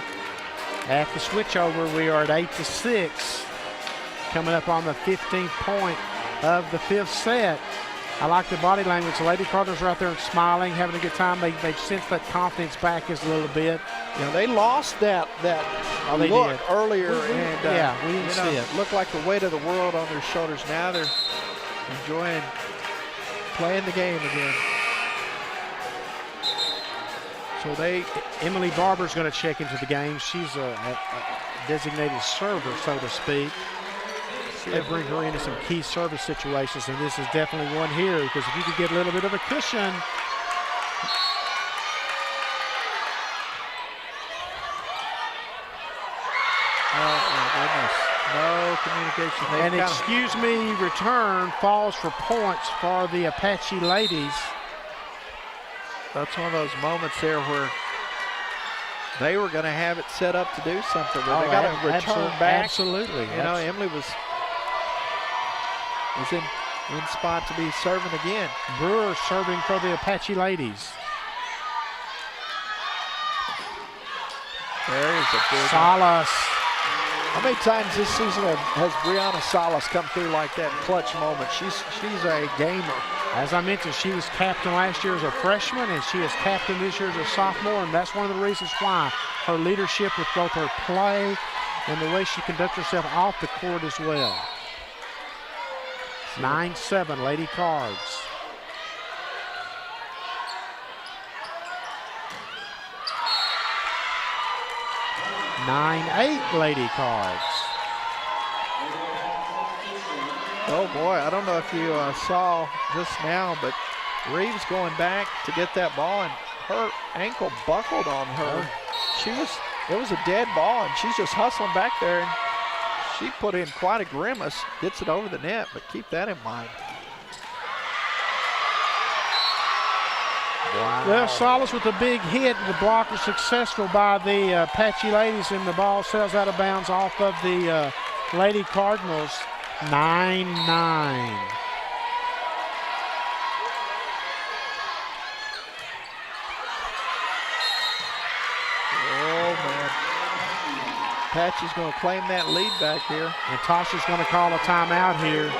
At the switchover, we are at 8-6. Coming up on the 15th point of the 5th set. I like the body language. The Lady Cardinals are out there smiling, having a good time. They've sensed that confidence back is a little bit. You know, they lost that look earlier, and we didn't see it. Looked like the weight of the world on their shoulders. Now they're enjoying playing the game again. So Emily Barber's going to check into the game. She's a designated server, so to speak. They bring her into some key service situations, and this is definitely one here, because if you could get a little bit of a cushion. Oh, my goodness. No communication. And excuse me, return falls for points for the Apache ladies. That's one of those moments there where they were going to have it set up to do something. They got to return back. Absolutely. You know, Emily was in spot to be serving again. Brewer serving for the Apache ladies. There's a big Salas. How many times this season has Brianna Salas come through like that clutch moment? She's a gamer. As I mentioned, she was captain last year as a freshman, and she is captain this year as a sophomore, and that's one of the reasons why her leadership with both her play and the way she conducts herself off the court as well. 9-7, Lady Cards. (9-8) Lady Cards. Oh boy, I don't know if you saw just now, but Reeves going back to get that ball, and her ankle buckled on her. It was a dead ball, and she's just hustling back there, and she put in quite a grimace, gets it over the net, but keep that in mind. Wow. Well, Salas with a big hit. The block was successful by the Apache ladies, and the ball sails out of bounds off of the Lady Cardinals. 9-9. Apache's going to claim that lead back here. And Tasha's going to call a timeout here.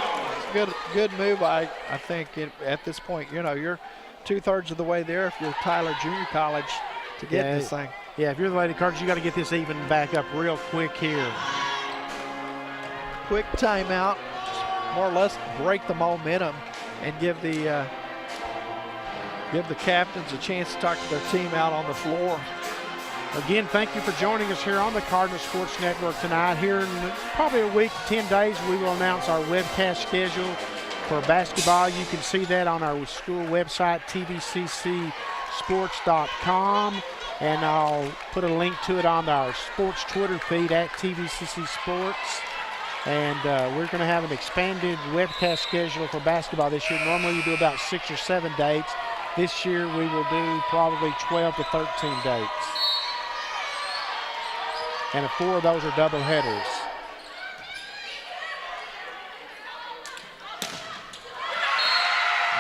good move. I think at this point, you know, you're 2/3 of the way there if you're Tyler Junior College to get this thing. Yeah, if you're the Lady Cardinals, you got to get this even back up real quick here. Quick timeout, more or less break the momentum and give the captains a chance to talk to their team out on the floor. Again, thank you for joining us here on the Cardinal Sports Network tonight. Here in probably a week, 10 days, we will announce our webcast schedule for basketball. You can see that on our school website, tvccsports.com, and I'll put a link to it on our sports Twitter feed at TVCC Sports. And we're going to have an expanded webcast schedule for basketball this year. Normally you do about 6 or 7 dates. This year we will do probably 12 to 13 dates. And 4 of those are double headers.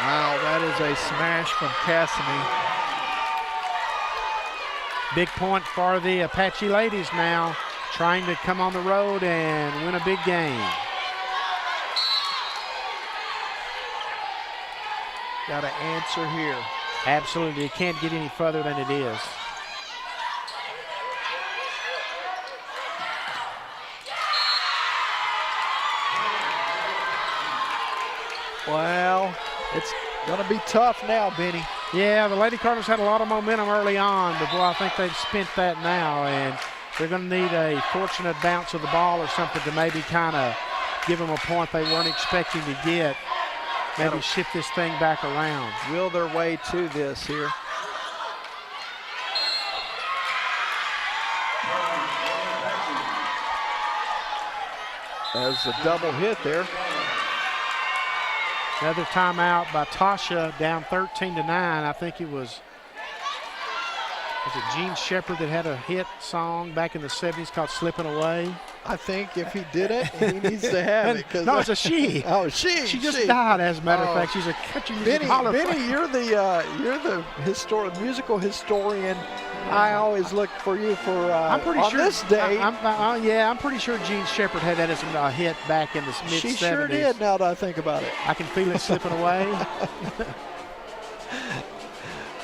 Wow, that is a smash from Cassidy. Big point for the Apache ladies now, trying to come on the road and win a big game. Got to answer here. Absolutely, it can't get any further than it is. Well, it's going to be tough now, Benny. Yeah, the Lady Cardinals had a lot of momentum early on, but boy, I think they've spent that now, and they're going to need a fortunate bounce of the ball or something to maybe kind of give them a point they weren't expecting to get. Maybe shift this thing back around. Will their way to this here. There's a double hit there. Another timeout by Tasha, down 13-9. I think it was it Gene Shepard that had a hit song back in the 70s called Slipping Away? I think if he did it, he needs to have it. No, it's a she. Oh, she. She just died, as a matter of fact. She's a country music Hall of Fame. Benny, you're the musical historian. I always look for you for I'm pretty on sure, this day. I'm pretty sure Gene Shepard had that as a hit back in the mid-70s. She sure did, now that I think about it. I can feel it slipping away.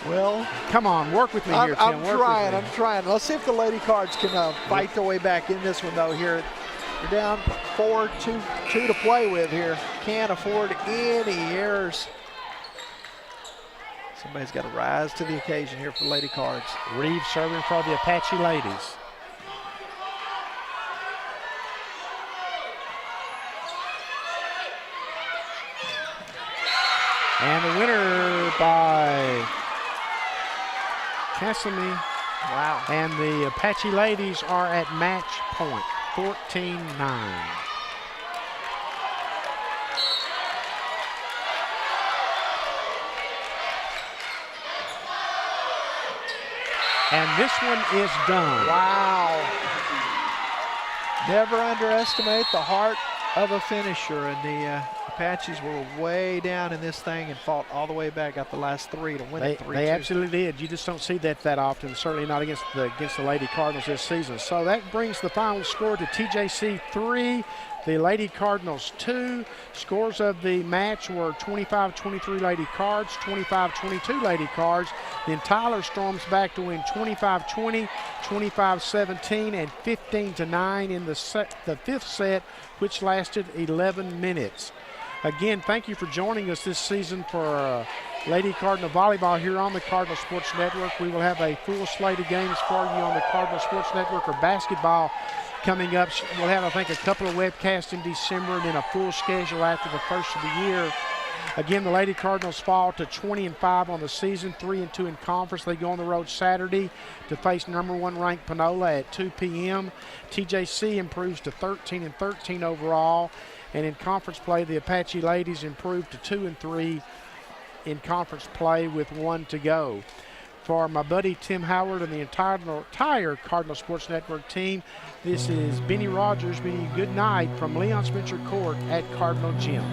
Well, come on, work with me here, Tim. I'm trying. Let's see if the Lady Cards can fight their way back in this one, though. Here, you're down 4-2 to play with here. Can't afford any errors. Somebody's got to rise to the occasion here for Lady Cards. Reeves serving for the Apache ladies. And the winner by Cassimy. Wow. And the Apache ladies are at match point, 14-9. And this one is done. Wow. Never underestimate the heart of a finisher, and the Apaches were way down in this thing and fought all the way back, got the last 3 to win it 3-2. They absolutely did. You just don't see that often, certainly not against the Lady Cardinals this season. So that brings the final score to TJC 3, the Lady Cardinals 2. Scores of the match were 25-23 Lady Cards, 25-22 Lady Cards. Then Tyler storms back to win 25-20, 25-17, and 15-9 in the fifth set, which lasted 11 minutes. Again, thank you for joining us this season for Lady Cardinal Volleyball here on the Cardinal Sports Network. We will have a full slate of games for you on the Cardinal Sports Network or basketball coming up. We'll have, I think, a couple of webcasts in December and then a full schedule after the first of the year. Again, the Lady Cardinals fall to 20-5 on the season, 3-2 in conference. They go on the road Saturday to face number 1 ranked Panola at 2 p.m. TJC improves to 13-13 overall. And in conference play, the Apache ladies improved to 2-3 in conference play with 1 to go. For my buddy Tim Howard and the entire Cardinal Sports Network team, this is Benny Rogers bidding you good night from Leon Spencer Court at Cardinal Gym.